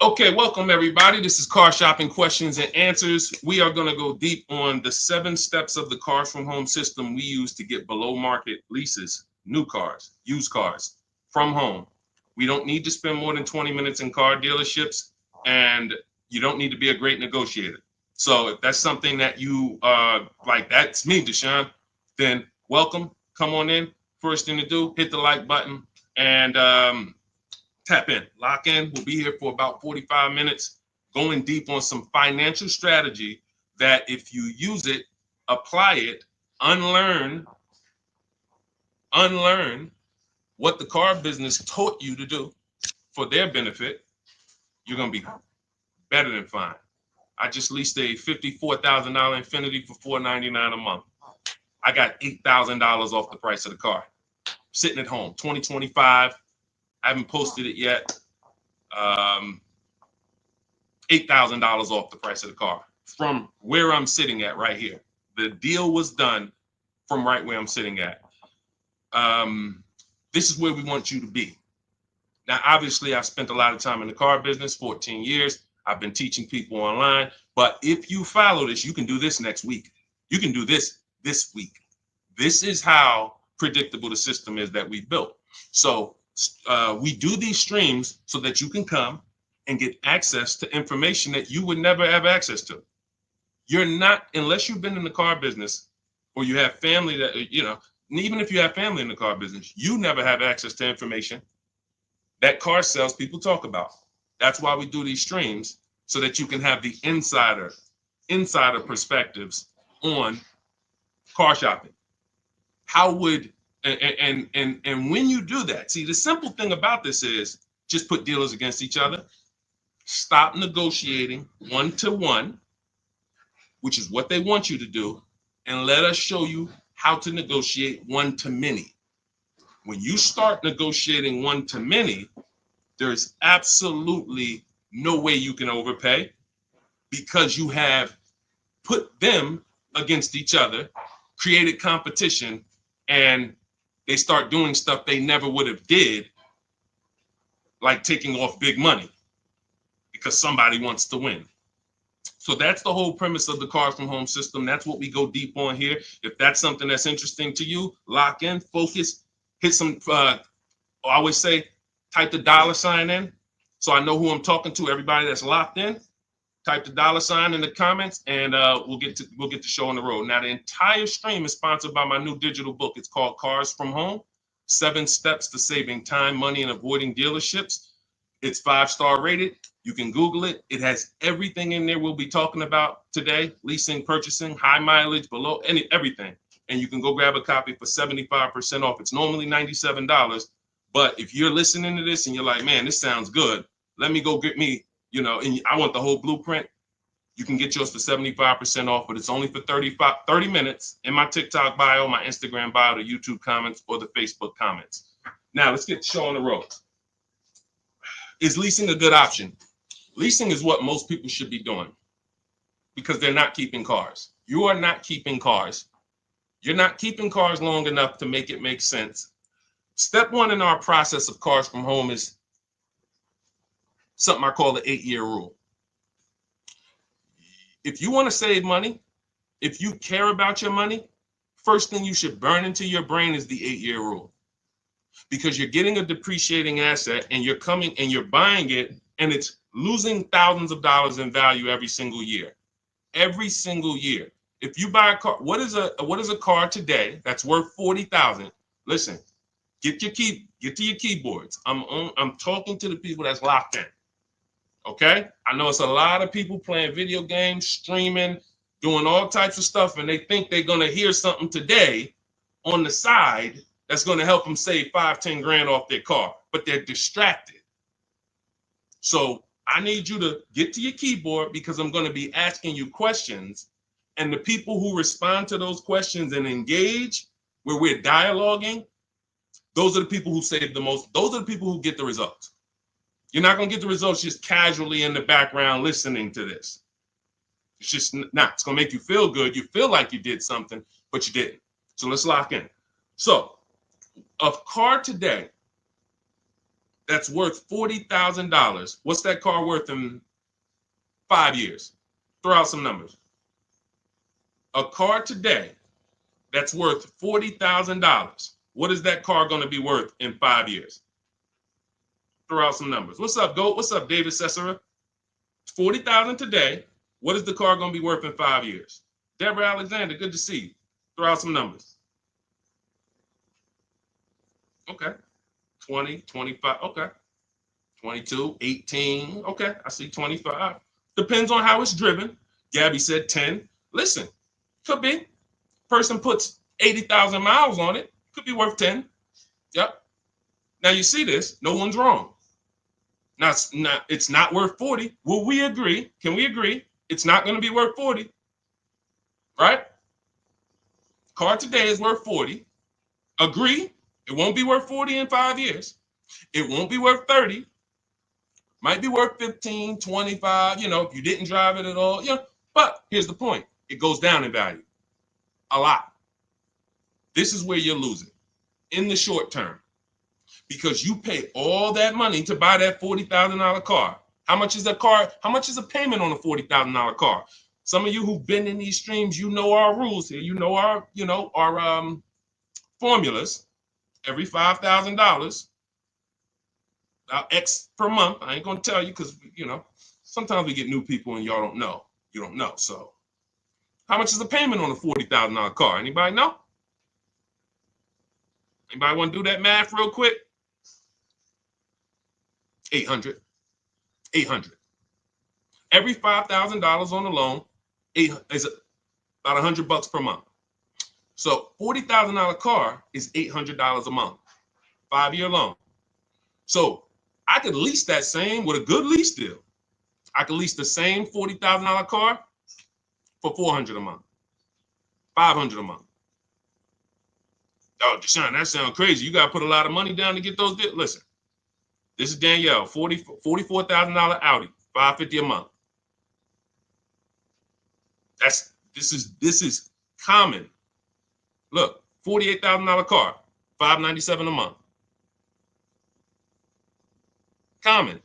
Okay, welcome everybody. This is Car Shopping Questions and Answers. We are going to go deep on the 7 steps of the Cars from Home system we use to get below market leases, new cars, used cars from home. We don't need to spend more than 20 minutes in car dealerships, and you don't need to be a great negotiator. So if that's something that you like, that's me, Deshone, then welcome. Come on in. First thing to do, hit the like button and tap in, lock in. We'll be here for about 45 minutes, going deep on some financial strategy that if you use it, apply it, unlearn what the car business taught you to do for their benefit, you're going to be better than fine. I just leased a $54,000 Infiniti for $499 a month. I got $8,000 off the price of the car. Sitting at home, 2025. I haven't posted it yet. $8,000 off the price of the car from where I'm sitting at right here. The deal was done from right where I'm sitting at. This is where we want you to be. Now, obviously, I've spent a lot of time in the car business, 14 years. I've been teaching people online. But if you follow this, you can do this next week. You can do this week. This is how predictable the system is that we built. So we do these streams so that you can come and get access to information that you would never have access to. You're not, unless you've been in the car business or you have family that, even if you have family in the car business, you never have access to information that car sales people talk about. That's why we do these streams, so that you can have the insider perspectives on car shopping. How would and when you do that, see, the simple thing about this is just put dealers against each other. Stop negotiating one-to-one, which is what they want you to do, and let us show you how to negotiate one-to-many. When you start negotiating one-to-many, there's absolutely no way you can overpay, because you have put them against each other, created competition, and they start doing stuff they never would have did, like taking off big money because somebody wants to win. So that's the whole premise of the Cars from Home system. That's what we go deep on here. If that's something that's interesting to you, lock in, focus, hit some, I always say, type the $ in so I know who I'm talking to. Everybody that's locked in, type the $ in the comments, and we'll get the show on the road. Now, the entire stream is sponsored by my new digital book. It's called Cars from Home: 7 Steps to Saving Time, Money, and Avoiding Dealerships. It's 5-star rated. You can Google it. It has everything in there we'll be talking about today: leasing, purchasing, high mileage, below, everything. And you can go grab a copy for 75% off. It's normally $97. But if you're listening to this and you're like, man, this sounds good, let me go get me, and I want the whole blueprint, you can get yours for 75% off, but it's only for 30 minutes in my TikTok bio, my Instagram bio, the YouTube comments, or the Facebook comments. Now, let's get the show on the road. Is leasing a good option? Leasing is what most people should be doing, because they're not keeping cars. You are not keeping cars. You're not keeping cars long enough to make it make sense. Step 1 in our process of Cars from Home is something I call the 8-year rule. If you want to save money, if you care about your money, first thing you should burn into your brain is the 8-year rule. Because you're getting a depreciating asset and you're coming and you're buying it, and it's losing thousands of dollars in value every single year. Every single year. If you buy a car, what is a car today that's worth $40,000? Listen, get to your keyboards. I'm talking to the people that's locked in. Okay? I know it's a lot of people playing video games, streaming, doing all types of stuff, and they think they're going to hear something today on the side that's going to help them save 5-10 grand off their car, but they're distracted. So I need you to get to your keyboard, because I'm going to be asking you questions, and the people who respond to those questions and engage, where we're dialoguing, those are the people who save the most. Those are the people who get the results. You're not going to get the results just casually in the background listening to this. It's just not. It's going to make you feel good. You feel like you did something, but you didn't. So let's lock in. So a car today that's worth $40,000. What's that car worth in 5 years? Throw out some numbers. A car today that's worth $40,000. What is that car going to be worth in 5 years? Throw out some numbers. What's up, Goat? What's up, David Cesara? $40,000 today. What is the car going to be worth in 5 years? Deborah Alexander, good to see you. Throw out some numbers. Okay. 20, 25. Okay. 22, 18. Okay. I see 25. Depends on how it's driven. Gabby said 10. Listen, could be. Person puts 80,000 miles on it. Could be worth 10. Yep. Now you see this. No one's wrong. Now it's not worth 40. Will we agree? Can we agree? It's not going to be worth 40. Right? Car today is worth 40. Agree? It won't be worth 40 in 5 years. It won't be worth 30. Might be worth 15, 25, if you didn't drive it at all. But here's the point. It goes down in value. A lot. This is where you're losing in the short term. Because you pay all that money to buy that $40,000 car. How much is a car? How much is a payment on a $40,000 car? Some of you who've been in these streams, you know our rules here. You know our formulas. Every $5,000, X per month. I ain't gonna tell you because sometimes we get new people and y'all don't know. You don't know. So, how much is the payment on a $40,000 car? Anybody know? Anybody want to do that math real quick? 800. 800. Every $5,000 on the loan is about $100 per month. So $40,000 car is $800 a month, 5-year loan. So I could lease that same with a good lease deal. I could lease the same $40,000 car for $400 a month, $500 a month. Oh, Deshone, that sounds crazy. You got to put a lot of money down to get those deals. Listen, this is Danielle, $44,000 Audi, $550 a month. This is common. Look, $48,000 car, $597 a month. Common.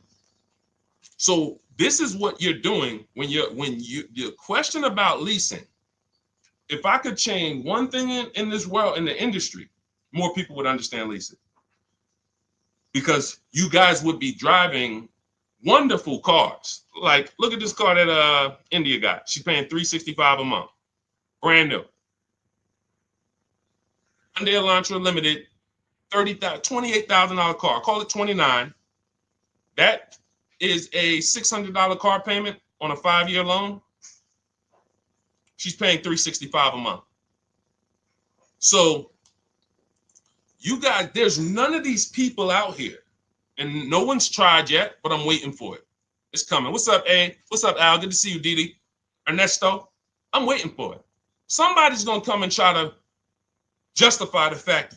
So this is what you're doing when your question about leasing. If I could change one thing in this world, in the industry, more people would understand leasing. Because you guys would be driving wonderful cars. Like, look at this car that India got. She's paying $365 a month. Brand new. Hyundai Elantra Limited, $28,000 car. Call it 29. That is a $600 car payment on a 5-year loan. She's paying $365 a month. So you guys, there's none of these people out here, and no one's tried yet, but I'm waiting for it. It's coming. What's up, A? What's up, Al? Good to see you, Didi. Ernesto, I'm waiting for it. Somebody's going to come and try to justify the fact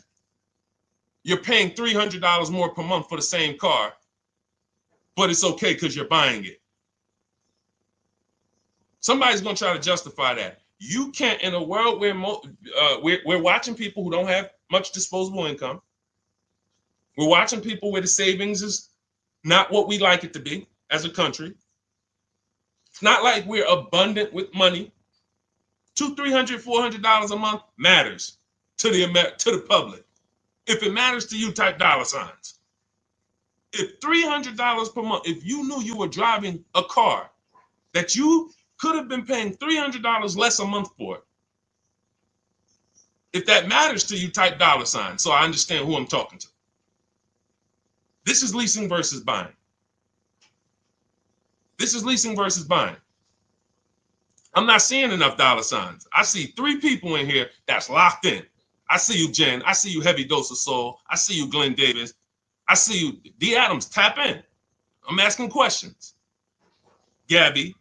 you're paying $300 more per month for the same car, but it's okay because you're buying it. Somebody's going to try to justify that. You can't, in a world where we're watching people who don't have much disposable income. We're watching people where the savings is not what we like it to be as a country. It's not like we're abundant with money. $200, $300, $400 a month matters to the public. If it matters to you, type dollar signs. If $300 per month, if you knew you were driving a car that you could have been paying $300 less a month for it, if that matters to you, type dollar sign so I understand who I'm talking to. This is leasing versus buying. This is leasing versus buying. I'm not seeing enough dollar signs. I see 3 people in here that's locked in. I see you, Jen. I see you, Heavy Dose of Soul. I see you, Glenn Davis. I see you, D. Adams. Tap in. I'm asking questions. Gabby.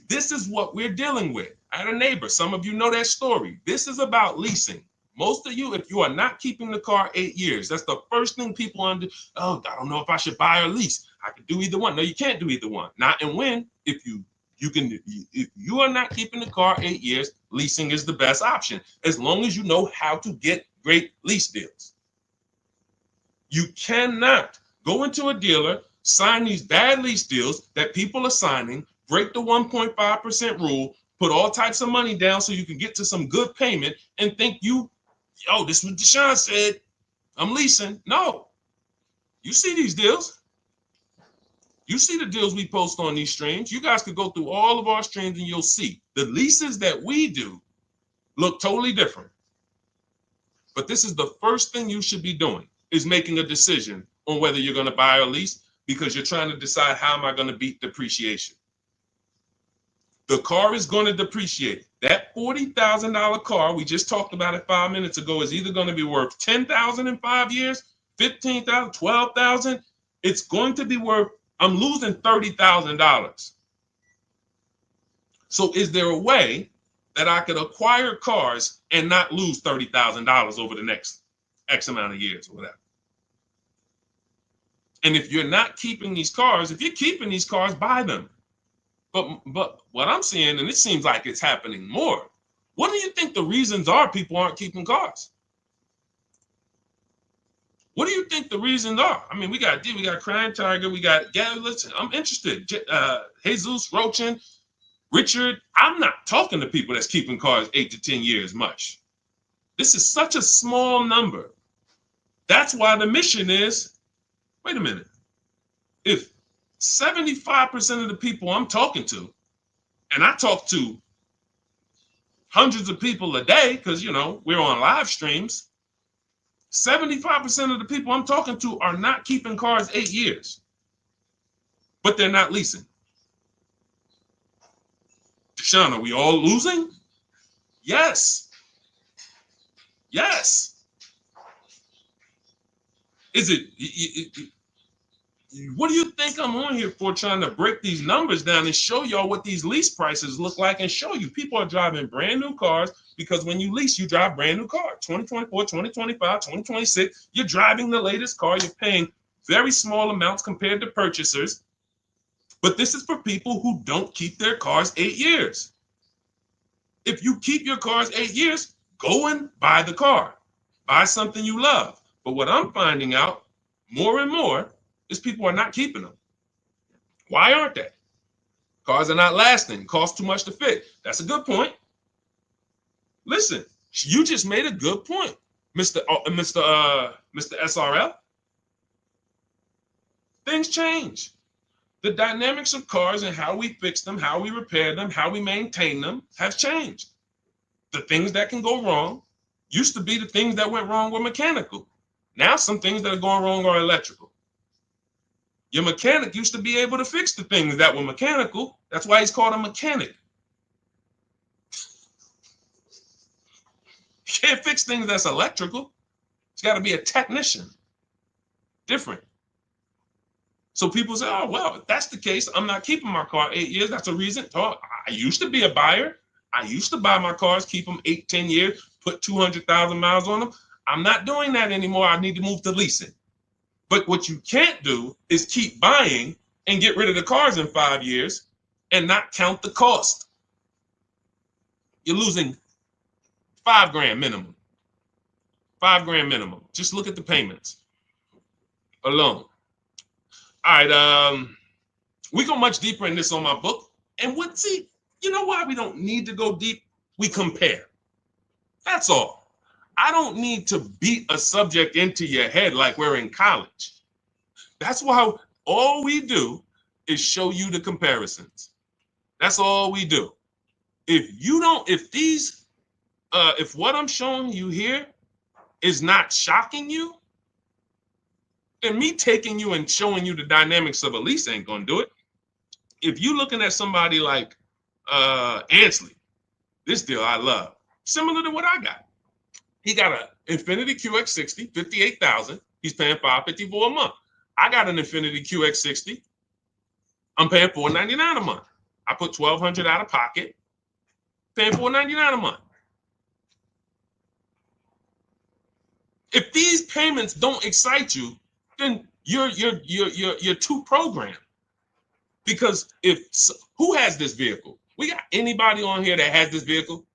This is what we're dealing with. I had a neighbor. Some of you know that story. This is about leasing. Most of you, if you are not keeping the car 8 years, that's the first thing people under. Oh, I don't know if I should buy or lease. I could do either one. No, you can't do either one. Not and when. If you are not keeping the car 8 years, leasing is the best option, as long as you know how to get great lease deals. You cannot go into a dealer, sign these bad lease deals that people are signing, break the 1.5% rule, put all types of money down so you can get to some good payment and think this is what Deshone said, I'm leasing. No, you see these deals. You see the deals we post on these streams. You guys could go through all of our streams and you'll see the leases that we do look totally different. But this is the first thing you should be doing, is making a decision on whether you're going to buy or lease, because you're trying to decide, how am I going to beat depreciation? The car is going to depreciate. That $40,000 car we just talked about it 5 minutes ago is either going to be worth $10,000 in 5 years, $15,000, $12,000. It's going to be worth, I'm losing $30,000. So is there a way that I could acquire cars and not lose $30,000 over the next X amount of years or whatever? And if you're not keeping these cars, if you're keeping these cars, buy them. But what I'm seeing, and it seems like it's happening more, what do you think the reasons are people aren't keeping cars? What do you think the reasons are? I mean, we got Crying Tiger, we got, listen, I'm interested. Jesus, Rochin, Richard, I'm not talking to people that's keeping cars 8 to 10 years much. This is such a small number. That's why the mission is, wait a minute, if 75% of the people I'm talking to, and I talk to hundreds of people a day because, we're on live streams, 75% of the people I'm talking to are not keeping cars 8 years, but they're not leasing. Deshone, are we all losing? Yes. Yes. Is it, what do you think I'm on here for, trying to break these numbers down and show y'all what these lease prices look like, and show you people are driving brand new cars, because when you lease, you drive brand new cars. 2024, 2025, 2026, you're driving the latest car. You're paying very small amounts compared to purchasers. But this is for people who don't keep their cars 8 years. If you keep your cars 8 years, go and buy the car. Buy something you love. But what I'm finding out more and more is people are not keeping them. Why aren't they? Cars are not lasting. Cost too much to fix. That's a good point. Listen, you just made a good point, Mr. SRL. Things change. The dynamics of cars and how we fix them, how we repair them, how we maintain them have changed. The things that can go wrong used to be the things that went wrong were mechanical. Now some things that are going wrong are electrical. Your mechanic used to be able to fix the things that were mechanical. That's why he's called a mechanic. You can't fix things that's electrical. It's got to be a technician. Different. So people say, oh, well, if that's the case, I'm not keeping my car 8 years. That's a reason. Oh, I used to be a buyer. I used to buy my cars, keep them 8, 10 years, put 200,000 miles on them. I'm not doing that anymore. I need to move to leasing. But what you can't do is keep buying and get rid of the cars in 5 years and not count the cost. You're losing $5,000 minimum. $5,000 minimum. Just look at the payments alone. All right, we go much deeper in this on my book. And you know why we don't need to go deep? We compare. That's all. I don't need to beat a subject into your head like we're in college. That's why all we do is show you the comparisons. That's all we do. If what I'm showing you here is not shocking you, then me taking you and showing you the dynamics of a lease ain't gonna do it. If you're looking at somebody like Ansley, this deal I love, similar to what I got. He got an Infiniti QX60, $58,000. He's paying $554 a month. I got an Infiniti QX60. I'm paying $499 a month. I put $1,200 out of pocket, paying $499 a month. If these payments don't excite you, then you're too programmed. Because who has this vehicle? We got anybody on here that has this vehicle?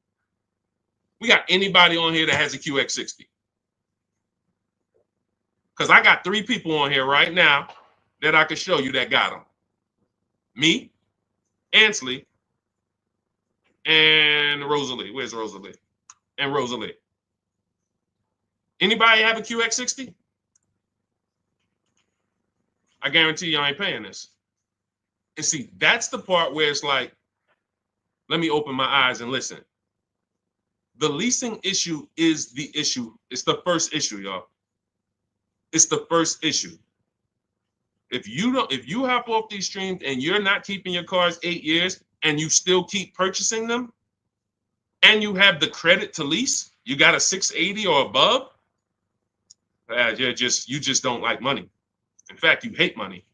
We got anybody on here that has a QX60? Because I got 3 people on here right now that I can show you that got them. Me, Ansley, and Rosalie. Where's Rosalie? And Rosalie. Anybody have a QX60? I guarantee you I ain't paying this. And see, that's the part where it's like, let me open my eyes and listen. The leasing issue is the issue. It's the first issue, y'all. It's the first issue. If you hop off these streams and you're not keeping your cars 8 years and you still keep purchasing them, and you have the credit to lease, you got a 680 or above, you just don't like money. In fact, you hate money.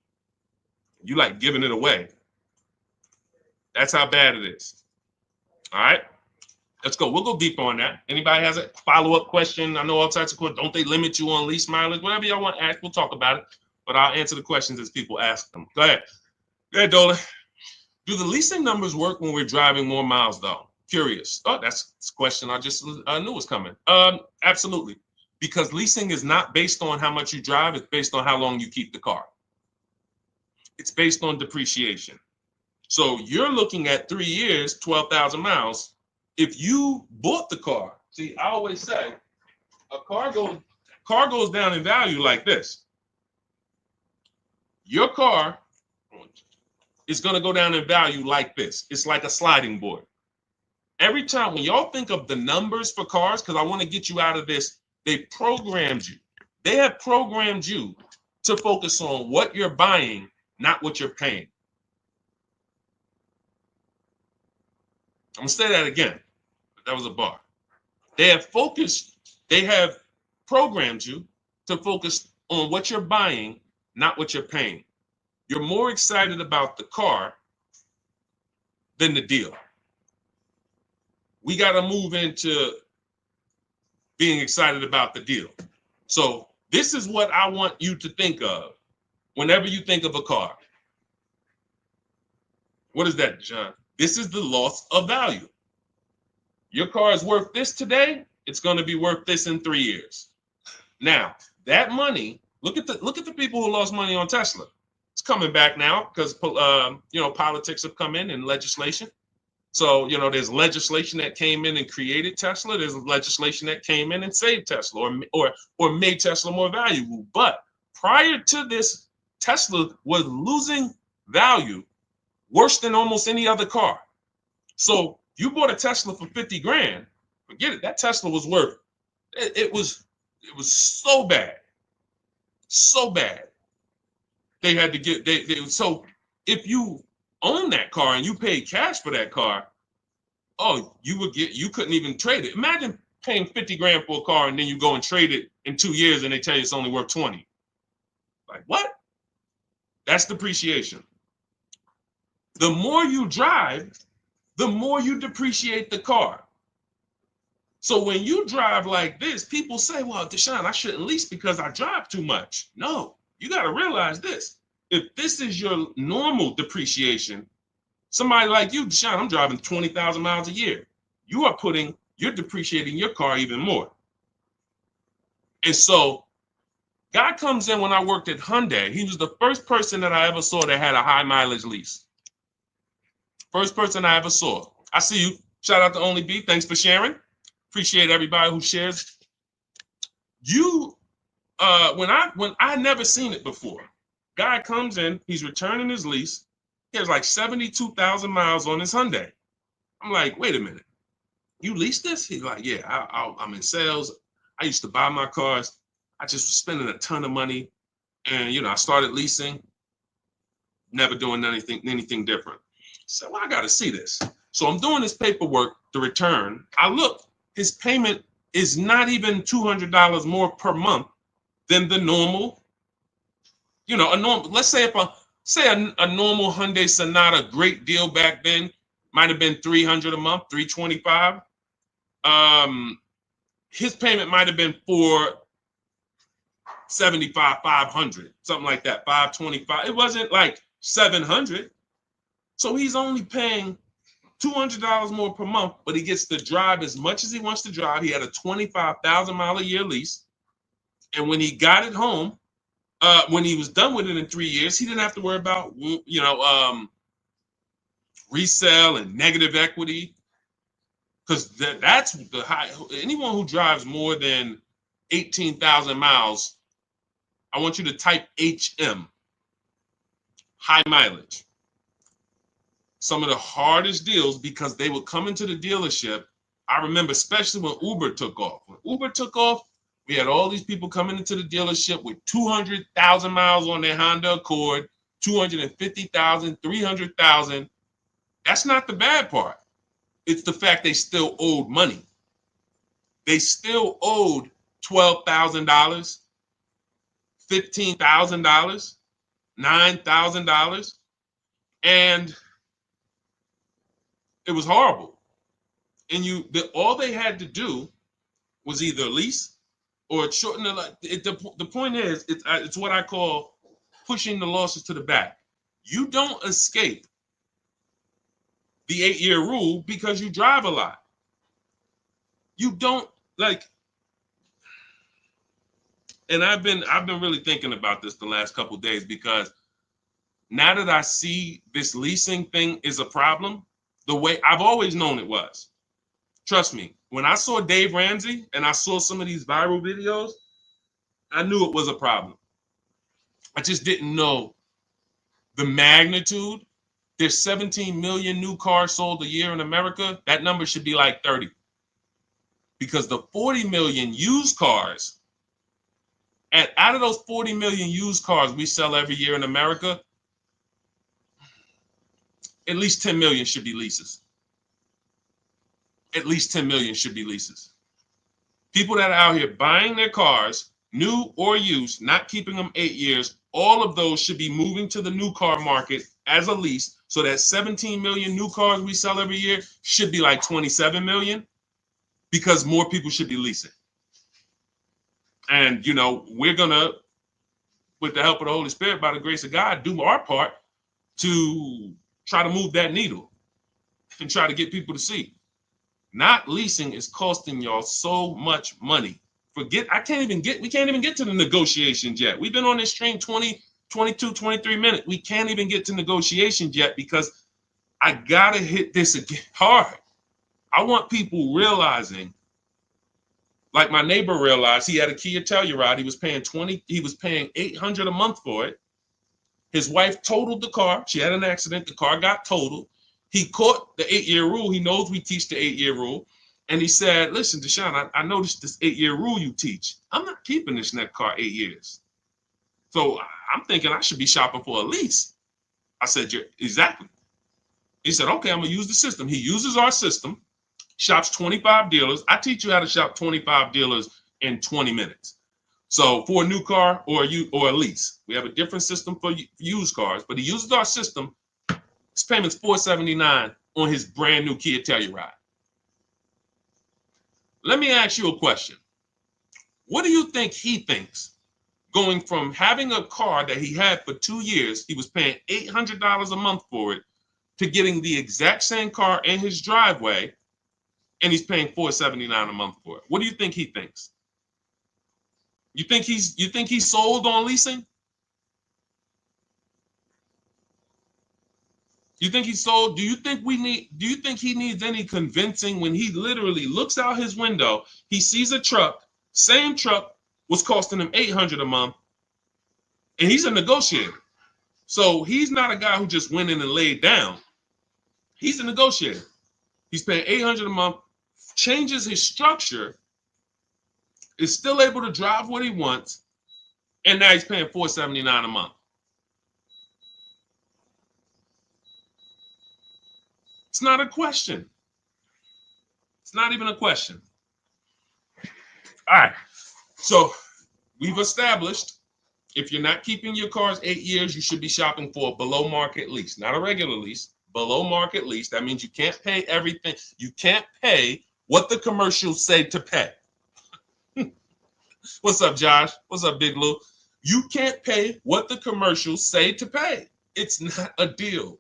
You like giving it away. That's how bad it is. All right, let's go. We'll go deeper on that. Anybody has a follow-up question? I know all types of questions. Don't they limit you on lease mileage? Whatever y'all want to ask, we'll talk about it. But I'll answer the questions as people ask them. Go ahead. Go ahead, Dolan. Do the leasing numbers work when we're driving more miles, though? Curious. Oh, that's a question I just knew was coming. Absolutely. Because leasing is not based on how much you drive. It's based on how long you keep the car. It's based on depreciation. So you're looking at 3 years, 12,000 miles. If you bought the car, see, I always say a car goes down in value like this. Your car is going to go down in value like this. It's like a sliding board. Every time when y'all think of the numbers for cars, because I want to get you out of this, they programmed you. They have programmed you to focus on what you're buying, not what you're paying. I'm going to say that again. That was a bar. They have programmed you to focus on what you're buying, not what you're paying. You're more excited about the car than the deal. We got to move into being excited about the deal. So this is what I want you to think of whenever you think of a car. What is that, John? This is the loss of value. Your car is worth this today. It's going to be worth this in 3 years. Now, that money, look at the people who lost money on Tesla. It's coming back now because politics have come in and legislation. So, there's legislation that came in and created Tesla. There's legislation that came in and saved Tesla or made Tesla more valuable. But prior to this, Tesla was losing value worse than almost any other car. So you bought a Tesla for 50 grand, forget it. That Tesla was worth, it was so bad. So bad. They had to get, so if you own that car and you paid cash for that car, you couldn't even trade it. Imagine paying 50 grand for a car and then you go and trade it in 2 years and they tell you it's only worth 20. Like what? That's depreciation. The more you drive, the more you depreciate the car. So when you drive like this, people say, well, Deshone, I shouldn't lease because I drive too much. No, you got to realize this. If this is your normal depreciation, somebody like you, Deshone, I'm driving 20,000 miles a year. You're depreciating your car even more. And so God comes in when I worked at Hyundai. He was the first person that I ever saw that had a high mileage lease. First person I ever saw. I see you. Shout out to Only B. Thanks for sharing. Appreciate everybody who shares. When I never seen it before. Guy comes in, he's returning his lease. He has like 72,000 miles on his Hyundai. I'm like, wait a minute. You leased this? He's like, yeah, I'm in sales. I used to buy my cars. I just was spending a ton of money. And, I started leasing, never doing anything different. So I got to see this. So I'm doing this paperwork to return. I look, his payment is not even $200 more per month than the normal, let's say a normal Hyundai Sonata, great deal back then, might have been $300 a month, $325. His payment might have been $475, $500, something like that, $525. It wasn't like $700. So he's only paying $200 more per month, but he gets to drive as much as he wants to drive. He had a 25,000 mile a year lease. And when he got it home, when he was done with it in 3 years, he didn't have to worry about, resale and negative equity, because that's the high. Anyone who drives more than 18,000 miles, I want you to type HM, high mileage. Some of the hardest deals, because they would come into the dealership. I remember, especially when Uber took off. When Uber took off, we had all these people coming into the dealership with 200,000 miles on their Honda Accord, 250,000, 300,000. That's not the bad part. It's the fact they still owed money. They still owed $12,000, $15,000, $9,000, and it was horrible. And all they had to do was either lease or shorten the point is, it's what I call pushing the losses to the back. You don't escape the 8-year rule because you drive a lot. You don't and I've been really thinking about this the last couple of days, because now that I see this leasing thing is a problem, the way I've always known it was. Trust me, when I saw Dave Ramsey and I saw some of these viral videos, I knew it was a problem. I just didn't know the magnitude. There's 17 million new cars sold a year in America. That number should be like 30. Because the 40 million used cars, and out of those 40 million used cars we sell every year in America, at least 10 million should be leases. At least 10 million should be leases. People that are out here buying their cars, new or used, not keeping them 8 years, all of those should be moving to the new car market as a lease. So that 17 million new cars we sell every year should be like 27 million, because more people should be leasing. And, we're going to, with the help of the Holy Spirit, by the grace of God, do our part to try to move that needle and try to get people to see. Not leasing is costing y'all so much money. We can't even get to the negotiations yet. We've been on this train 20, 22, 23 minutes. We can't even get to negotiations yet, because I got to hit this again hard. I want people realizing, like my neighbor realized, he had a Kia Telluride. He was paying $800 a month for it. His wife totaled the car. She had an accident. The car got totaled. He caught the 8-year rule. He knows we teach the 8-year rule. And he said, listen, Deshone, I noticed this 8-year rule you teach. I'm not keeping this next car 8 years. So I'm thinking I should be shopping for a lease. I said, exactly. He said, okay, I'm going to use the system. He uses our system, shops 25 dealers. I teach you how to shop 25 dealers in 20 minutes. So for a new car or a lease, we have a different system for used cars, but he uses our system. His payment's $479 on his brand new Kia Telluride. Let me ask you a question. What do you think he thinks, going from having a car that he had for 2 years, he was paying $800 a month for it, to getting the exact same car in his driveway, and he's paying $479 a month for it? What do you think he thinks? You think he's sold on leasing? You think he's sold? Do you think he needs any convincing when he literally looks out his window, he sees a truck, same truck was costing him $800 a month, and he's a negotiator. So he's not a guy who just went in and laid down. He's a negotiator. He's paying $800 a month, changes his structure, is still able to drive what he wants, and now he's paying $479 a month. It's not a question. It's not even a question. All right. So we've established, if you're not keeping your cars 8 years, you should be shopping for a below market lease, not a regular lease, below market lease. That means you can't pay everything. You can't pay what the commercials say to pay. What's up, Josh? What's up, Big Lou? You can't pay what the commercials say to pay. It's not a deal.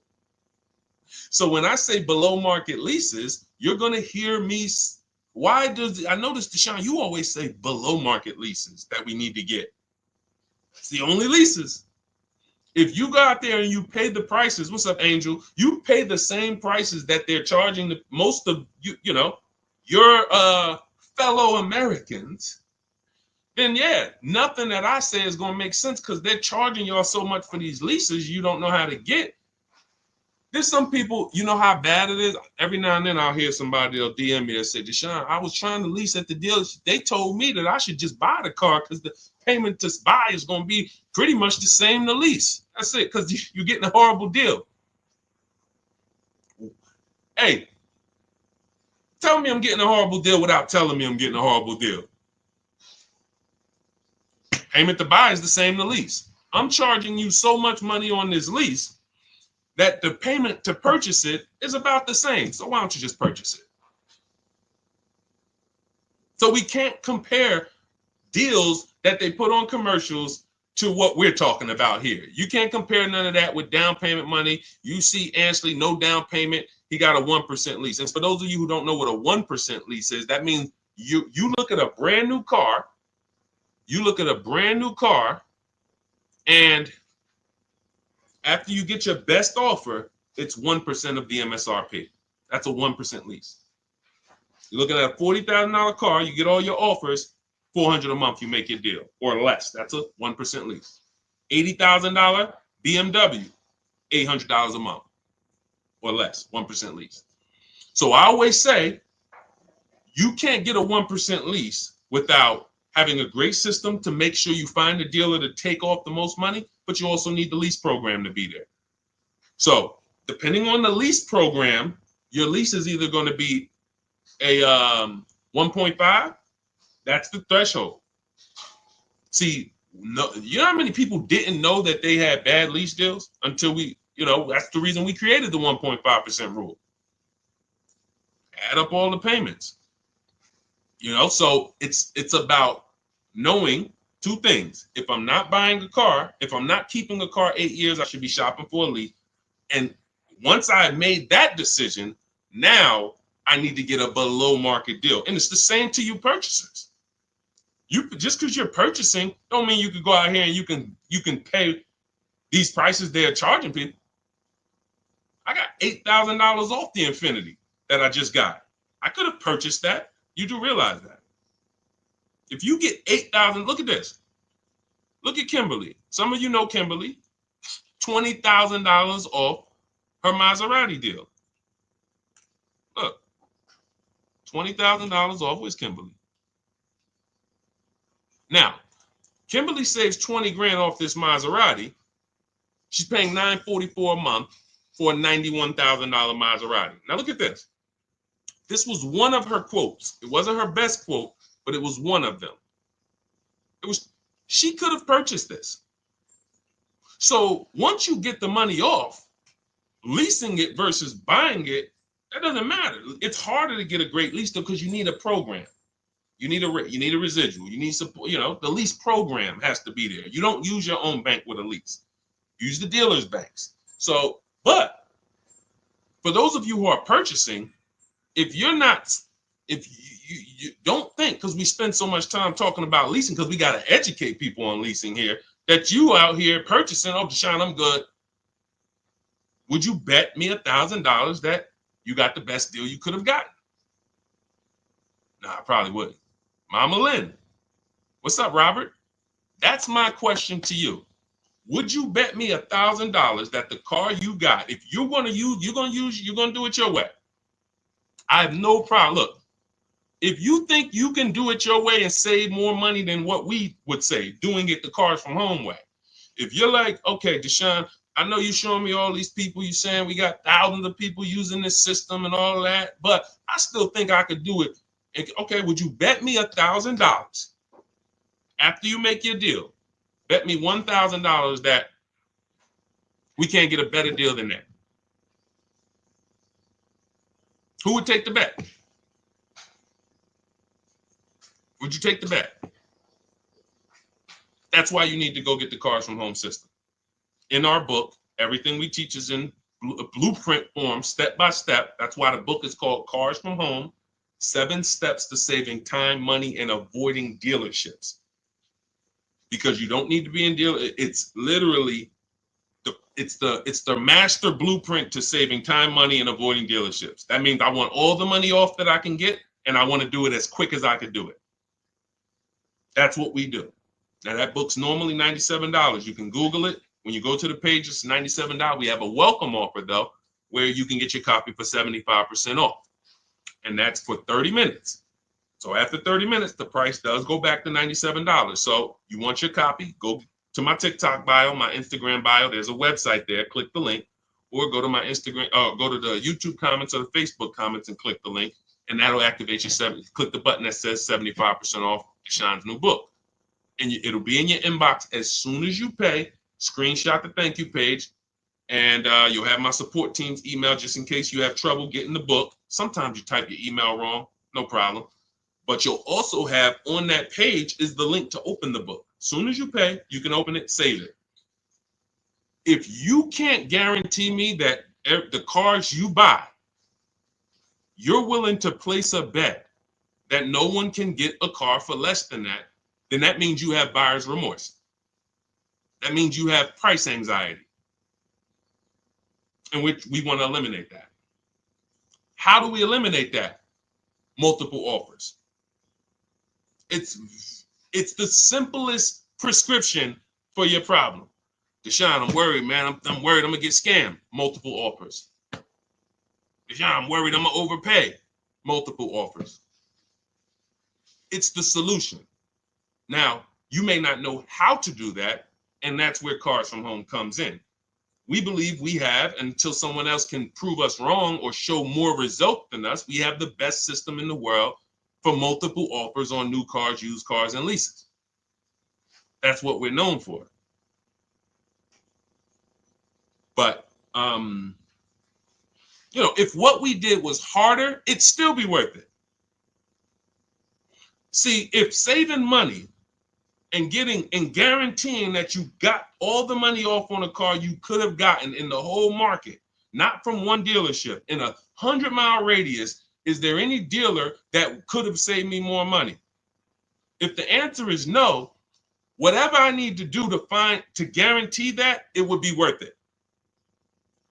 So when I say below market leases, you're going to hear me why does, I notice, Deshone, you always say below market leases that we need to get. It's the only leases. If you go out there and you pay the prices, what's up, Angel? You pay the same prices that they're charging the most of your fellow Americans, then yeah, nothing that I say is gonna make sense because they're charging y'all so much for these leases you don't know how to get. There's some people, you know how bad it is. Every now and then I'll hear somebody, they'll DM me and say, Deshone, I was trying to lease at the dealership. They told me that I should just buy the car because the payment to buy is going to be pretty much the same to lease. That's it, because you're getting a horrible deal. Hey, tell me I'm getting a horrible deal without telling me I'm getting a horrible deal. Payment to buy is the same to lease. I'm charging you so much money on this lease that the payment to purchase it is about the same. So why don't you just purchase it? So we can't compare deals that they put on commercials to what we're talking about here. You can't compare none of that with down payment money. You see Ansley, no down payment. He got a 1% lease. And for those of you who don't know what a 1% lease is, that means you look at a brand new car, and after you get your best offer, it's 1% of the MSRP. That's a 1% lease. You're looking at a $40,000 car, you get all your offers, $400 a month, you make your deal, or less. That's a 1% lease. $80,000 BMW, $800 a month, or less, 1% lease. So I always say, you can't get a 1% lease without having a great system to make sure you find a dealer to take off the most money, but you also need the lease program to be there. So depending on the lease program, your lease is either going to be a 1.5, that's the threshold. See, no, you know how many people didn't know that they had bad lease deals until that's the reason we created the 1.5% rule. Add up all the payments. So it's about knowing two things. If I'm not buying a car, if I'm not keeping a car 8 years, I should be shopping for a lease. And once I made that decision, now I need to get a below market deal. And it's the same to you purchasers. You just because you're purchasing don't mean you can go out here and you can pay these prices they're charging people. I got $8,000 off the Infinity that I just got. I could have purchased that. You do realize that. If you get $8,000, look at this. Look at Kimberly. Some of you know Kimberly. $20,000 off her Maserati deal. Look, $20,000 off with Kimberly. Now, Kimberly saves 20 grand off this Maserati. She's paying $944 a month for a $91,000 Maserati. Now look at this. This was one of her quotes. It wasn't her best quote, but it was one of them. She could have purchased this. So once you get the money off, leasing it versus buying it, that doesn't matter. It's harder to get a great lease though because you need a program. You need a residual. You need support. The lease program has to be there. You don't use your own bank with a lease. Use the dealer's banks. So, but for those of you who are purchasing, if you don't think, because we spend so much time talking about leasing, because we got to educate people on leasing here, that you out here purchasing, oh, Deshone, I'm good. Would you bet me $1,000 that you got the best deal you could have gotten? No, I probably wouldn't. Mama Lynn, what's up, Robert? That's my question to you. Would you bet me $1,000 that the car you got, if you're going to do it your way? I have no problem. Look, if you think you can do it your way and save more money than what we would say, doing it the Cars from Home way. If you're like, okay, Deshone, I know you're showing me all these people, you're saying we got thousands of people using this system and all that, but I still think I could do it. Okay, would you bet me $1,000 after you make your deal? Bet me $1,000 that we can't get a better deal than that. Who would take the bet? Would you take the bet? That's why you need to go get the Cars from Home system. In our book, everything we teach is in blueprint form, step by step. That's why the book is called Cars from Home. 7 steps to saving time, money, and avoiding dealerships. Because you don't need to be in deal. It's literally it's the master blueprint to saving time, money, and avoiding dealerships. That means I want all the money off that I can get, and I want to do it as quick as I can do it. That's what we do. Now that book's normally $97. You can Google it. When you go to the page, it's $97. We have a welcome offer though, where you can get your copy for 75% off. And that's for 30 minutes. So after 30 minutes, the price does go back to $97. So you want your copy, go to my TikTok bio, my Instagram bio. There's a website there. Click the link, or go to my Instagram, go to the YouTube comments or the Facebook comments and click the link, and that'll activate your click the button that says 75% off Deshone's new book. And it'll be in your inbox as soon as you pay. Screenshot the thank you page, and you'll have my support team's email just in case you have trouble getting the book. Sometimes you type your email wrong, no problem. But you'll also have on that page is the link to open the book. As soon as you pay, you can open it, save it. If you can't guarantee me that the cars you buy, you're willing to place a bet that no one can get a car for less than that, then that means you have buyer's remorse. That means you have price anxiety. And we want to eliminate that. How do we eliminate that? Multiple offers. It's the simplest prescription for your problem. Deshone, I'm worried, man. I'm worried I'm gonna get scammed. Multiple offers. Deshone, I'm worried I'm gonna overpay. Multiple offers. It's the solution. Now, you may not know how to do that, and that's where Cars from Home comes in. We believe we have, until someone else can prove us wrong or show more result than us, we have the best system in the world for multiple offers on new cars, used cars, and leases. That's what we're known for. But, if what we did was harder, it'd still be worth it. See, if saving money and guaranteeing that you got all the money off on a car you could have gotten in the whole market, not from one dealership, in a 100-mile radius, is there any dealer that could have saved me more money? If the answer is no, whatever I need to do to guarantee that, it would be worth it.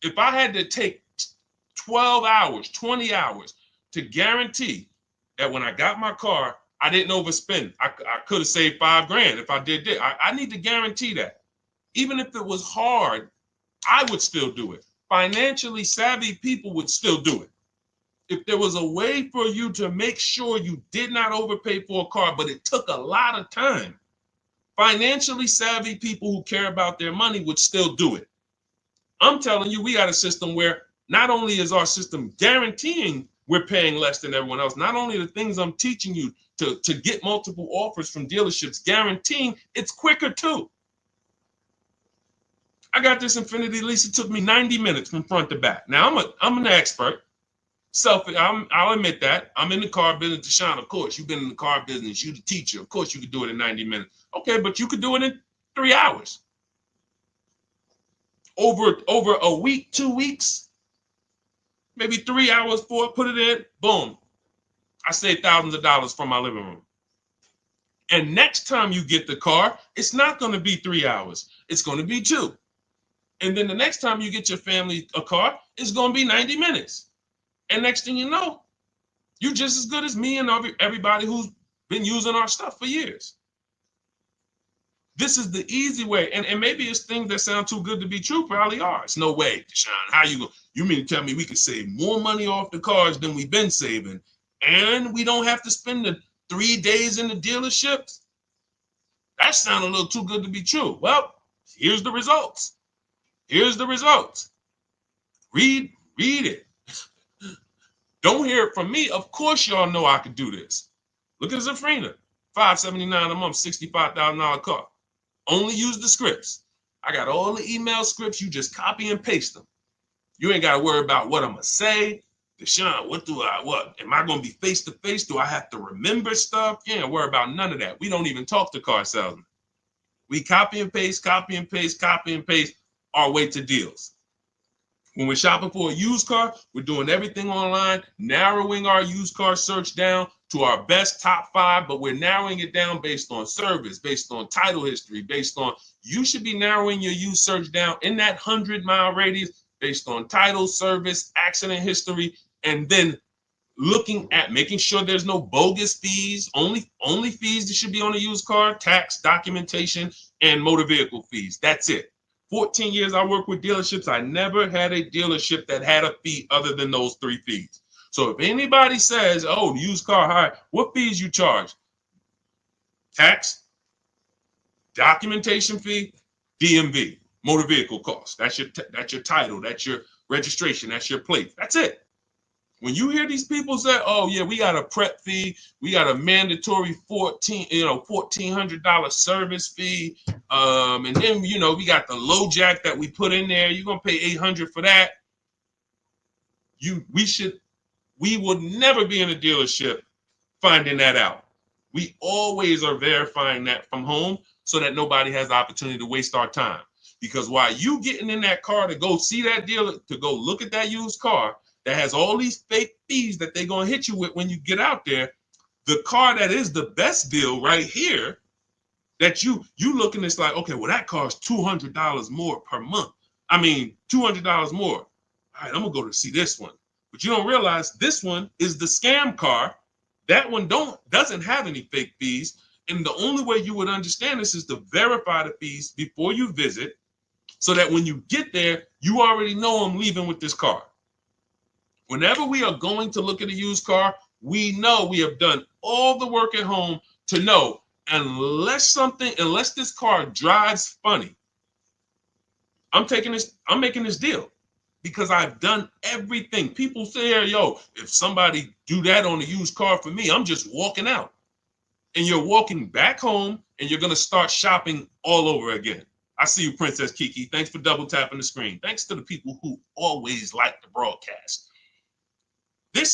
If I had to take 12 hours, 20 hours to guarantee that when I got my car, I didn't overspend. I could have saved $5,000 if I did that. I need to guarantee that. Even if it was hard, I would still do it. Financially savvy people would still do it. If there was a way for you to make sure you did not overpay for a car, but it took a lot of time, financially savvy people who care about their money would still do it. I'm telling you, we got a system where not only is our system guaranteeing we're paying less than everyone else, not only the things I'm teaching you to get multiple offers from dealerships, guaranteeing it's quicker too. I got this Infiniti lease. It took me 90 minutes from front to back. Now I'm an expert. I'll admit that. I'm in the car business. Deshone, of course, you've been in the car business. You're the teacher. Of course, you could do it in 90 minutes. Okay, but you could do it in 3 hours. Over a week, 2 weeks, maybe 3 hours, 4, put it in, boom. I saved thousands of dollars from my living room. And next time you get the car, it's not going to be 3 hours. It's going to be 2. And then the next time you get your family a car, it's going to be 90 minutes. And next thing you know, you're just as good as me and everybody who's been using our stuff for years. This is the easy way. And maybe it's things that sound too good to be true, probably are. It's no way, Deshone. How you mean to tell me we could save more money off the cars than we've been saving, and we don't have to spend the 3 days in the dealerships? That sounds a little too good to be true. Well, here's the results. Here's the results. Read it. Don't hear it from me. Of course, y'all know I could do this. Look at Zafrina, $579 a month, $65,000 car. Only use the scripts. I got all the email scripts. You just copy and paste them. You ain't got to worry about what I'm going to say. Deshone, what? Am I going to be face to face? Do I have to remember stuff? You ain't worry about none of that. We don't even talk to car salesmen. We copy and paste our way to deals. When we're shopping for a used car, we're doing everything online, narrowing our used car search down to our best top 5, but we're narrowing it down based on service, based on title history, based on, you should be narrowing your used search down in that 100-mile radius based on title, service, accident history, and then looking at making sure there's no bogus fees. Only fees that should be on a used car: tax, documentation, and motor vehicle fees. That's it. 14 years I worked with dealerships. I never had a dealership that had a fee other than those 3 fees. So if anybody says, oh, used car hire, what fees you charge? Tax, documentation fee, DMV, motor vehicle cost. That's your title, that's your registration, that's your plate. That's it. When you hear these people say, oh yeah, we got a prep fee, we got a mandatory $1,400 service fee, and then we got the low jack that we put in there, you're gonna pay $800 for that. We would never be in a dealership finding that out. We always are verifying that from home so that nobody has the opportunity to waste our time. Because while you getting in that car to go see that dealer, to go look at that used car that has all these fake fees that they're going to hit you with when you get out there, the car that is the best deal right here, that you looking, it's like, okay, well, that car is $200 more per month. I mean, $200 more. All right, I'm going to go to see this one. But you don't realize this one is the scam car. That one doesn't have any fake fees. And the only way you would understand this is to verify the fees before you visit, so that when you get there, you already know I'm leaving with this car. Whenever we are going to look at a used car, we know we have done all the work at home to know, unless this car drives funny, I'm making this deal. Because I've done everything. People say, yo, if somebody do that on a used car for me, I'm just walking out. And you're walking back home, and you're going to start shopping all over again. I see you, Princess Kiki. Thanks for double tapping the screen. Thanks to the people who always like the broadcast.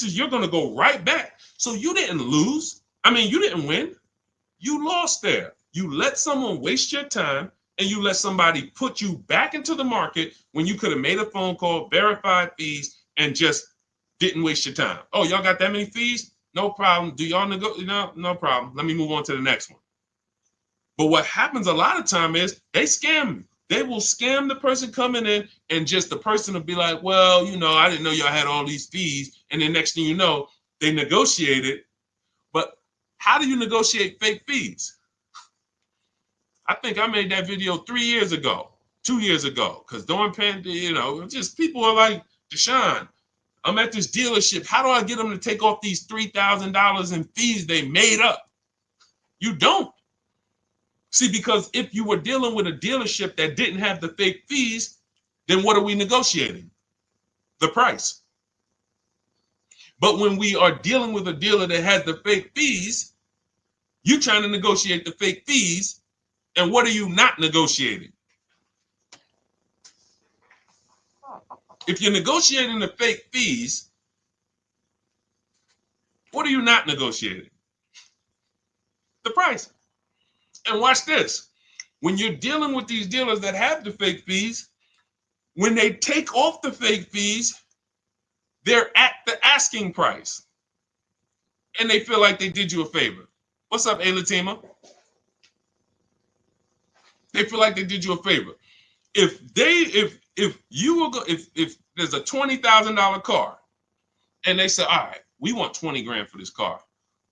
You're going to go right back. So you didn't lose. I mean, you didn't win. You lost there. You let someone waste your time, and you let somebody put you back into the market when you could have made a phone call, verified fees, and just didn't waste your time. Oh, y'all got that many fees? No problem. Do y'all negotiate? No problem. Let me move on to the next one. But what happens a lot of time is they scam you. They will scam the person coming in, and just the person will be like, well, I didn't know y'all had all these fees. And then next thing you know, they negotiated. But how do you negotiate fake fees? I think I made that video 3 years ago, 2 years ago, because during pandemic, just people are like, Deshone, I'm at this dealership. How do I get them to take off these $3,000 in fees they made up? You don't. See, because if you were dealing with a dealership that didn't have the fake fees, then what are we negotiating? The price. But when we are dealing with a dealer that has the fake fees, you're trying to negotiate the fake fees. And what are you not negotiating? If you're negotiating the fake fees, what are you not negotiating? The price. And watch this. When you're dealing with these dealers that have the fake fees, when they take off the fake fees, they're at the asking price. And they feel like they did you a favor. What's up, Latima? They feel like they did you a favor. If you will go, if there's a $20,000 car, and they say, all right, we want 20 grand for this car.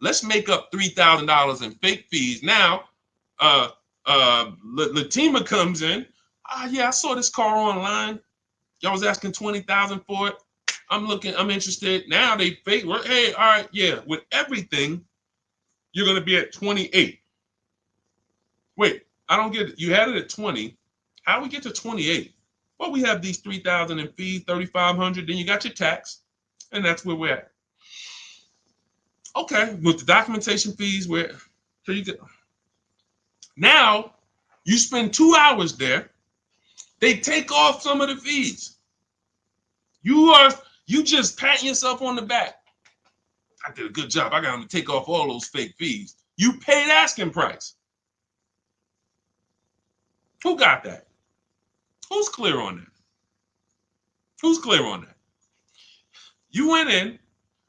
Let's make up $3,000 in fake fees. Now, Latima comes in. Yeah, I saw this car online. Y'all was asking 20,000 for it. I'm interested. Now they fake. Hey, all right, yeah. With everything, you're gonna be at 28. Wait, I don't get it. You had it at 20. How do we get to 28? Well, we have these 3,000 in fees, 3,500. Then you got your tax, and that's where we're at. Okay, with the documentation fees, so you get. Now, you spend 2 hours there. They take off some of the fees. You just patting yourself on the back. I did a good job. I got them to take off all those fake fees. You paid asking price. Who got that? Who's clear on that? Who's clear on that? You went in,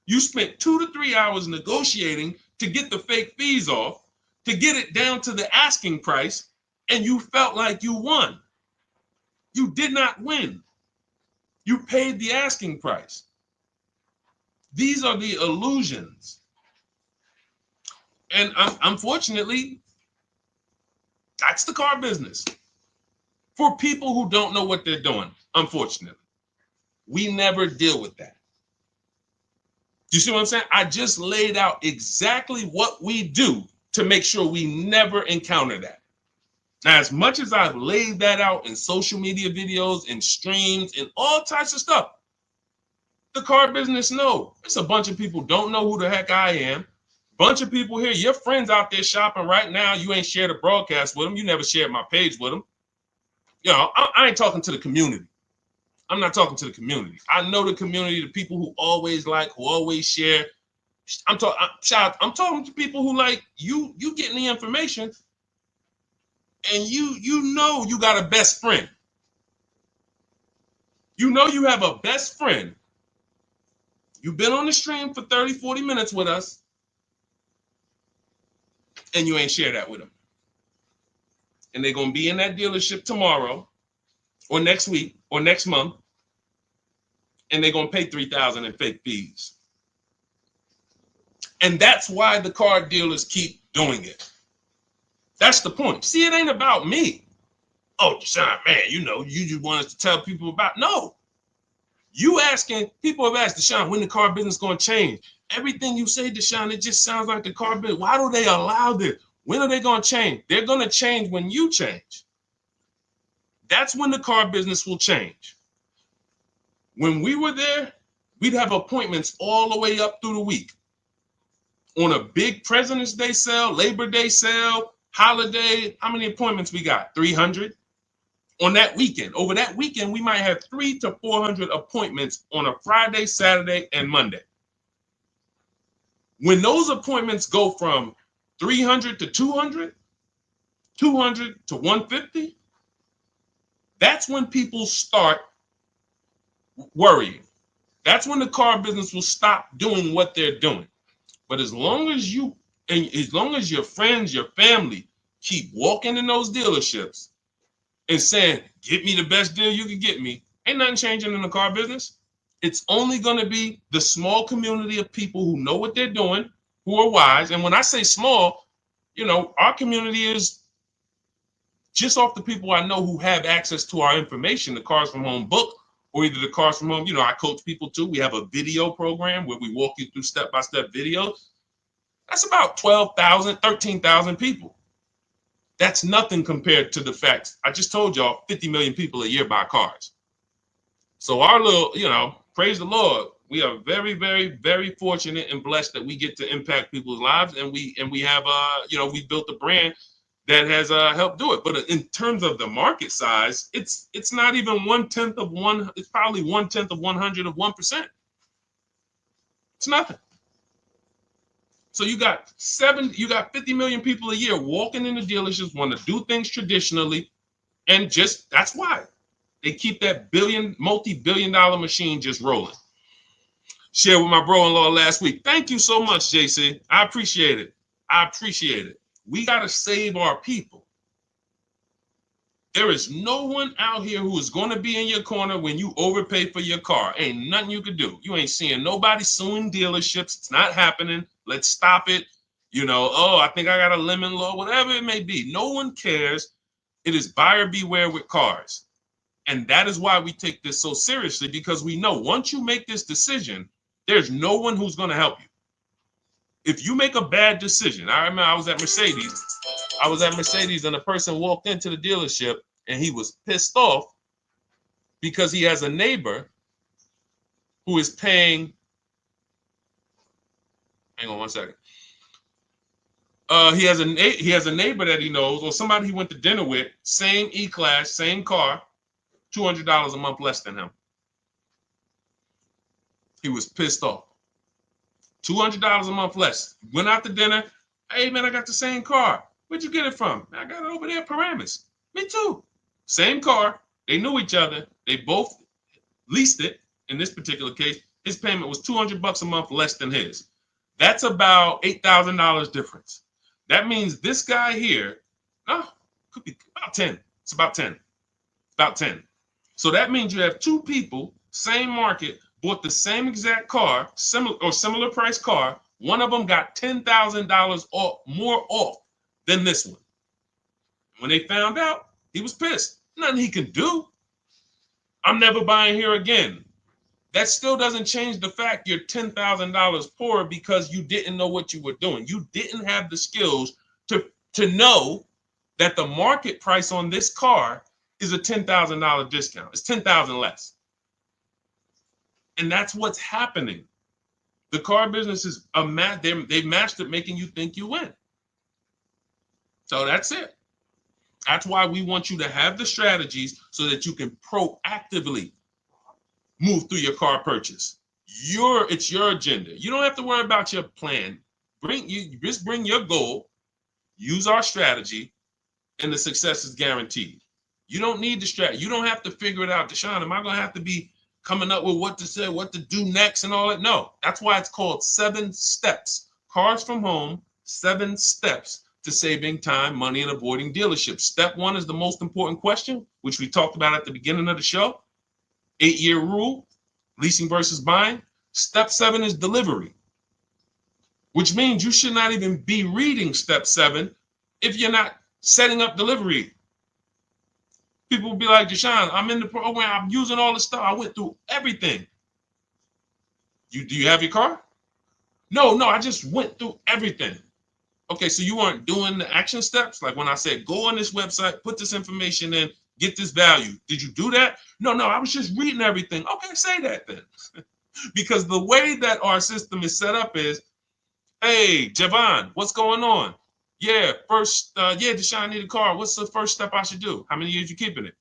you spent 2 to 3 hours negotiating to get the fake fees off, to get it down to the asking price, and you felt like you won. You did not win. You paid the asking price. These are the illusions. And unfortunately, that's the car business. For people who don't know what they're doing, unfortunately, we never deal with that. You see what I'm saying? I just laid out exactly what we do to make sure we never encounter that. Now, as much as I've laid that out in social media videos and streams and all types of stuff, the car business, no. It's a bunch of people don't know who the heck I am. Bunch of people here, your friends out there shopping right now, you ain't shared a broadcast with them. You never shared my page with them. You know, I ain't talking to the community. I'm not talking to the community. I know the community, the people who always like, who always share. I'm talking to people who like you getting the information, and you know you got a best friend. You know you have a best friend. You've been on the stream for 30, 40 minutes with us, and you ain't share that with them. And they're going to be in that dealership tomorrow or next week or next month, and they're going to pay $3,000 in fake fees. And that's why the car dealers keep doing it. That's the point. See, it ain't about me. Oh, Deshone, man, you know, you just want us to tell people about. No. You asking, people have asked, Deshone, when the car business going to change? Everything you say, Deshone, it just sounds like the car business. Why do they allow this? When are they going to change? They're going to change when you change. That's when the car business will change. When we were there, we'd have appointments all the way up through the week. On a big President's Day sale, Labor Day sale, holiday, how many appointments we got? 300? On that weekend. Over that weekend, we might have 300 to 400 appointments on a Friday, Saturday, and Monday. When those appointments go from 300 to 200, 200 to 150, that's when people start worrying. That's when the car business will stop doing what they're doing. But as long as you, and as long as your friends, your family keep walking in those dealerships and saying, get me the best deal you can get me, ain't nothing changing in the car business. It's only going to be the small community of people who know what they're doing, who are wise. And when I say small, you know, our community is just off the people I know who have access to our information, the Cars from Home book, or either the Cars from Home. You know, I coach people too. We have a video program where we walk you through step-by-step videos. That's about 12,000, 13,000 people. That's nothing compared to the fact, I just told y'all, 50 million people a year buy cars. So our little, you know, praise the Lord, we are very, very, very fortunate and blessed that we get to impact people's lives, and we have, you know, we built a brand that has helped do it. But in terms of the market size, it's not even 1/10 of one. It's probably 1/10 of 100 of 1%. It's nothing. So you got 50 million people a year walking in the dealerships, want to do things traditionally, and just that's why they keep that multi-billion-dollar machine just rolling. Shared with my bro-in-law last week. Thank you so much, JC. I appreciate it. I appreciate it. We got to save our people. There is no one out here who is going to be in your corner when you overpay for your car. Ain't nothing you could do. You ain't seeing nobody suing dealerships. It's not happening. Let's stop it. You know, oh, I think I got a lemon law, whatever it may be. No one cares. It is buyer beware with cars. And that is why we take this so seriously, because we know once you make this decision, there's no one who's going to help you. If you make a bad decision, I remember I was at Mercedes and a person walked into the dealership and he was pissed off because he has a neighbor who is paying, hang on one second. He has a neighbor that he knows, or somebody he went to dinner with, same E-Class, same car, $200 a month less than him. He was pissed off. $200 a month less. Went out to dinner. Hey, man, I got the same car. Where'd you get it from? I got it over there at Paramus. Me too. Same car. They knew each other. They both leased it, in this particular case, his payment was $200 a month less than his. That's about $8,000 difference. That means this guy here, no, could be about 10. It's about 10. About 10. So that means you have two people, same market, bought the same exact car, similar price car. One of them got $10,000 more off than this one. When they found out, he was pissed. Nothing he can do. I'm never buying here again. That still doesn't change the fact you're $10,000 poorer because you didn't know what you were doing. You didn't have the skills to know that the market price on this car is a $10,000 discount. It's $10,000 less. And that's what's happening. The car business is they've mastered making you think you win. So that's it. That's why we want you to have the strategies so that you can proactively move through your car purchase. It's your agenda. You don't have to worry about your plan. Just bring your goal, use our strategy, and the success is guaranteed. You don't need the strategy. You don't have to figure it out. Deshone, am I going to have to be coming up with what to say, what to do next and all that? No, that's why it's called 7 steps. Cars from Home, 7 steps to saving time, money, and avoiding dealerships. Step 1 is the most important question, which we talked about at the beginning of the show. 8-year rule, leasing versus buying. Step 7 is delivery, which means you should not even be reading step 7 if you're not setting up delivery. People will be like, Deshone, I'm in the program, I'm using all the stuff, I went through everything. Do you have your car? No, I just went through everything. Okay, so you weren't doing the action steps? Like when I said, go on this website, put this information in, get this value. Did you do that? No, I was just reading everything. Okay, say that then. Because the way that our system is set up is, hey, Javon, what's going on? Yeah, Deshone, I need a car. What's the first step I should do? How many years you keeping it?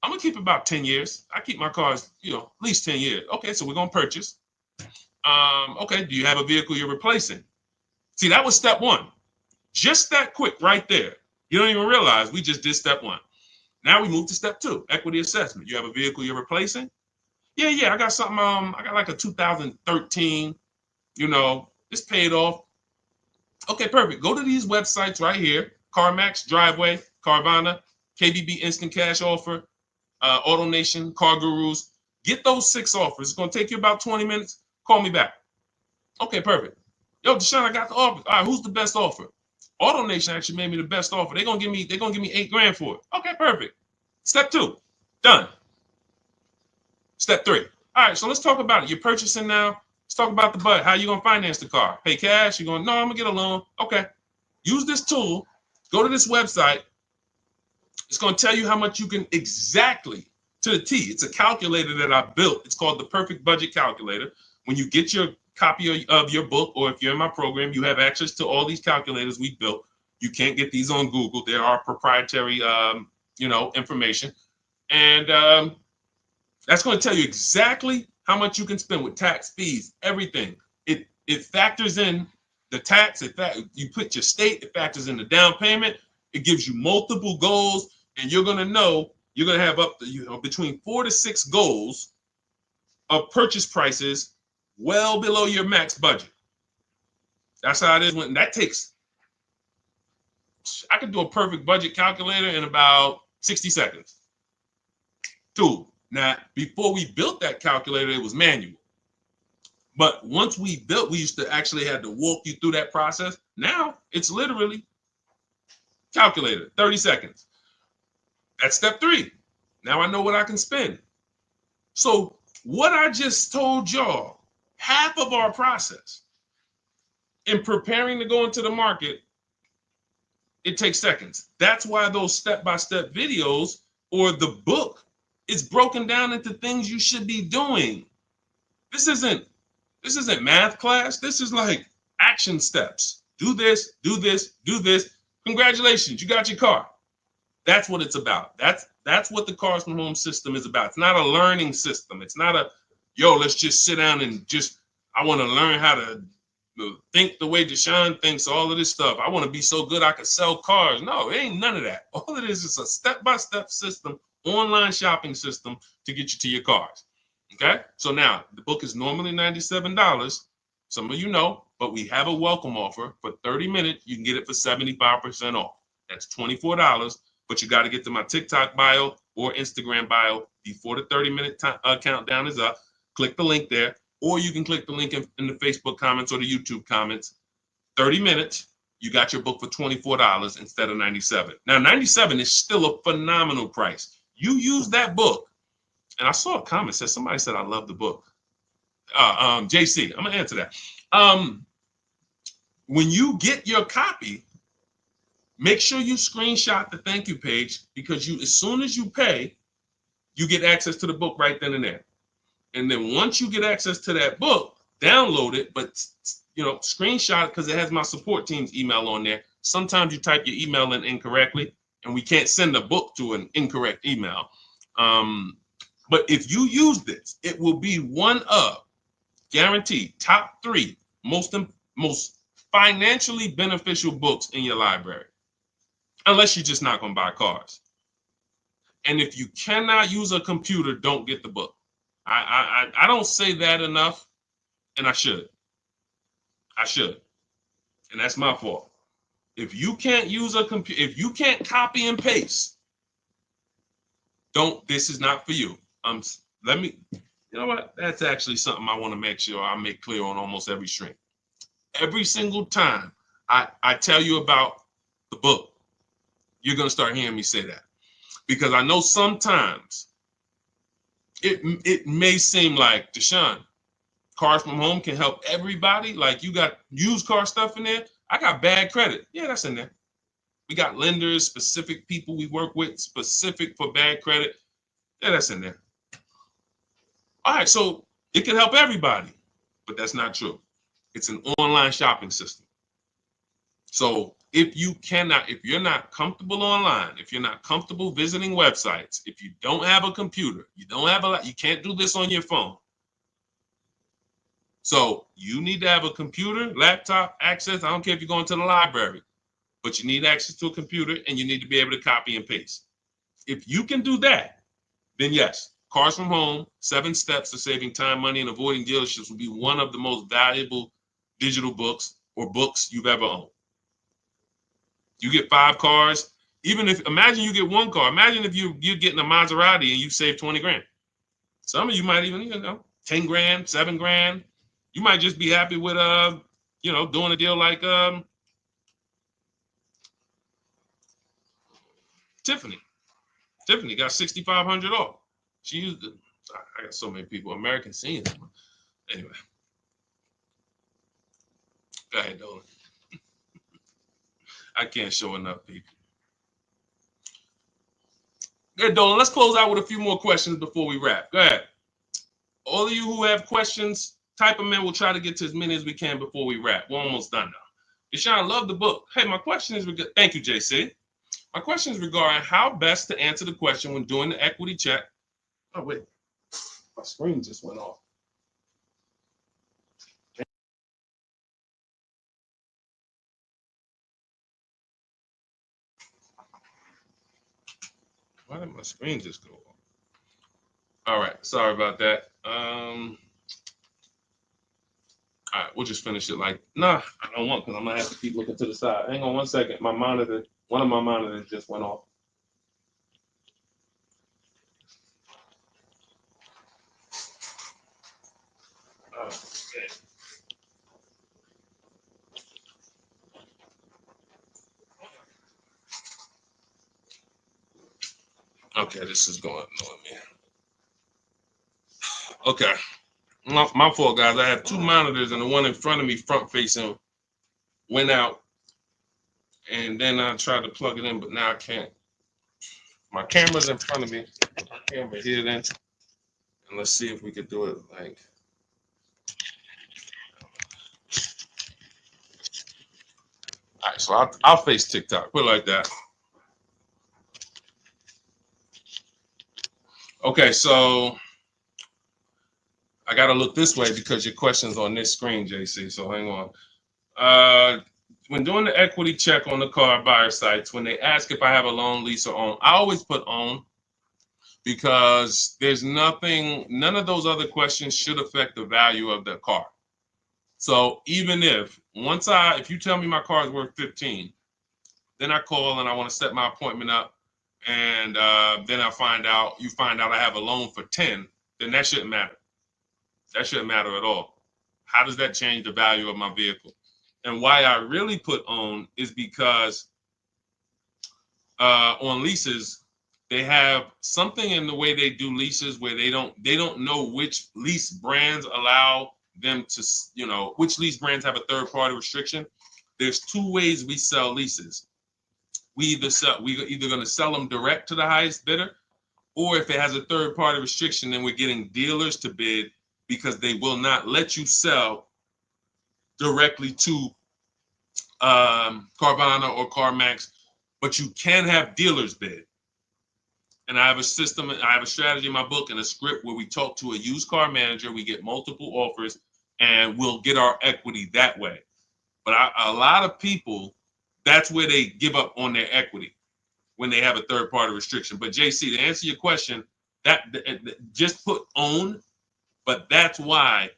I'm gonna keep about 10 years. I keep my cars, at least 10 years. Okay, so we're gonna purchase. Okay, do you have a vehicle you're replacing? See, that was step 1. Just that quick right there. You don't even realize we just did step 1. Now we move to step 2, equity assessment. You have a vehicle you're replacing? Yeah, I got something, I got like a 2013, it's paid off. Okay, perfect. Go to these websites right here, CarMax, Driveway, Carvana, KBB Instant Cash Offer, AutoNation, Car Gurus. Get those 6 offers. It's going to take you about 20 minutes. Call me back. Okay, perfect. Yo, Deshone, I got the offer. All right, who's the best offer? AutoNation actually made me the best offer. They're gonna give me $8,000 for it. Okay, perfect. Step 2, done. Step 3. All right, so let's talk about it. You're purchasing now. Let's talk about the budget. How you gonna finance the car? Pay cash? You're going, no, I'm gonna get a loan. Okay. Use this tool. Go to this website. It's gonna tell you how much you can exactly to the T. It's a calculator that I built. It's called the Perfect Budget Calculator. When you get your copy of your book, or if you're in my program, you have access to all these calculators we built. You can't get these on Google. There are proprietary, information. And that's going to tell you exactly how much you can spend with tax, fees, everything. It factors in the tax. You put your state. It factors in the down payment. It gives you multiple goals, and you're going to know you're going to have up to between 4 to 6 goals of purchase prices well below your max budget. That's how it is. I could do a perfect budget calculator in about 60 seconds. Tool. Now, before we built that calculator, it was manual. But once we built, we used to actually have to walk you through that process. Now, it's literally calculator, 30 seconds. That's step 3. Now I know what I can spend. So what I just told y'all, half of our process in preparing to go into the market, it takes seconds. That's why those step-by-step videos or the book is broken down into things you should be doing. This isn't math class. This is like action steps. Do this, do this, do this. Congratulations, you got your car. That's what it's about. That's what the Cars from Home system is about. It's not a learning system. It's not let's just sit down and I want to learn how to think the way Deshone thinks, all of this stuff. I want to be so good I could sell cars. No, it ain't none of that. All it is a step-by-step system online shopping system to get you to your cars. Okay, so now the book is normally $97. Some of you know, but we have a welcome offer for 30 minutes. You can get it for 75% off. That's $24, but you got to get to my TikTok bio or Instagram bio before the 30-minute countdown is up. Click the link there, or you can click the link in the Facebook comments or the YouTube comments. 30 minutes, you got your book for $24 instead of $97. Now, $97 is still a phenomenal price. You use that book. And I saw a comment said somebody said I love the book. JC, I'm gonna answer that. When you get your copy, make sure you screenshot the thank you page, because as soon as you pay, you get access to the book right then and there. And then once you get access to that book, download it, but screenshot it, because it has my support team's email on there. Sometimes you type your email in incorrectly, and we can't send a book to an incorrect email. But if you use this, it will be one of, guaranteed, top 3 most financially beneficial books in your library, unless you're just not going to buy cars. And if you cannot use a computer, don't get the book. I don't say that enough, and I should. And that's my fault. If you can't use a computer, if you can't copy and paste, this is not for you. You know what? That's actually something I want to make sure I make clear on almost every stream. Every single time I tell you about the book, you're going to start hearing me say that. Because I know sometimes it may seem like, Deshone, Cars from Home can help everybody. Like, you got used car stuff in there. I got bad credit. Yeah, that's in there. We got lenders, specific people we work with, specific for bad credit. Yeah, that's in there. All right, so it can help everybody, but that's not true. It's an online shopping system. So if you're not comfortable online, if you're not comfortable visiting websites, if you don't have a computer, you can't do this on your phone. So you need to have a computer, laptop, access. I don't care if you're going to the library, but you need access to a computer, and you need to be able to copy and paste. If you can do that, then yes, Cars from Home, 7 Steps to Saving Time, Money, and Avoiding Dealerships will be one of the most valuable digital books or books you've ever owned. You get 5 cars. Imagine you get 1 car. Imagine if you're getting a Maserati and you save 20 grand. Some of you might even, 10 grand, 7 grand. You might just be happy with, doing a deal like Tiffany. Tiffany got 6,500 off. She used it. I got so many people, American seniors. Anyway. Go ahead, Dolan. I can't show enough people. Go ahead, Dolan. Let's close out with a few more questions before we wrap. Go ahead. All of you who have questions, type them in. We'll try to get to as many as we can before we wrap. We're almost done now. Deshone, love the book. Hey, my question is, thank you, JC. My question is regarding how best to answer the question when doing the equity check. Oh, wait. My screen just went off. Why did my screen just go off? All right. Sorry about that. All right. We'll just finish it I don't want, because I'm going to have to keep looking to the side. Hang on one second. One of my monitors just went off. Okay, this is going on me. Okay. My fault, guys. I have 2 monitors, and the one in front of me, front facing, went out. And then I tried to plug it in, but now I can't. My camera's in front of me. My camera here then. And let's see if we could do it like. All right, so I'll face TikTok. Put it like that. Okay, so I got to look this way because your question's on this screen, JC. So hang on. When doing the equity check on the car buyer sites, when they ask if I have a loan, lease, or own, I always put own. because there's nothing, none of those other questions should affect the value of the car. So even if if you tell me my car is worth 15, then I call and I want to set my appointment up, and then you find out I have a loan for 10, then that shouldn't matter. That shouldn't matter at all. How does that change the value of my vehicle? And why I really put own is because on leases, they have something in the way they do leases where they don't know which lease brands allow them to, which lease brands have a third party restriction. There's two ways we sell leases. We're either going to sell them direct to the highest bidder, or if it has a third party restriction, then we're getting dealers to bid, because they will not let you sell directly to Carvana or CarMax, but you can have dealers bid. And I have a system, I have a strategy in my book and a script where we talk to a used car manager, we get multiple offers, and we'll get our equity that way. But a lot of people, that's where they give up on their equity, when they have a third party restriction. But JC, to answer your question, that just put own, but that's why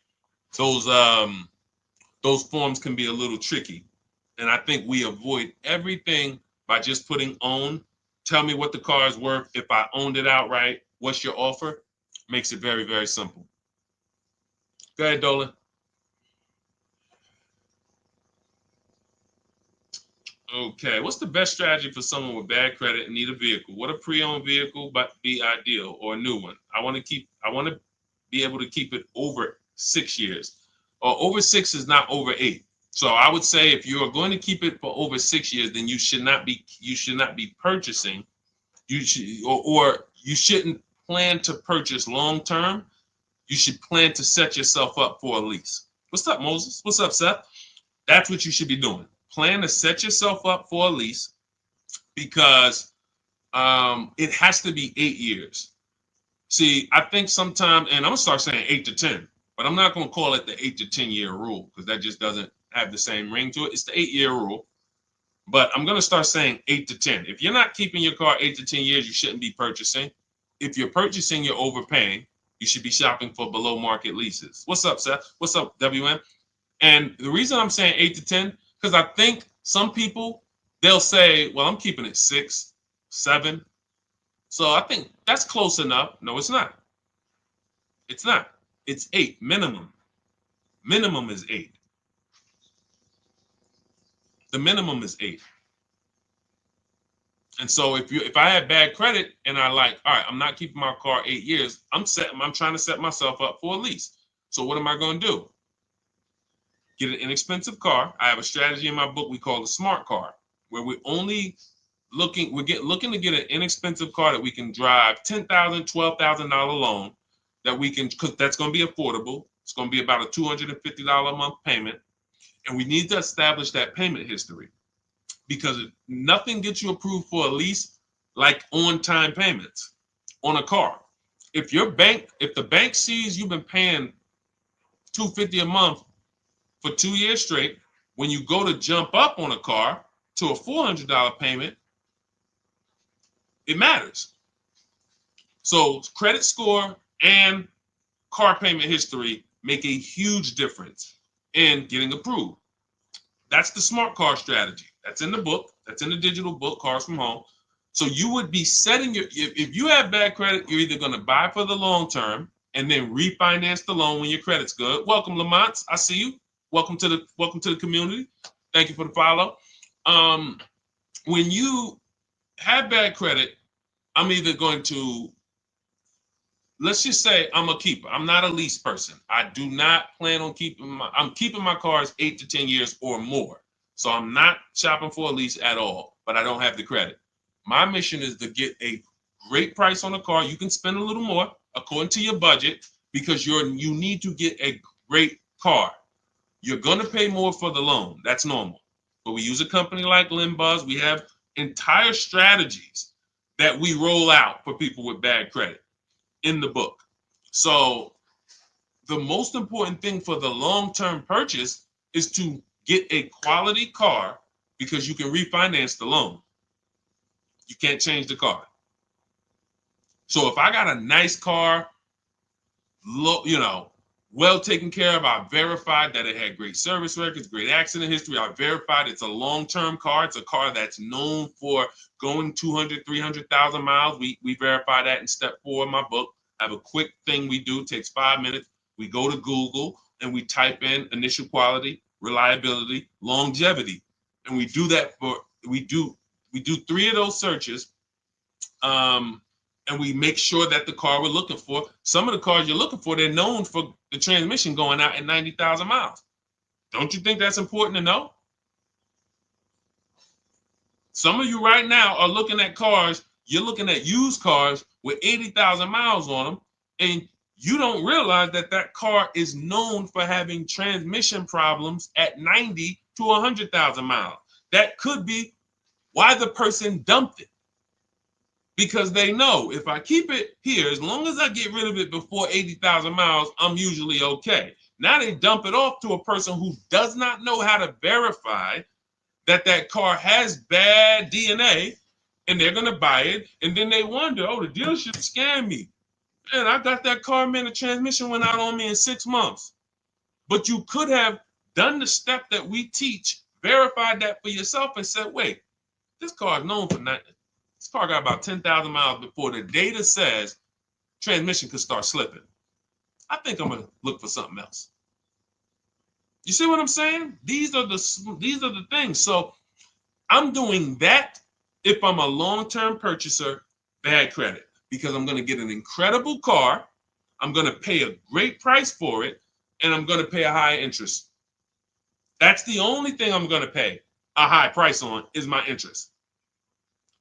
those forms can be a little tricky. And I think we avoid everything by just putting own. Tell me what the car is worth. If I owned it outright, what's your offer? Makes it very, very simple. Go ahead, Dolan. Okay, what's the best strategy for someone with bad credit and need a vehicle? What a pre-owned vehicle but be ideal, or a new one? I want to be able to keep it over 6 years. Or over 6 is not over 8. So I would say if you are going to keep it for over 6 years, then you should not be purchasing. You shouldn't plan to purchase long term. You should plan to set yourself up for a lease. What's up, Moses? What's up, Seth? That's what you should be doing. Plan to set yourself up for a lease, because it has to be 8 years. See, I think sometimes, and I'm gonna start saying 8 to 10, but I'm not gonna call it the 8 to 10 year rule, because that just doesn't have the same ring to it. It's the 8-year rule, but I'm gonna start saying 8 to 10. If you're not keeping your car 8 to 10 years, you shouldn't be purchasing. If you're purchasing, you're overpaying. You should be shopping for below market leases. What's up, Seth? What's up, WM? And the reason I'm saying 8 to 10, because I think some people, they'll say, well, I'm keeping it 6, 7. So I think that's close enough. No, it's not. It's not. It's 8 minimum. Minimum is 8. The minimum is 8. And so if I had bad credit and all right, I'm not keeping my car 8 years, I'm trying to set myself up for a lease. So what am I going to do? Get an inexpensive car. I have a strategy in my book we call the smart car, where we're only looking to get an inexpensive car that we can drive, $10,000, $12,000 loan that we can, because that's going to be affordable. It's going to be about a $250 a month payment. And we need to establish that payment history, because nothing gets you approved for a lease like on-time payments on a car. If the bank sees you've been paying $250 a month for 2 years straight, when you go to jump up on a car to a $400 payment, it matters. So credit score and car payment history make a huge difference in getting approved. That's the smart car strategy. That's in the book. That's in the digital book, Cars from Home. So you would be setting if you have bad credit, you're either going to buy for the long term and then refinance the loan when your credit's good. Welcome, Lamont. I see you. Welcome to the community. Thank you for the follow. When you have bad credit, I'm either going to, let's just say I'm a keeper. I'm not a lease person. I do not plan on I'm keeping my cars 8 to 10 years or more. So I'm not shopping for a lease at all, but I don't have the credit. My mission is to get a great price on a car. You can spend a little more according to your budget, because you need to get a great car. You're going to pay more for the loan. That's normal. But we use a company like Limbuzz. We have entire strategies that we roll out for people with bad credit in the book. So the most important thing for the long-term purchase is to get a quality car, because you can refinance the loan. You can't change the car. So if I got a nice car, well taken care of, I verified that it had great service records, great accident history. I verified it's a long-term car. It's a car that's known for going 200, 300,000 miles. We verify that in step 4 of my book. I have a quick thing we do, takes 5 minutes. We go to Google and we type in initial quality, reliability, longevity. And we do that we do 3 of those searches. And we make sure that the car we're looking for, some of the cars you're looking for, they're known for the transmission going out at 90,000 miles. Don't you think that's important to know? Some of you right now are looking at cars, you're looking at used cars with 80,000 miles on them, and you don't realize that that car is known for having transmission problems at 90 to 100,000 miles. That could be why the person dumped it. Because they know if I keep it here, as long as I get rid of it before 80,000 miles, I'm usually okay. Now they dump it off to a person who does not know how to verify that that car has bad DNA, and they're going to buy it. And then they wonder, oh, the dealership scammed me. Man, I got that car, man, the transmission went out on me in 6 months. But you could have done the step that we teach, verified that for yourself, and said, wait, this car is known for nothing. This car got about 10,000 miles before the data says transmission could start slipping. I think I'm gonna look for something else. You see what I'm saying? These are the things. So I'm doing that if I'm a long-term purchaser, bad credit, because I'm gonna get an incredible car, I'm gonna pay a great price for it, and I'm gonna pay a high interest. That's the only thing I'm gonna pay a high price on is my interest.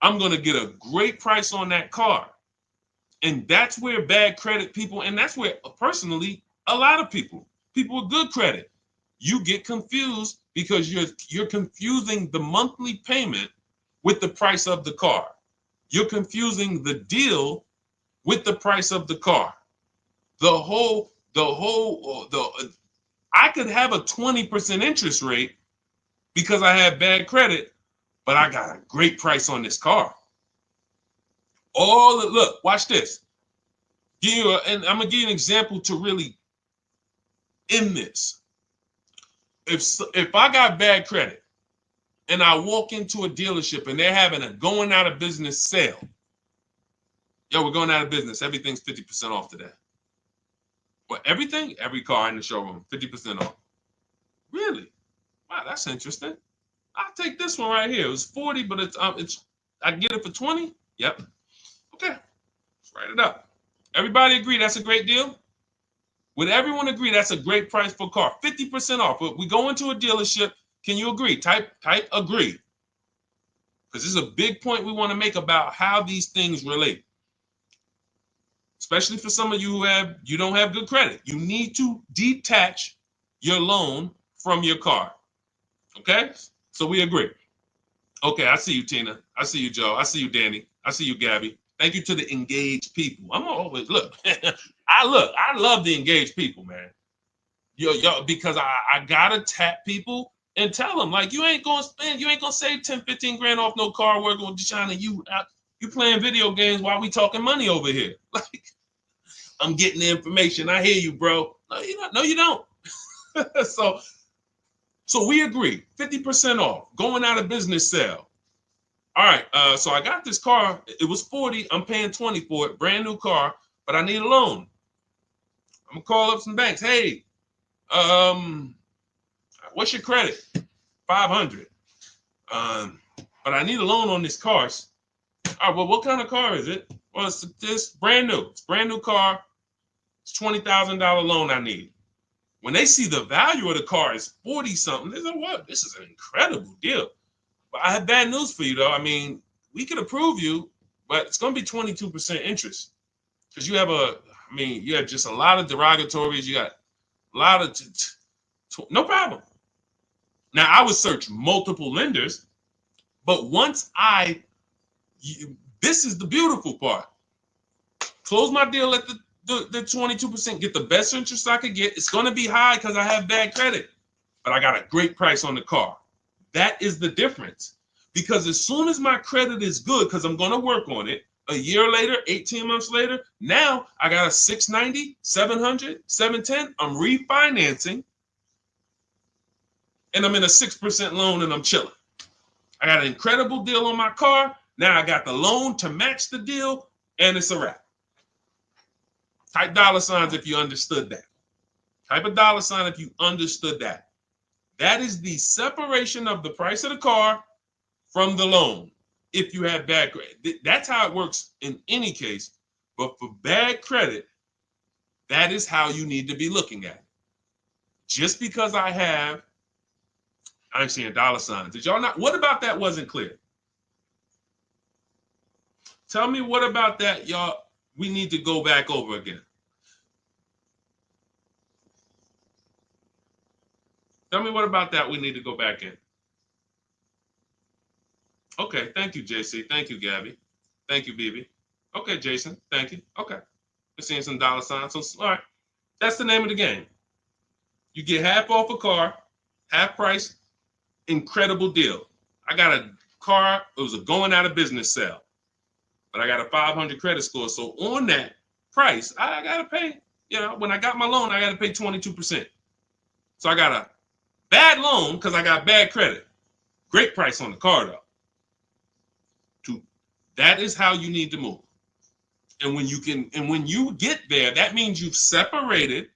I'm going to get a great price on that car. And that's where bad credit people, and that's where personally, a lot of people with good credit, you get confused because you're confusing the monthly payment with the price of the car. You're confusing the deal with the price of the car. I could have a 20% interest rate because I have bad credit, but I got a great price on this car. Look, watch this. And I'm gonna give you an example to really end this. If I got bad credit and I walk into a dealership and they're having a going out of business sale, we're going out of business. Everything's 50% off today. What, everything? Every car in the showroom, 50% off. Really? Wow, that's interesting. I'll take this one right here. It was 40, but it's I can get it for 20. Yep. Okay. Let's write it up. Everybody agree that's a great deal? Would everyone agree that's a great price for a car? 50% off. But we go into a dealership. Can you agree? Type agree. Because this is a big point we want to make about how these things relate. Especially for some of you you don't have good credit. You need to detach your loan from your car. Okay? So we agree. Okay, I see you, Tina. I see you, Joe. I see you, Danny. I see you, Gabby. Thank you to the engaged people. I'm always look. I love the engaged people, man. Yo, because I gotta tap people and tell them like you ain't gonna save 10, 15 grand off no car working with Deshone, and you playing video games while we talking money over here. Like I'm getting the information. I hear you, bro. No, you don't. No, you don't. So we agree, 50% off, going out of business sale. All right, so I got this car. It was 40. I'm paying 20 for it, brand new car, but I need a loan. I'm gonna call up some banks. Hey, what's your credit? 500. But I need a loan on this car. All right, well, what kind of car is it? Well, it's brand new. It's brand new car. It's $20,000 loan I need. When they see the value of the car is 40 something, they say, what? This is an incredible deal. But I have bad news for you, though. I mean, we could approve you, but it's going to be 22% interest because you have just a lot of derogatories. You got a lot of, no problem. Now, I would search multiple lenders, but once this is the beautiful part. Close my deal at the 22%, get the best interest I could get. It's going to be high because I have bad credit, but I got a great price on the car. That is the difference. Because as soon as my credit is good, because I'm going to work on it, A year later, 18 months later, now I got a 690, 700, 710. I'm refinancing and I'm in a 6% loan and I'm chilling. I got an incredible deal on my car. Now I got the loan to match the deal and it's a wrap. Type dollar signs if you understood that. Type a dollar sign if you understood that. That is the separation of the price of the car from the loan. If you have bad credit, that's how it works in any case. But for bad credit, that is how you need to be looking at it. Just because I'm seeing dollar signs. Did y'all not? What about that wasn't clear? Tell me what about that, y'all. We need to go back over again. Tell me what about that we need to go back in. Okay, thank you, JC. Thank you, Gabby. Thank you, BB. Okay, Jason. Thank you. Okay. We're seeing some dollar signs. So, all right. That's the name of the game. You get half off a car, half price, incredible deal. I got a car, it was a going out of business sale, but I got a 500 credit score. So on that price, I got to pay, when I got my loan, I got to pay 22%. So I got a bad loan because I got bad credit. Great price on the car, though. That is how you need to move. And when you get there, that means you've separated.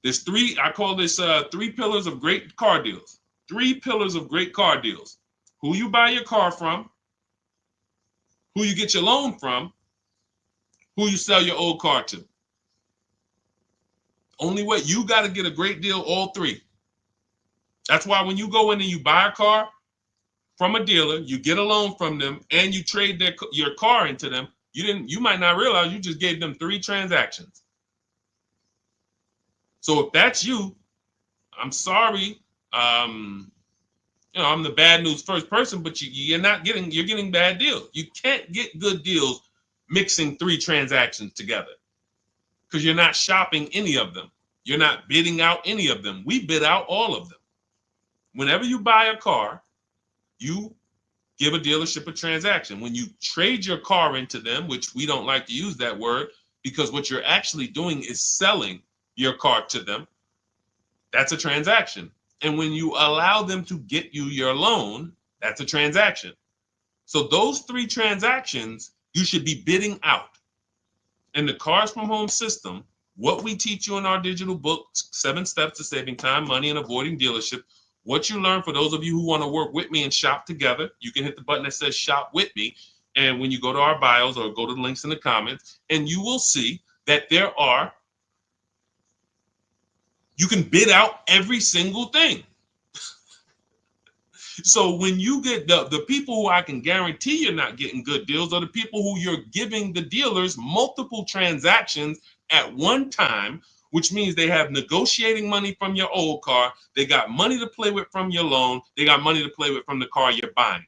There's I call this 3 pillars of great car deals. 3 pillars of great car deals. Who you buy your car from, who you get your loan from, who you sell your old car to. Only way, you got to get a great deal, all 3. That's why when you go in and you buy a car from a dealer, you get a loan from them, and you trade your car into them, you might not realize you just gave them 3 transactions. So if that's you, I'm sorry. I'm the bad news first person, but you're getting bad deals. You can't get good deals mixing 3 transactions together because you're not shopping any of them. You're not bidding out any of them. We bid out all of them. Whenever you buy a car, you give a dealership a transaction. When you trade your car into them, which we don't like to use that word because what you're actually doing is selling your car to them, that's a transaction. And when you allow them to get you your loan, that's a transaction. So those 3 transactions, you should be bidding out. In the Cars from Home system, what we teach you in our digital book, 7 Steps to Saving Time, Money, and Avoiding Dealership, what you learn, for those of you who want to work with me and shop together, you can hit the button that says Shop With Me. And when you go to our bios or go to the links in the comments, and you will see that you can bid out every single thing. So when you get the people who I can guarantee you're not getting good deals are the people who you're giving the dealers multiple transactions at one time, which means they have negotiating money from your old car. They got money to play with from your loan. They got money to play with from the car you're buying.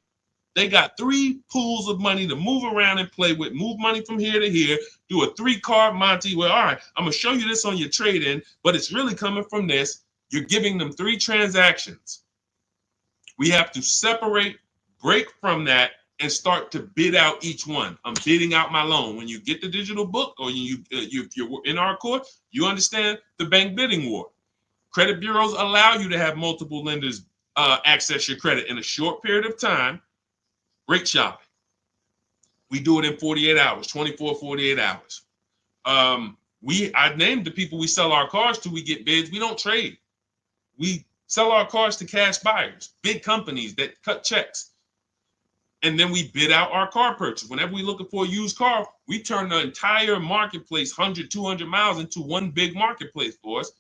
They got 3 pools of money to move around and play with, move money from here to here, do a 3-card Monty where, all right, I'm going to show you this on your trade-in, but it's really coming from this. You're giving them 3 transactions. We have to separate, break from that, and start to bid out each one. I'm bidding out my loan. When you get the digital book or if you're in our course, you understand the bank bidding war. Credit bureaus allow you to have multiple lenders access your credit in a short period of time. Great shopping. We do it in 48 hours, 24, 48 hours. I named the people we sell our cars to. We get bids. We don't trade. We sell our cars to cash buyers, big companies that cut checks. And then we bid out our car purchase. Whenever we're looking for a used car, we turn the entire marketplace, 100, 200 miles, into one big marketplace for us.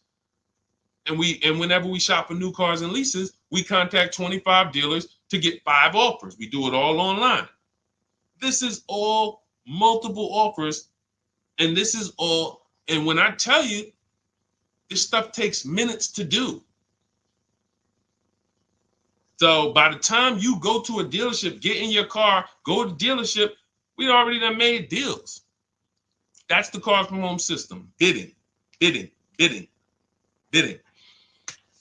And whenever we shop for new cars and leases, we contact 25 dealers to get 5 offers. We do it all online. This is all multiple offers. And when I tell you, this stuff takes minutes to do. So by the time you go to a dealership, get in your car, go to the dealership, we already done made deals. That's the Cars from Home system. Bidding, bidding, bidding, bidding.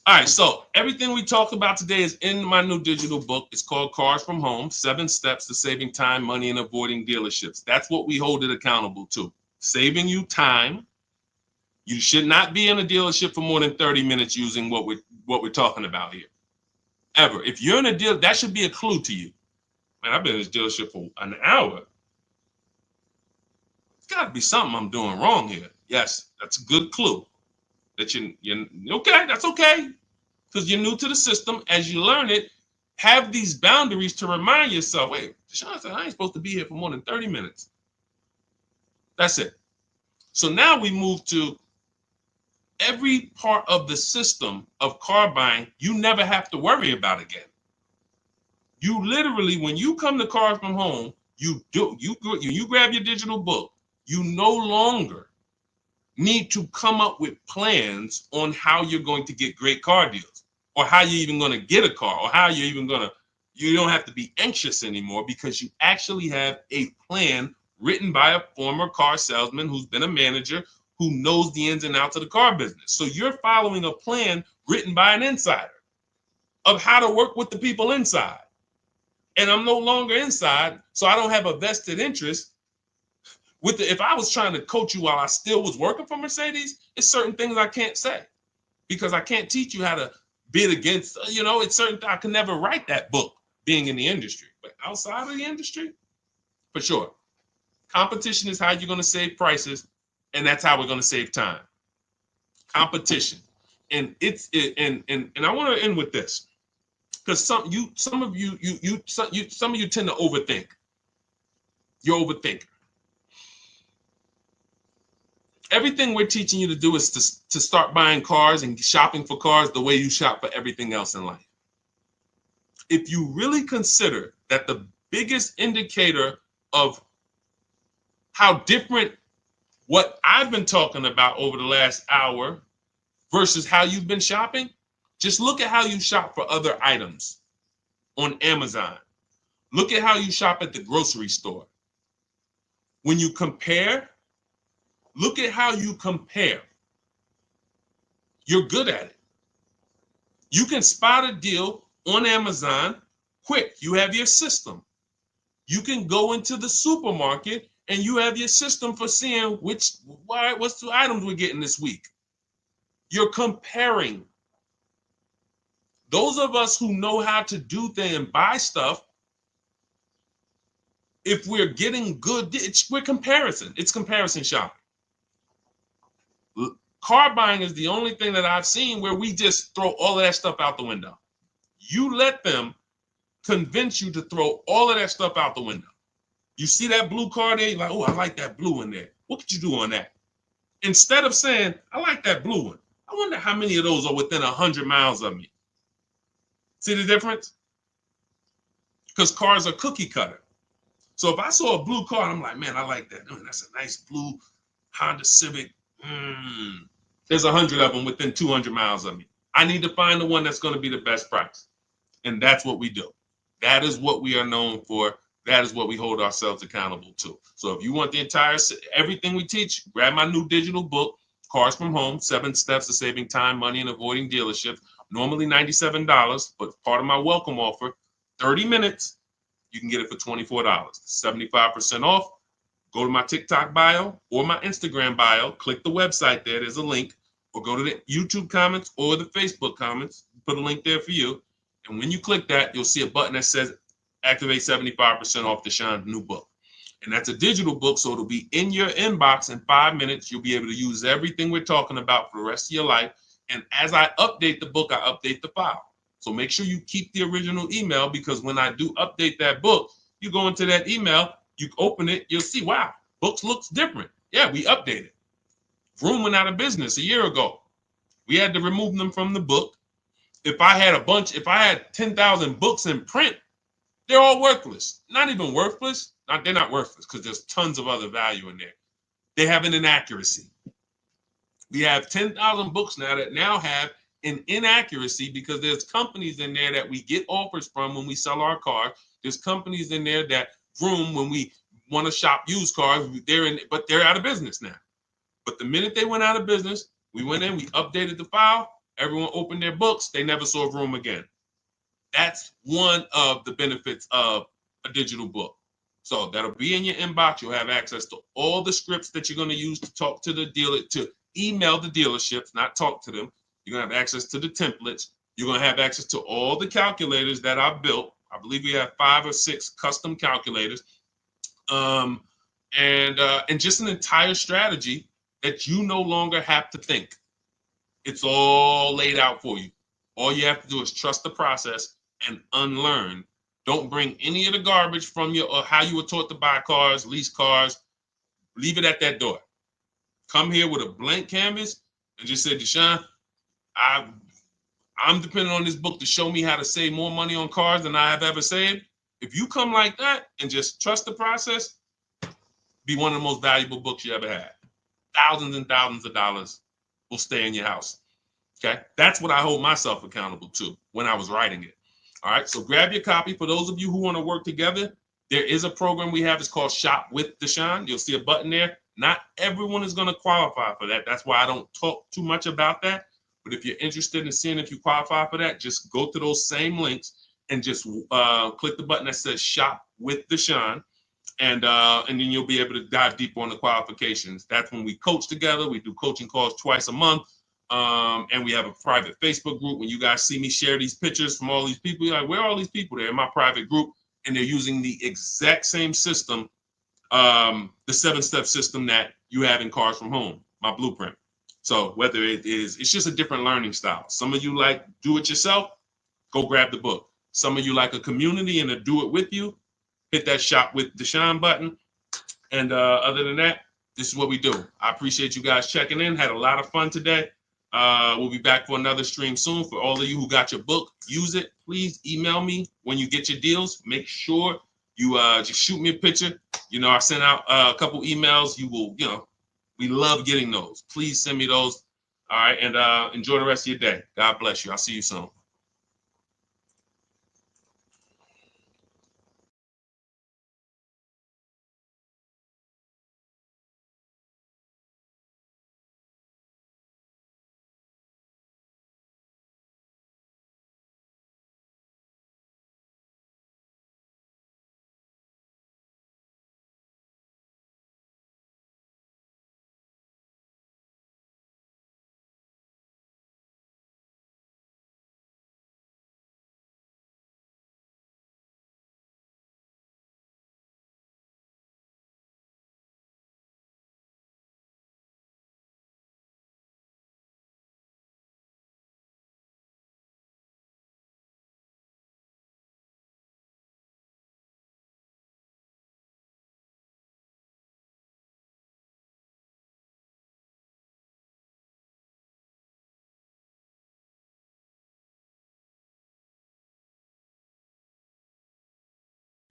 All right, so everything we talked about today is in my new digital book. It's called Cars from Home, 7 Steps to Saving Time, Money, and Avoiding Dealerships. That's what we hold it accountable to. Saving you time. You should not be in a dealership for more than 30 minutes using what we're talking about here. Ever. If you're in a deal, that should be a clue to you. Man, I've been in this dealership for an hour. It's got to be something I'm doing wrong here. Yes, that's a good clue. That you're okay, that's okay. Because you're new to the system. As you learn it, have these boundaries to remind yourself, wait, Deshone said I ain't supposed to be here for more than 30 minutes. That's it. So now we move to every part of the system of car buying you never have to worry about again. You literally, when you come to Cars from Home, you grab your digital book, you no longer need to come up with plans on how you're going to get great car deals or how you're even going to get a car or how you're even going to, you don't have to be anxious anymore because you actually have a plan written by a former car salesman who's been a manager who knows the ins and outs of the car business. So you're following a plan written by an insider of how to work with the people inside. And I'm no longer inside, so I don't have a vested interest with if I was trying to coach you while I still was working for Mercedes, it's certain things I can't say because I can't teach you how to bid against, it's certain, I can never write that book being in the industry, but outside of the industry, for sure. Competition is how you're going to save prices, and that's how we're going to save time. Competition. And I want to end with this because some of you tend to overthink. You're overthinking. Everything we're teaching you to do is to start buying cars and shopping for cars the way you shop for everything else in life. If you really consider that the biggest indicator of how different what I've been talking about over the last hour versus how you've been shopping, just look at how you shop for other items on Amazon. Look at how you shop at the grocery store. When you compare, look at how you compare. You're good at it. You can spot a deal on Amazon quick. You have your system. You can go into the supermarket and you have your system for seeing what's the items we're getting this week. You're comparing. Those of us who know how to do things and buy stuff, if we're getting good, we're comparison. It's comparison shopping. Car buying is the only thing that I've seen where we just throw all of that stuff out the window. You let them convince you to throw all of that stuff out the window. You see that blue car there, you're like, oh, I like that blue in there. What could you do on that? Instead of saying, I like that blue one, I wonder how many of those are within 100 miles of me. See the difference? Because cars are cookie cutter. So if I saw a blue car, I'm like, man, I like that. Oh, that's a nice blue Honda Civic. There's 100 of them within 200 miles of me. I need to find the one that's going to be the best price. And that's what we do. That is what we are known for. That is what we hold ourselves accountable to. So if you want everything we teach, grab my new digital book, Cars from Home, 7 Steps to Saving Time, Money, and Avoiding Dealerships. Normally $97, but part of my welcome offer, 30 minutes, you can get it for $24, 75% off. Go to my TikTok bio or my Instagram bio, click the website there, there's a link, or go to the YouTube comments or the Facebook comments, put a link there for you. And when you click that, you'll see a button that says activate 75% off Deshone's new book. And that's a digital book, so it'll be in your inbox in 5 minutes. You'll be able to use everything we're talking about for the rest of your life. And as I update the book, I update the file. So make sure you keep the original email because when I do update that book, you go into that email, you open it, you'll see, wow, books looks different. Yeah, we updated. Vroom went out of business a year ago. We had to remove them from the book. If I had 10,000 books in print, they're all worthless. Not even worthless. They're not worthless because there's tons of other value in there. They have an inaccuracy. We have 10,000 books now that now have an inaccuracy because there's companies in there that we get offers from when we sell our car. There's companies in there that vroom when we want to shop used cars. But they're out of business now. But the minute they went out of business, we went in, we updated the file. Everyone opened their books. They never saw a room again. That's one of the benefits of a digital book. So that'll be in your inbox. You'll have access to all the scripts that you're going to use to talk to the dealer, to email the dealerships, not talk to them. You're going to have access to the templates. You're going to have access to all the calculators that I've built. I believe we have 5 or 6 custom calculators. And just an entire strategy that you no longer have to think. It's all laid out for you. All you have to do is trust the process and unlearn. Don't bring any of the garbage from your or how you were taught to buy cars, lease cars. Leave it at that door. Come here with a blank canvas and just say, Deshone, I'm depending on this book to show me how to save more money on cars than I have ever saved. If you come like that and just trust the process, be one of the most valuable books you ever had. Thousands and thousands of dollars will stay in your house. Okay, that's what I hold myself accountable to when I was writing it. All right, so grab your copy. For those of you who want to work together, there is a program we have. It's called Shop with Deshone. You'll see a button there. Not everyone is going to qualify for that. That's why I don't talk too much about that. But if you're interested in seeing if you qualify for that, just go to those same links and just click the button that says Shop with Deshone. And then you'll be able to dive deeper on the qualifications. That's when we coach together. We do coaching calls twice a month. And we have a private Facebook group. When you guys see me share these pictures from all these people, you're like, where are all these people? They're in my private group, and they're using the exact same system, the 7-step system that you have in Cars from Home, my blueprint. So whether it's just a different learning style. Some of you like do it yourself, go grab the book. Some of you like a community and to do it with you, hit that Shop with Deshone button. And other than that, this is what we do. I appreciate you guys checking in. Had a lot of fun today. We'll be back for another stream soon. For all of you who got your book, use it. Please email me when you get your deals. Make sure you just shoot me a picture. I sent out a couple emails. You will, we love getting those. Please send me those. All right, and enjoy the rest of your day. God bless you. I'll see you soon.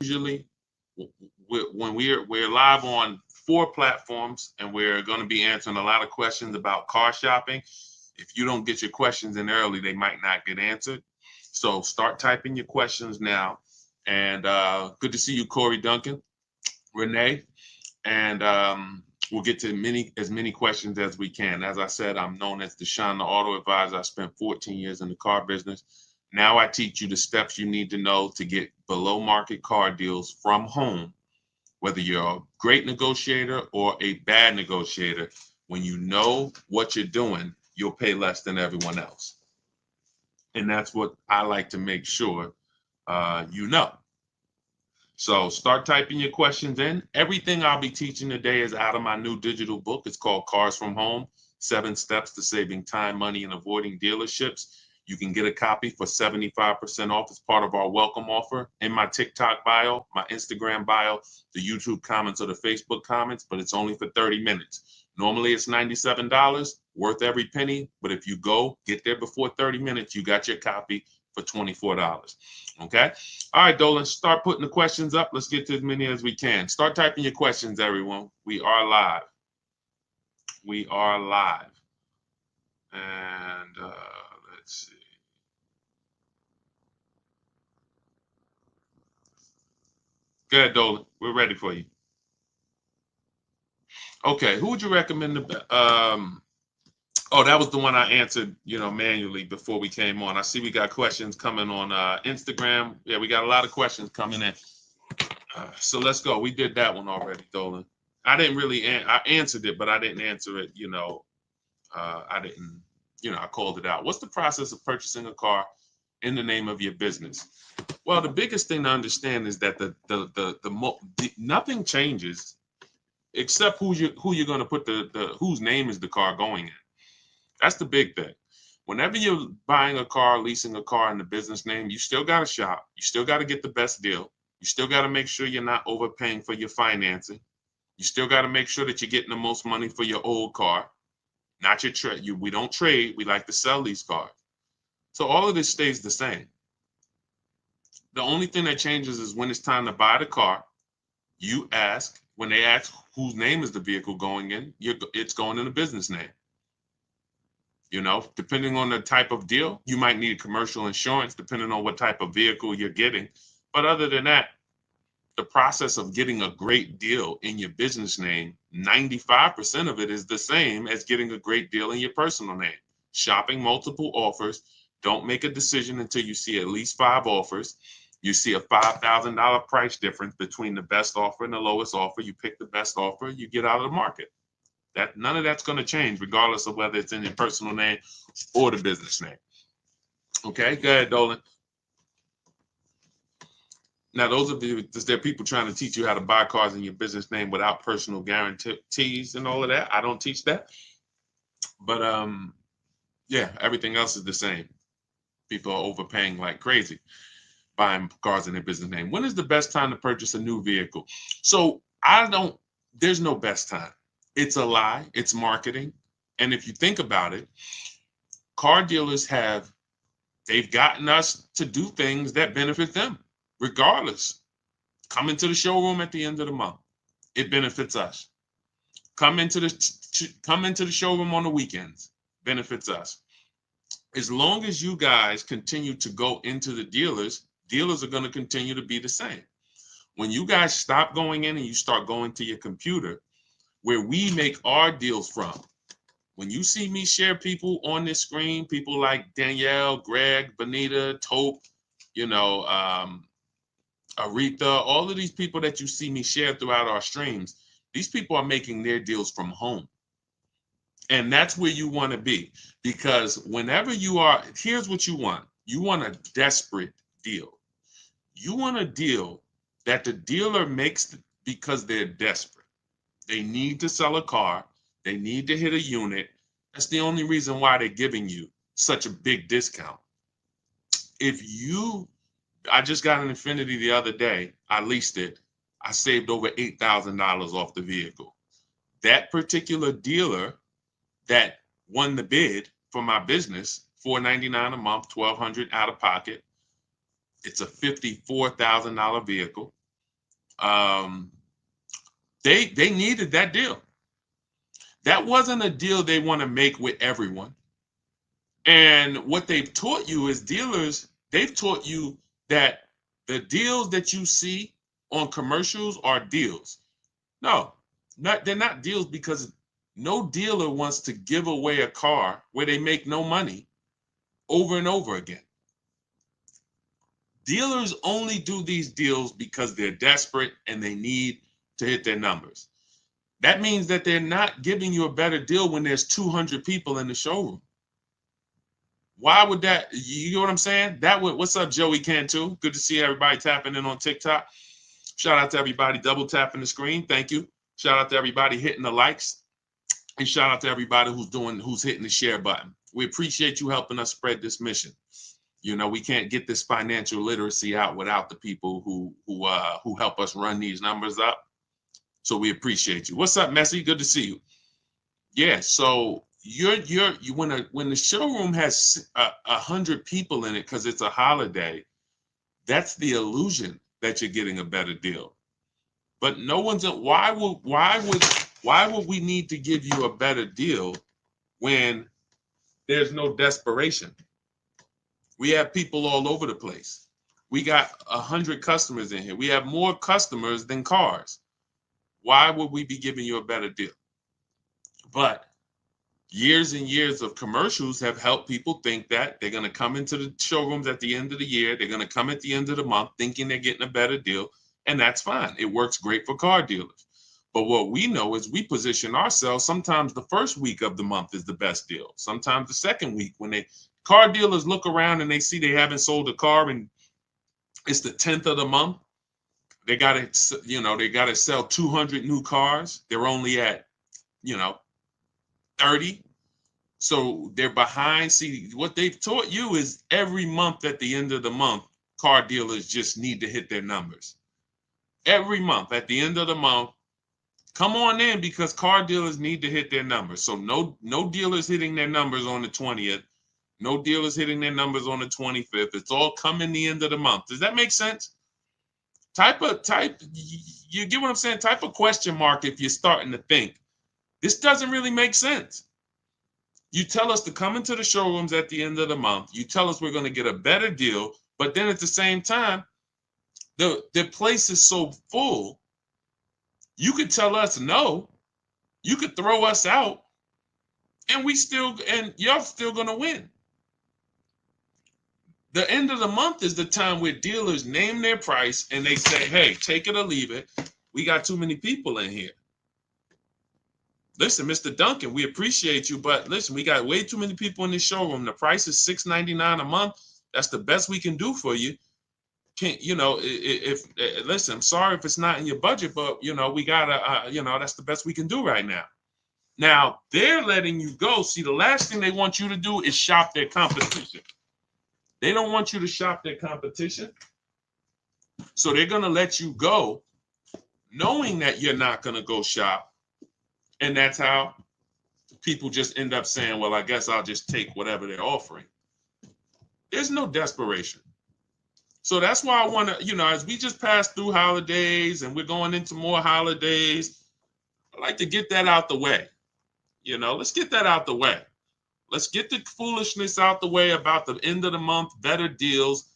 Usually, when we're live on 4 platforms, and we're going to be answering a lot of questions about car shopping. If you don't get your questions in early, they might not get answered. So start typing your questions now. And good to see you, Corey Duncan, Renee, and we'll get to as many questions as we can. As I said, I'm known as Deshone, the Auto Advisor. I spent 14 years in the car business. Now I teach you the steps you need to know to get below market car deals from home. Whether you're a great negotiator or a bad negotiator, when you know what you're doing, you'll pay less than everyone else. And that's what I like to make sure you know. So start typing your questions in. Everything I'll be teaching today is out of my new digital book. It's called Cars from Home, 7 Steps to Saving Time, Money, and Avoiding Dealerships. You can get a copy for 75% off as part of our welcome offer in my TikTok bio, my Instagram bio, the YouTube comments, or the Facebook comments, but it's only for 30 minutes. Normally it's $97, worth every penny, but if you get there before 30 minutes, you got your copy for $24. Okay? All right, Dolan, start putting the questions up. Let's get to as many as we can. Start typing your questions, everyone. We are live. We are live. And let's see. Go ahead, Dolan. We're ready for you. Okay, who would you recommend? Oh, that was the one I answered, manually before we came on. I see we got questions coming on Instagram. Yeah, we got a lot of questions coming in. So let's go. We did that one already, Dolan. I didn't really, I answered it, but I didn't answer it, I didn't, I called it out. What's the process of purchasing a car in the name of your business? Well, the biggest thing to understand is that nothing changes except who you're going to put the whose name is the car going in. That's the big thing. Whenever you're buying a car, leasing a car in the business name, you still got to shop. You still got to get the best deal. You still got to make sure you're not overpaying for your financing. You still got to make sure that you're getting the most money for your old car, not your trade. We don't trade. We like to sell these cars. So all of this stays the same. The only thing that changes is when it's time to buy the car, you ask, when they ask whose name is the vehicle going in, it's going in a business name. Depending on the type of deal, you might need commercial insurance, depending on what type of vehicle you're getting. But other than that, the process of getting a great deal in your business name, 95% of it is the same as getting a great deal in your personal name. Shopping multiple offers. Don't make a decision until you see at least 5 offers. You see a $5,000 price difference between the best offer and the lowest offer. You pick the best offer, you get out of the market. None of that's going to change, regardless of whether it's in your personal name or the business name. Okay, go ahead, Dolan. Now, there are people trying to teach you how to buy cars in your business name without personal guarantees and all of that. I don't teach that. But yeah, everything else is the same. People are overpaying like crazy buying cars in their business name. When is the best time to purchase a new vehicle? So there's no best time. It's a lie. It's marketing. And if you think about it, car dealers they've gotten us to do things that benefit them, regardless. Come into the showroom at the end of the month. It benefits us. Come into the showroom on the weekends. Benefits us. As long as you guys continue to go into the dealers are going to continue to be the same. When you guys stop going in and you start going to your computer, where we make our deals from. When you see me share people on this screen, people like Danielle, Greg, Bonita, Tope, Aretha, all of these people that you see me share throughout our streams, these people are making their deals from home. And that's where you want to be, because whenever here's what you want. You want a desperate deal. You want a deal that the dealer makes because they're desperate. They need to sell a car. They need to hit a unit. That's the only reason why they're giving you such a big discount. I just got an Infiniti the other day. I leased it. I saved over $8,000 off the vehicle. That particular dealer that won the bid for my business, $499 a month, $1,200 out of pocket. It's a $54,000 vehicle. They needed that deal. That wasn't a deal they want to make with everyone. And what they've taught you as dealers, they've taught you that the deals that you see on commercials are deals. No, they're not deals, because no dealer wants to give away a car where they make no money over and over again. Dealers only do these deals because they're desperate and they need to hit their numbers. That means that they're not giving you a better deal when there's 200 people in the showroom. Why would that? You know what I'm saying? What's up, Joey Cantu? Good to see everybody tapping in on TikTok. Shout out to everybody double tapping the screen. Thank you. Shout out to everybody hitting the likes. And shout out to everybody who's hitting the share button. We appreciate you helping us spread this mission. We can't get this financial literacy out without the people who help us run these numbers up. So we appreciate you. What's up, Messi? Good to see you. Yeah. So when the showroom has 100 people in it because it's a holiday, that's the illusion that you're getting a better deal. But no one's. Why would we need to give you a better deal when there's no desperation? We have people all over the place. We got 100 customers in here. We have more customers than cars. Why would we be giving you a better deal? But years and years of commercials have helped people think that they're going to come into the showrooms at the end of the year. They're going to come at the end of the month thinking they're getting a better deal. And that's fine. It works great for car dealers. But what we know is we position ourselves. Sometimes the first week of the month is the best deal. Sometimes the second week, when car dealers look around and they see they haven't sold a car and it's the 10th of the month. They got to, they got to sell 200 new cars. They're only at, 30. So they're behind. See, what they've taught you is every month at the end of the month, car dealers just need to hit their numbers. Every month at the end of the month, come on in because car dealers need to hit their numbers. So no dealers hitting their numbers on the 20th. No dealers hitting their numbers on the 25th. It's all coming the end of the month. Does that make sense? You get what I'm saying? Type a question mark if you're starting to think. This doesn't really make sense. You tell us to come into the showrooms at the end of the month. You tell us we're going to get a better deal. But then at the same time, the place is so full. You could tell us no. You could throw us out. And you're still going to win. The end of the month is the time where dealers name their price and they say, hey, take it or leave it. We got too many people in here. Listen, Mr. Duncan, we appreciate you, but listen, we got way too many people in this showroom. The price is $6.99 a month. That's the best we can do for you. Listen, I'm sorry if it's not in your budget, but we gotta, that's the best we can do right now. Now they're letting you go. See, the last thing they want you to do is shop their competition. They don't want you to shop their competition. So they're going to let you go knowing that you're not going to go shop. And that's how people just end up saying, well, I guess I'll just take whatever they're offering. There's no desperation. So that's why I want to, as we just pass through holidays and we're going into more holidays, I like to get that out the way. Let's get that out the way. Let's get the foolishness out the way about the end of the month, better deals.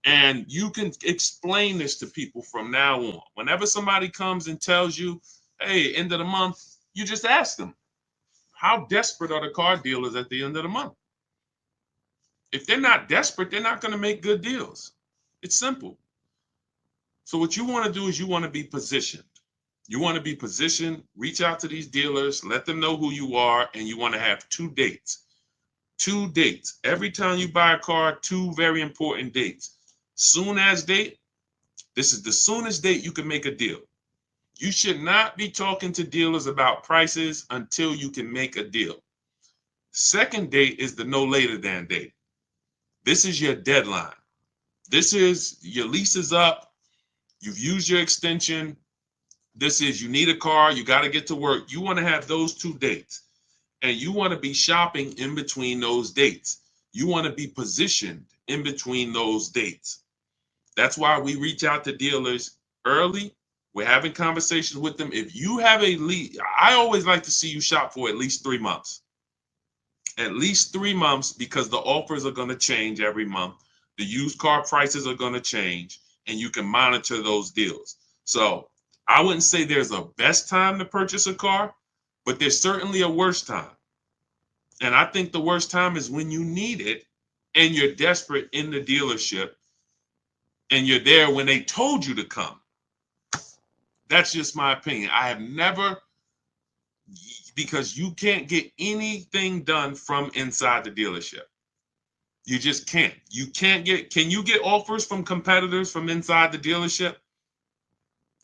And you can explain this to people from now on. Whenever somebody comes and tells you, hey, end of the month, you just ask them, how desperate are the car dealers at the end of the month? If they're not desperate, they're not going to make good deals. It's simple. So what you want to do is you want to be positioned. You want to be positioned, reach out to these dealers, let them know who you are, and you want to have 2 dates. 2 dates. Every time you buy a car, 2 very important dates. Soon as date, this is the soonest date you can make a deal. You should not be talking to dealers about prices until you can make a deal. Second date is the no later than date. This is your deadline. This is your lease is up. You've used your extension. This is you need a car. You got to get to work. You want to have those 2 dates. And you want to be shopping in between those dates. You want to be positioned in between those dates. That's why we reach out to dealers early. We're having conversations with them. If you have a lead, I always like to see you shop for at least 3 months. At least 3 months, because the offers are going to change every month. The used car prices are going to change, and you can monitor those deals. So I wouldn't say there's a best time to purchase a car, but there's certainly a worst time. And I think the worst time is when you need it and you're desperate in the dealership and you're there when they told you to come. That's just my opinion. I have never, because you can't get anything done from inside the dealership. You just can't. Can you get offers from competitors from inside the dealership?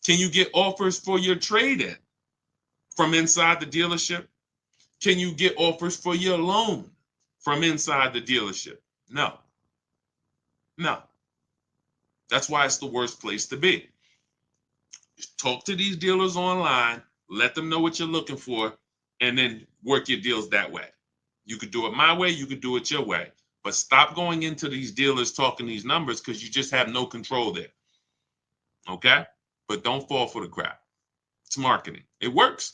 Can you get offers for your trade-in from inside the dealership? Can you get offers for your loan from inside the dealership? No. That's why it's the worst place to be. Just talk to these dealers online, let them know what you're looking for, and then work your deals that way. You could do it my way, you could do it your way. But stop going into these dealers talking these numbers because you just have no control there. Okay? But don't fall for the crap. It's marketing. It works.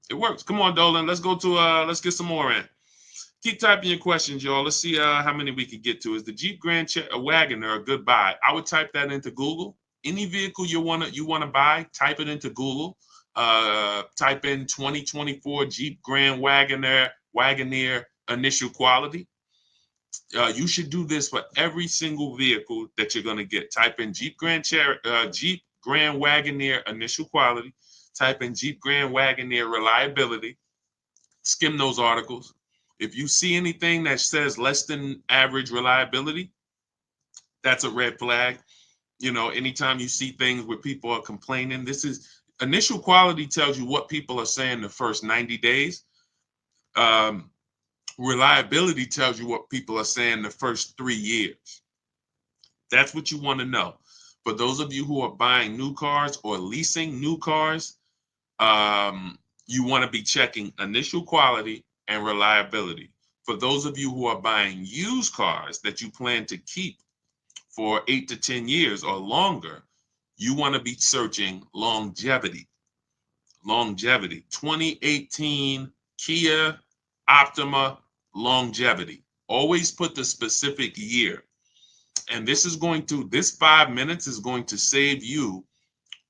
It works. Come on, Dolan. Let's go to let's get some more in. Keep typing your questions, y'all. Let's see how many we can get to. Is the Jeep Grand Wagoner a good buy? I would type that into Google. Any vehicle you wanna buy, type it into Google. Type in 2024 Jeep Grand Wagoner Wagoneer initial quality. You should do this for every single vehicle that you're going to get. Type in Jeep Grand Wagoneer initial quality. Type in Jeep Grand Wagoneer reliability. Skim those articles. If you see anything that says less than average reliability, that's a red flag. You know, anytime you see things where people are complaining, this is initial quality tells you what people are saying the first 90 days. Reliability tells you what people are saying the first 3 years. That's what you want to know. For those of you who are buying new cars or leasing new cars, you want to be checking initial quality and reliability. For those of you who are buying used cars that you plan to keep for 8 to 10 years or longer, you want to be searching longevity. Longevity. 2018 Kia Optima longevity. Always put the specific year. And this 5 minutes is going to save you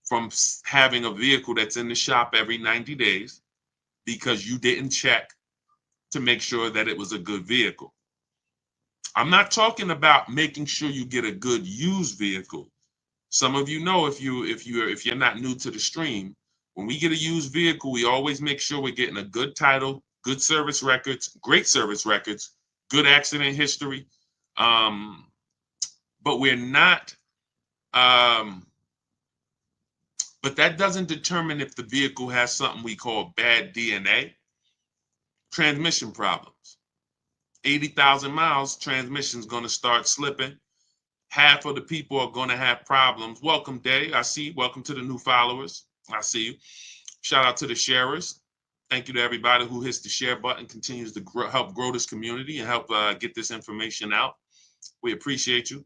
from having a vehicle that's in the shop every 90 days because you didn't check to make sure that it was a good vehicle. I'm not talking about making sure you get a good used vehicle. Some of you know, if you're not new to the stream, when we get a used vehicle, we always make sure we're getting a good title, good service records, great service records, good accident history. But we're not, but that doesn't determine if the vehicle has something we call bad DNA. Transmission problems. 80,000 miles, transmission's going to start slipping. Half of the people are going to have problems. Welcome, Day. I see. Welcome to the new followers. I see you. Shout out to the sharers. Thank you to everybody who hits the share button, continues to help grow this community and help get this information out. We appreciate you.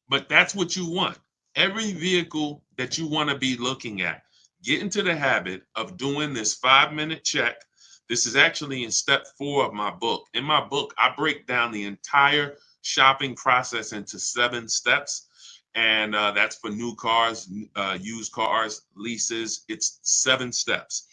But that's what you want. Every vehicle that you want to be looking at, get into the habit of doing this 5-minute check. This is actually in step 4 of my book. In my book, I break down the entire shopping process into 7 steps. And that's for new cars, used cars, leases. It's 7 steps.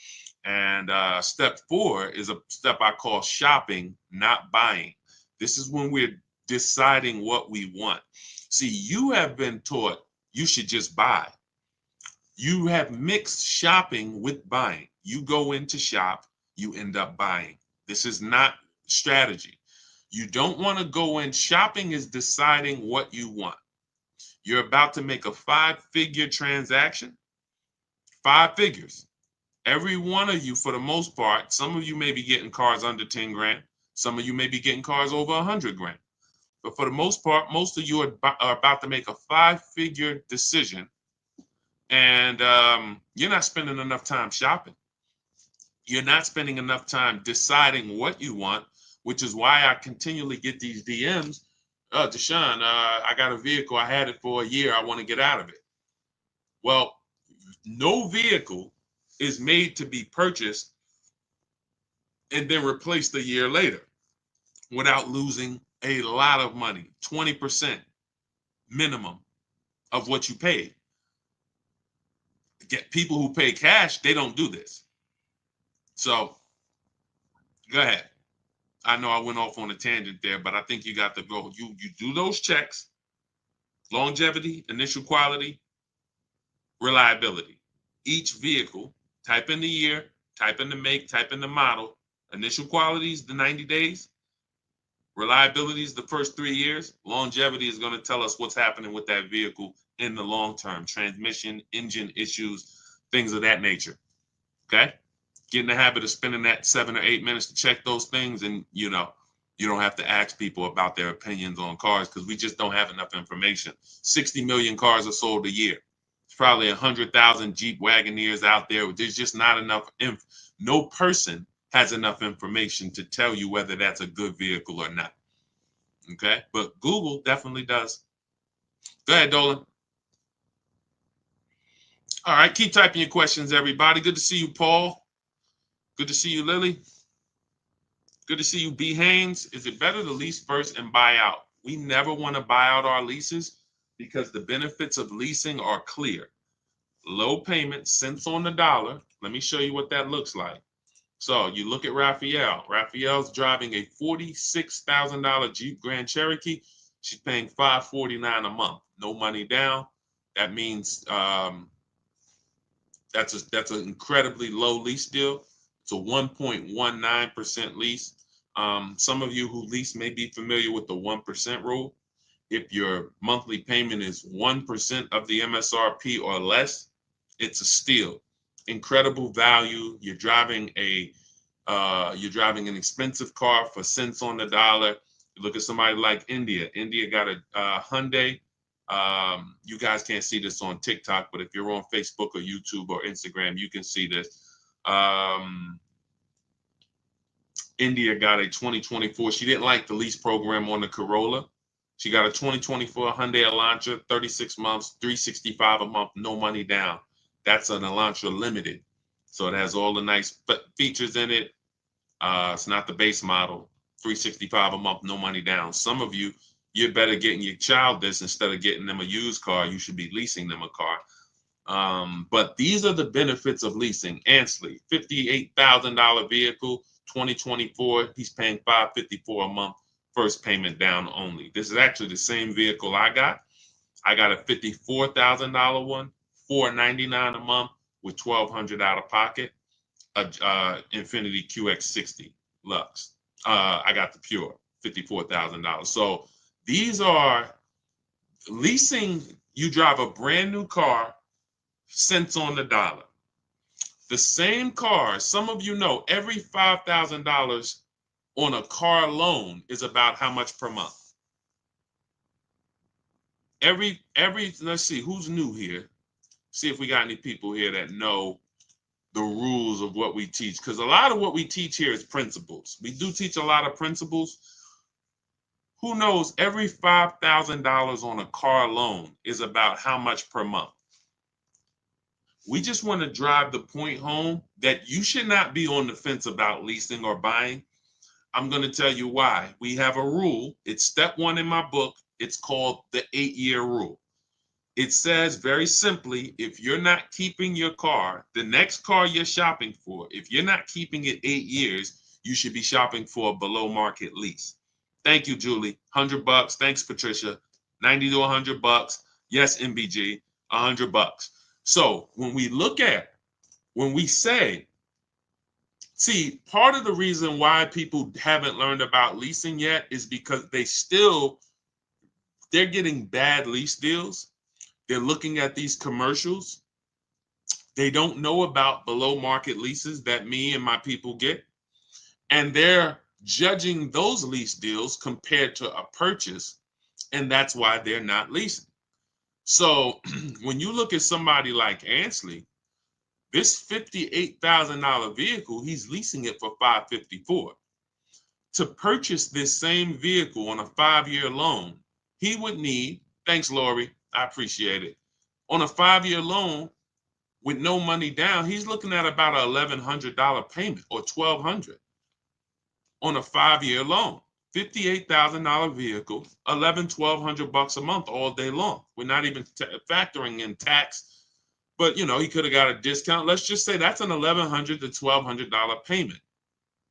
And step 4 is a step I call shopping, not buying. This is when we're deciding what we want. See, you have been taught you should just buy. You have mixed shopping with buying. You go in to shop, you end up buying. This is not strategy. You don't want to go in. Shopping is deciding what you want. You're about to make a 5-figure transaction. 5 figures. Every one of you, for the most part, some of you may be getting cars under 10 grand. Some of you may be getting cars over 100 grand. But for the most part, most of you are about to make a 5-figure decision. And you're not spending enough time shopping. You're not spending enough time deciding what you want, which is why I continually get these DMs. Deshone, I got a vehicle. I had it for a year. I want to get out of it. Well, no vehicle is made to be purchased and then replaced a year later without losing a lot of money, 20% minimum of what you paid. Get people who pay cash, they don't do this. So go ahead. I know I went off on a tangent there, but I think you got to go. You do those checks: longevity, initial quality, reliability. Each vehicle, type in the year, type in the make, type in the model. Initial quality is the 90 days. Reliability is the first 3 years. Longevity is going to tell us what's happening with that vehicle in the long term. Transmission, engine issues, things of that nature. Okay? Get in the habit of spending that 7 or 8 minutes to check those things, and you don't have to ask people about their opinions on cars because we just don't have enough information. 60 million cars are sold a year. It's probably 100,000 Jeep Wagoneers out there. There's just not enough. No person has enough information to tell you whether that's a good vehicle or not. Okay, but Google definitely does. Go ahead, Dolan. All right, keep typing your questions, everybody. Good to see you, Paul. Good to see you, Lily. Good to see you, B. Haynes. Is it better to lease first and buy out? We never want to buy out our leases because the benefits of leasing are clear. Low payment, cents on the dollar. Let me show you what that looks like. So you look at Raphael. Raphael's driving a $46,000 Jeep Grand Cherokee. She's paying $549 a month, no money down. That means that's an incredibly low lease deal. It's a 1.19% lease. Some of you who lease may be familiar with the 1% rule. If your monthly payment is 1% of the MSRP or less, it's a steal. Incredible value. You're driving an expensive car for cents on the dollar. You look at somebody like India. India got a Hyundai. You guys can't see this on TikTok, but if you're on Facebook or YouTube or Instagram, you can see this. India got a 2024. She didn't like the lease program on the Corolla. She got a 2024 Hyundai Elantra, 36 months, $365 a month, no money down. That's an Elantra Limited. So it has all the nice features in it. It's not the base model. $365 a month, no money down. Some of you, you're better getting your child this instead of getting them a used car. You should be leasing them a car. But these are the benefits of leasing. Ansley, $58,000 vehicle, 2024. He's paying $554 a month, first payment down only. This is actually the same vehicle I got. I got a $54,000 one, $499 a month with $1,200 out of pocket. Infiniti QX60 Lux. I got the Pure, $54,000. So these are leasing. You drive a brand new car, cents on the dollar. The same car, some of you know, every $5,000 on a car loan is about how much per month? Let's see, who's new here? See if we got any people here that know the rules of what we teach, because a lot of what we teach here is principles. We do teach a lot of principles. Who knows every $5,000 on a car loan is about how much per month? We just want to drive the point home that you should not be on the fence about leasing or buying. I'm going to tell you why. We have a rule. It's step 1 in my book. It's called the 8-year rule. It says very simply, if you're not keeping your car, the next car you're shopping for, if you're not keeping it 8 years, you should be shopping for a below market lease. Thank you, Julie. $100. Thanks, Patricia. $90 to $100. Yes, MBG, $100. So when we say, see, part of the reason why people haven't learned about leasing yet is because they're getting bad lease deals. They're looking at these commercials. They don't know about below market leases that me and my people get. And they're judging those lease deals compared to a purchase. And that's why they're not leasing. So when you look at somebody like Ansley, this $58,000 vehicle, he's leasing it for $554. To purchase this same vehicle on a 5-year loan, he would need, thanks, Lori, I appreciate it. On a 5-year loan with no money down, he's looking at about an $1,100 payment or $1,200 on a 5-year loan. $58,000 vehicle, $1,200 a month all day long. We're not even factoring in tax, but you know, he could have got a discount. Let's just say that's an $1,100 to $1,200 payment.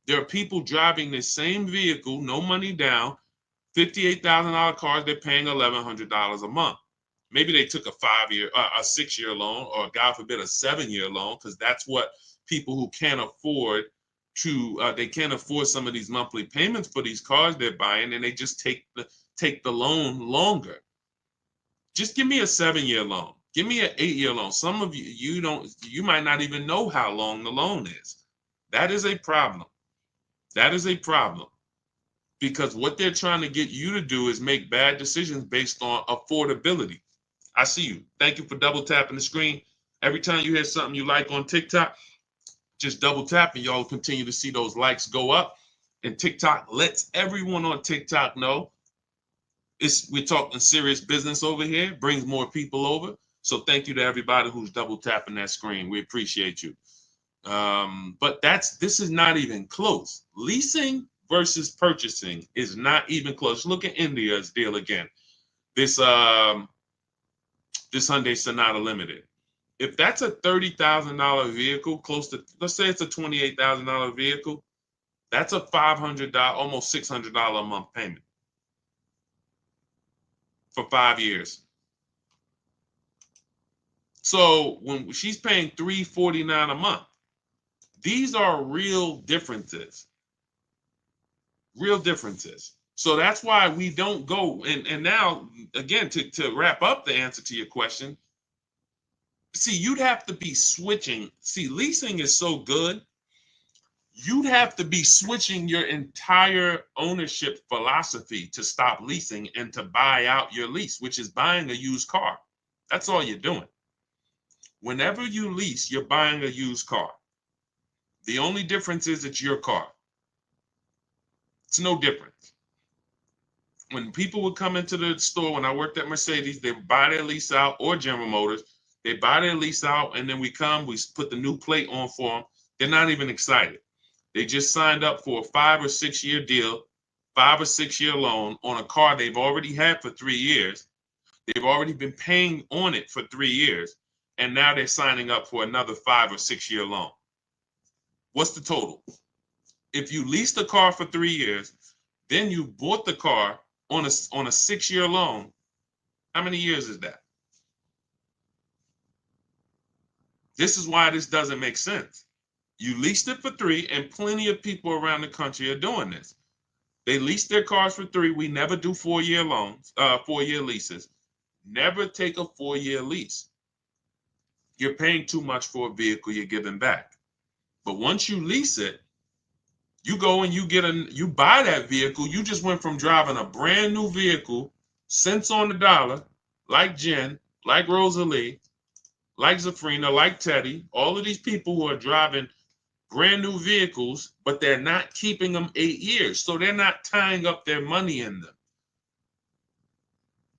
There are people driving the same vehicle, no money down, $58,000 cars, they're paying $1,100 a month. Maybe they took a 6-year loan, or God forbid, a 7-year loan, because that's what people who can't afford they can't afford some of these monthly payments for these cars they're buying, and they just take the loan longer. Just give me a 7-year loan. Give me an 8-year loan. Some of you might not even know how long the loan is. That is a problem. That is a problem. Because what they're trying to get you to do is make bad decisions based on affordability. I see you. Thank you for double tapping the screen. Every time you hear something you like on TikTok, just double tap and y'all continue to see those likes go up. And TikTok lets everyone on TikTok know we're talking serious business over here, brings more people over. So thank you to everybody who's double tapping that screen. We appreciate you. But this is not even close. Leasing versus purchasing is not even close. Look at India's deal again. This Hyundai Sonata Limited. If that's a $30,000 vehicle, close to, let's say it's a $28,000 vehicle, that's a $500, almost $600 a month payment for 5 years. So when she's paying $349 a month, these are real differences. Real differences. So that's why we don't go. And now, again, to wrap up the answer to your question, see, you'd have to be switching. See, leasing is so good. You'd have to be switching your entire ownership philosophy to stop leasing and to buy out your lease, which is buying a used car. That's all you're doing. Whenever you lease, you're buying a used car. The only difference is it's your car. It's no different. When people would come into the store, when I worked at Mercedes, they would buy their lease out, or General Motors. They buy their lease out, and then we put the new plate on for them. They're not even excited. They just signed up for a 5 or 6 year deal, 5 or 6 year loan on a car they've already had for 3 years. They've already been paying on it for 3 years, and now they're signing up for another 5 or 6 year loan. What's the total? If you leased a car for 3 years, then you bought the car on a 6 year loan, how many years is that? This is why this doesn't make sense. You leased it for 3, and plenty of people around the country are doing this. They lease their cars for 3. We never do 4 year loans, 4 year leases. Never take a 4 year lease. You're paying too much for a vehicle you're giving back. But once you lease it, you go and you buy that vehicle. You just went from driving a brand new vehicle, cents on the dollar, like Jen, like Rosalie, like Zafrina, like Teddy, all of these people who are driving brand new vehicles, but they're not keeping them 8 years. So they're not tying up their money in them.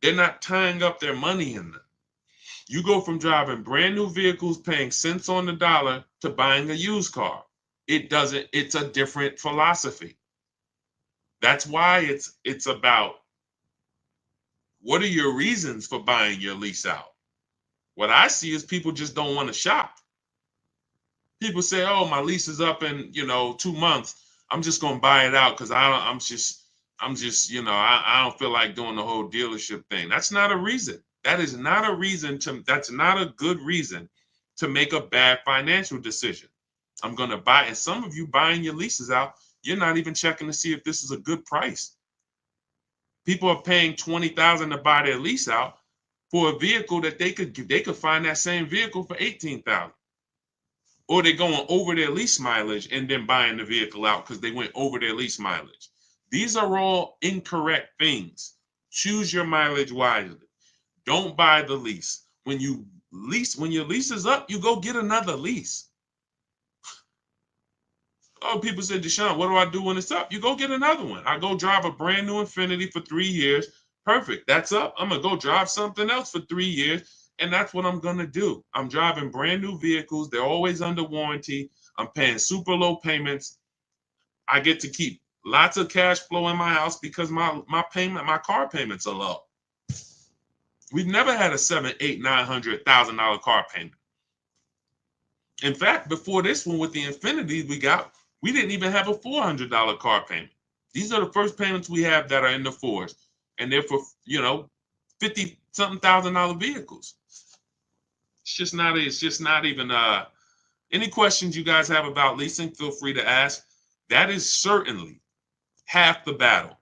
They're not tying up their money in them. You go from driving brand new vehicles, paying cents on the dollar, to buying a used car. It's a different philosophy. That's why it's about, what are your reasons for buying your lease out? What I see is people just don't want to shop. People say, oh, my lease is up in 2 months. I'm just gonna buy it out because I don't feel like doing the whole dealership thing. That's not a reason. That's not a good reason to make a bad financial decision. I'm going to buy, and some of you buying your leases out, you're not even checking to see if this is a good price. People are paying $20,000 to buy their lease out for a vehicle that they could find that same vehicle for $18,000. Or they're going over their lease mileage and then buying the vehicle out because they went over their lease mileage. These are all incorrect things. Choose your mileage wisely. Don't buy the lease. When your lease is up, you go get another lease. Oh, people say, Deshone, what do I do when it's up? You go get another one. I go drive a brand new Infiniti for 3 years. Perfect. That's up. I'm going to go drive something else for 3 years. And that's what I'm going to do. I'm driving brand new vehicles. They're always under warranty. I'm paying super low payments. I get to keep lots of cash flow in my house because my car payments are low. We've never had a $700,000, $800,000, $900,000 car payment. In fact, before this one with the Infiniti we didn't even have a $400 car payment. These are the first payments we have that are in the fours, and they're for 50-something $1,000 vehicles. It's just not even. Any questions you guys have about leasing, feel free to ask. That is certainly half the battle.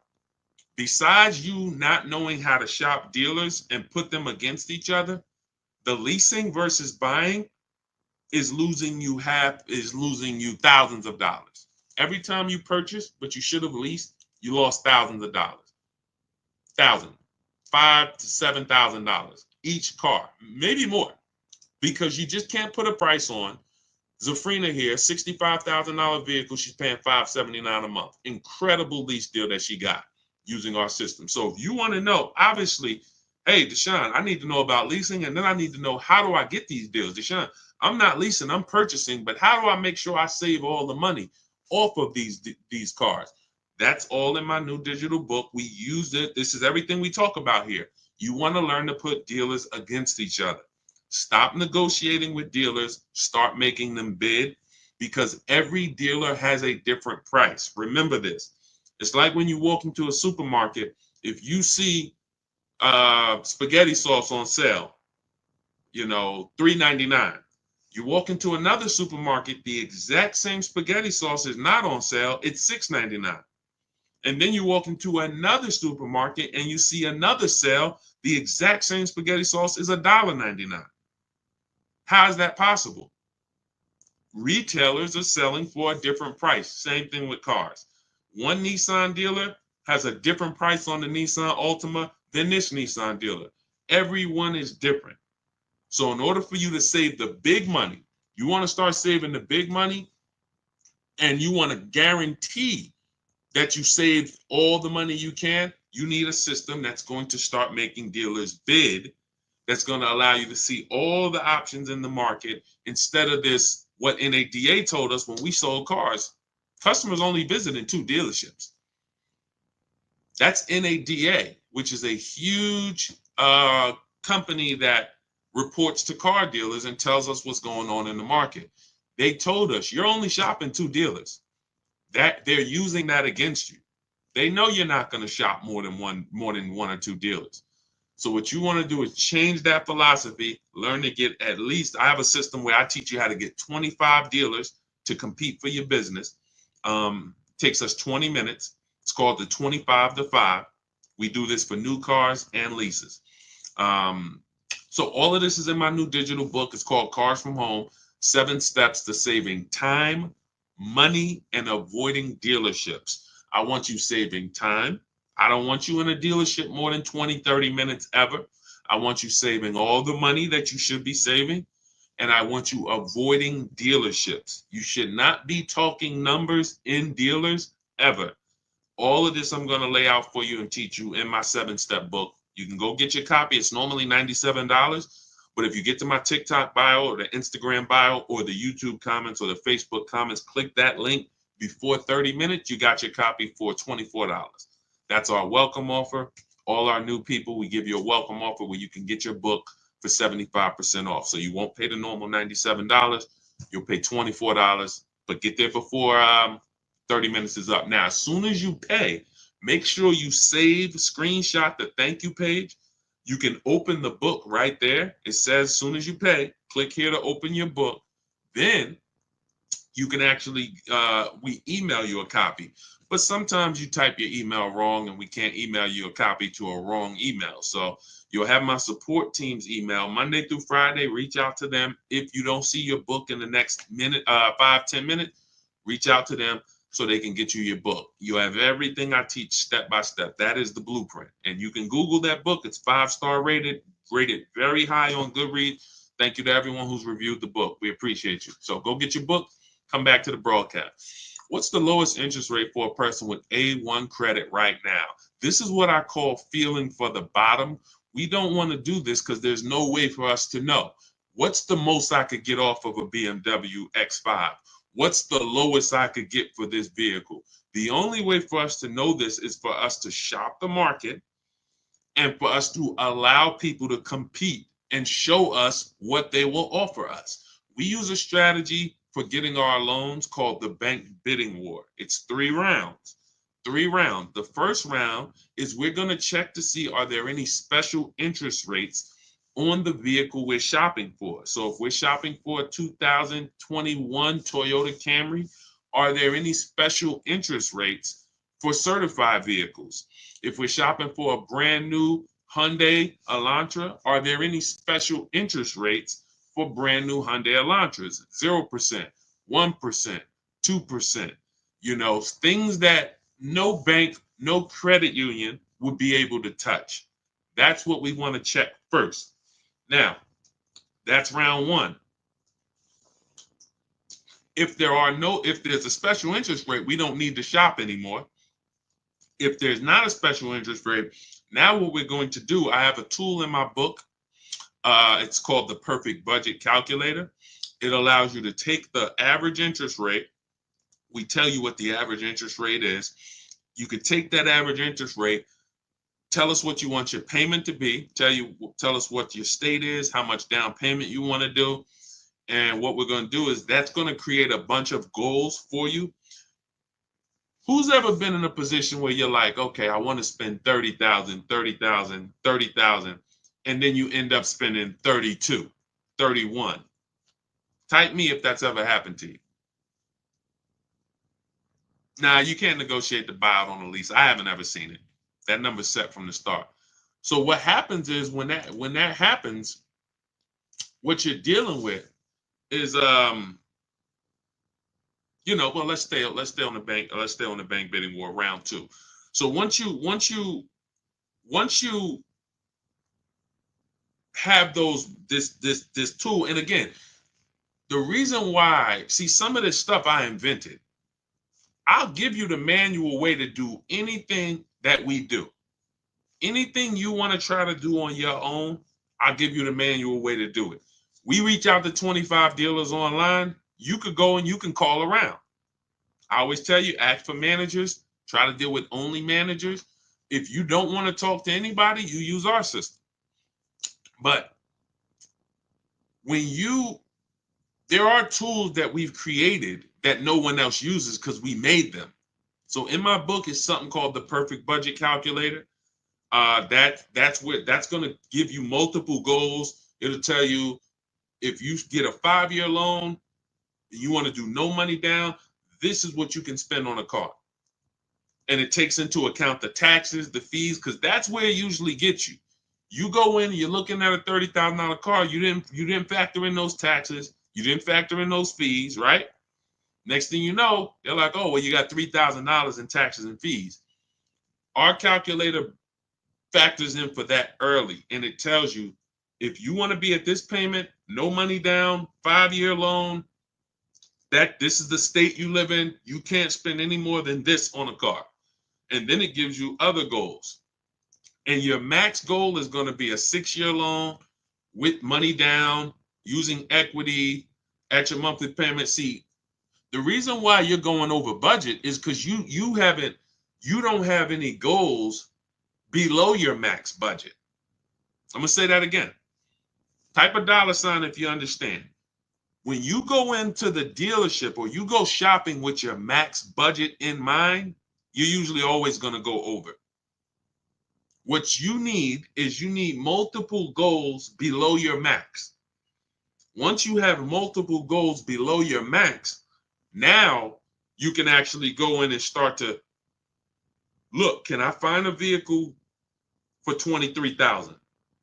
Besides you not knowing how to shop dealers and put them against each other, the leasing versus buying is losing you thousands of dollars. Every time you purchase, but you should have leased, you lost thousands of dollars. $5,000 to $7,000 each car, maybe more, because you just can't put a price on. Zafrina here, $65,000 vehicle, she's paying $579 a month. Incredible lease deal that she got using our system. So if you want to know, obviously, hey, Deshone, I need to know about leasing, and then I need to know, how do I get these deals? Deshone, I'm not leasing, I'm purchasing, but how do I make sure I save all the money off of these cars? That's all in my new digital book. We used it. This is everything we talk about here. You want to learn to put dealers against each other. Stop negotiating with dealers, start making them bid, because every dealer has a different price. Remember this. It's like when you walk into a supermarket, if you see spaghetti sauce on sale, $3.99. You walk into another supermarket, the exact same spaghetti sauce is not on sale, it's $6.99. And then you walk into another supermarket and you see another sale, the exact same spaghetti sauce is $1.99. How is that possible? Retailers are selling for a different price. Same thing with cars. One Nissan dealer has a different price on the Nissan Altima than this Nissan dealer. Everyone is different. So in order for you to save the big money, you want to start saving the big money, and you want to guarantee that you save all the money you can, you need a system that's going to start making dealers bid, that's going to allow you to see all the options in the market instead of this, what NADA told us when we sold cars. Customers only visited 2 dealerships. That's NADA, which is a huge company that reports to car dealers and tells us what's going on in the market. They told us you're only shopping 2 dealers. That they're using that against you. They know you're not going to shop more than one or 2 dealers. So what you want to do is change that philosophy, learn to get at least, I have a system where I teach you how to get 25 dealers to compete for your business. Takes us 20 minutes. It's called the 25 to 5. We do this for new cars and leases. So all of this is in my new digital book. It's called Cars from Home, 7 Steps to Saving Time, Money, and Avoiding Dealerships. I want you saving time. I don't want you in a dealership more than 20, 30 minutes ever. I want you saving all the money that you should be saving. And I want you avoiding dealerships. You should not be talking numbers in dealers ever. All of this I'm going to lay out for you and teach you in my 7-step book. You can go get your copy. It's normally $97. But if you get to my TikTok bio or the Instagram bio or the YouTube comments or the Facebook comments, click that link before 30 minutes, you got your copy for $24. That's our welcome offer. All our new people, we give you a welcome offer where you can get your book for 75% off. So you won't pay the normal $97. You'll pay $24, but get there before 30 minutes is up. Now, as soon as you pay, make sure you save, screenshot the thank you page. You can open the book right there. It says as soon as you pay, click here to open your book. Then you can actually, we email you a copy. But sometimes you type your email wrong and we can't email you a copy to a wrong email. So you'll have my support team's email Monday through Friday. Reach out to them. If you don't see your book in the next minute, 5-10 minutes, reach out to them so they can get you your book. You have everything I teach step by step. That is the blueprint. And you can Google that book. It's 5-star rated very high on Goodreads. Thank you to everyone who's reviewed the book. We appreciate you. So go get your book. Come back to the broadcast. What's the lowest interest rate for a person with A1 credit right now? This is what I call feeling for the bottom. We don't want to do this because there's no way for us to know. What's the most I could get off of a BMW X5? What's the lowest I could get for this vehicle? The only way for us to know this is for us to shop the market and for us to allow people to compete and show us what they will offer us. We use a strategy for getting our loans called the bank bidding war. It's 3 rounds. 3 rounds. The first round is we're going to check to see, are there any special interest rates on the vehicle we're shopping for? So if we're shopping for a 2021 Toyota Camry, are there any special interest rates for certified vehicles? If we're shopping for a brand new Hyundai Elantra, are there any special interest rates for brand new Hyundai Elantras? 0%, 1%, 2%, things that no bank, no credit union would be able to touch. That's what we want to check first. Now, that's round 1. If there's a special interest rate, we don't need to shop anymore. If there's not a special interest rate, now what we're going to do, I have a tool in my book. It's called the Perfect Budget Calculator. It allows you to take the average interest rate. We tell you what the average interest rate is. You could take that average interest rate, Tell us what you want your payment to be. Tell us what your state is, how much down payment you want to do. And what we're going to do is that's going to create a bunch of goals for you. Who's ever been in a position where you're like, okay, I want to spend 30,000, 30,000, 30,000, and then you end up spending 32, 31. Type me if that's ever happened to you. Now, you can't negotiate the buyout on a lease. I haven't ever seen it. That number's set from the start. So what happens is when that happens, what you're dealing with is well, let's stay on the bank bidding war round 2. So once you have this tool, and again, the reason why, see, some of this stuff I invented. I'll give you the manual way to do anything that we do. Anything you want to try to do on your own, I'll give you the manual way to do it. We reach out to 25 dealers online. You could go and you can call around. I always tell you, ask for managers. Try to deal with only managers. If you don't want to talk to anybody, you use our system. But there are tools that we've created that no one else uses because we made them. So in my book is something called the Perfect Budget Calculator. That's going to give you multiple goals. It'll tell you if you get a 5-year loan, you want to do no money down, this is what you can spend on a car. And it takes into account the taxes, the fees, because that's where it usually gets you. You go in, you're looking at a $30,000 car, you didn't factor in those taxes, you didn't factor in those fees, right? Next thing you know, they're like, oh, well, you got $3,000 in taxes and fees. Our calculator factors in for that early, and it tells you if you want to be at this payment, no money down, 5-year loan, that this is the state you live in, you can't spend any more than this on a car. And then it gives you other goals. And your max goal is going to be a 6-year loan with money down, using equity at your monthly payment. See, the reason why you're going over budget is because you don't have any goals below your max budget. I'm going to say that again. Type a $ if you understand. When you go into the dealership or you go shopping with your max budget in mind, you're usually always going to go over. What you need is multiple goals below your max. Once you have multiple goals below your max, now you can actually go in and start to look, can I find a vehicle for $23,000?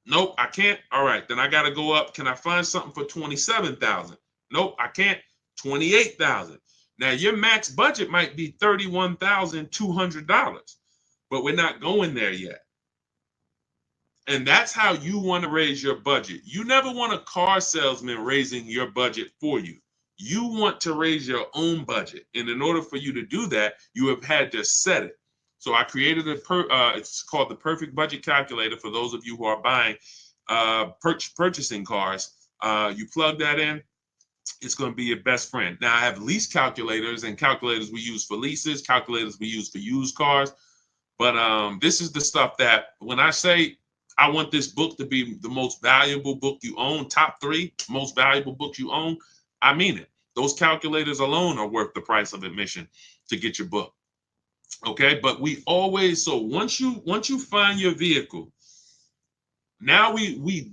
Nope, I can't. All right, then I got to go up. Can I find something for $27,000? Nope, I can't. $28,000. Now your max budget might be $31,200, but we're not going there yet. And that's how you want to raise your budget. You never want a car salesman raising your budget for you. You want to raise your own budget. And in order for you to do that, you have had to set it. So I created it's called the Perfect Budget Calculator for those of you who are buying, purchasing cars. You plug that in, it's going to be your best friend. Now I have lease calculators and calculators we use for leases, calculators we use for used cars. But this is the stuff that when I say I want this book to be the most valuable book you own, top 3 most valuable books you own, I mean it. Those calculators alone are worth the price of admission to get your book. Okay, but we always, so once you find your vehicle, now we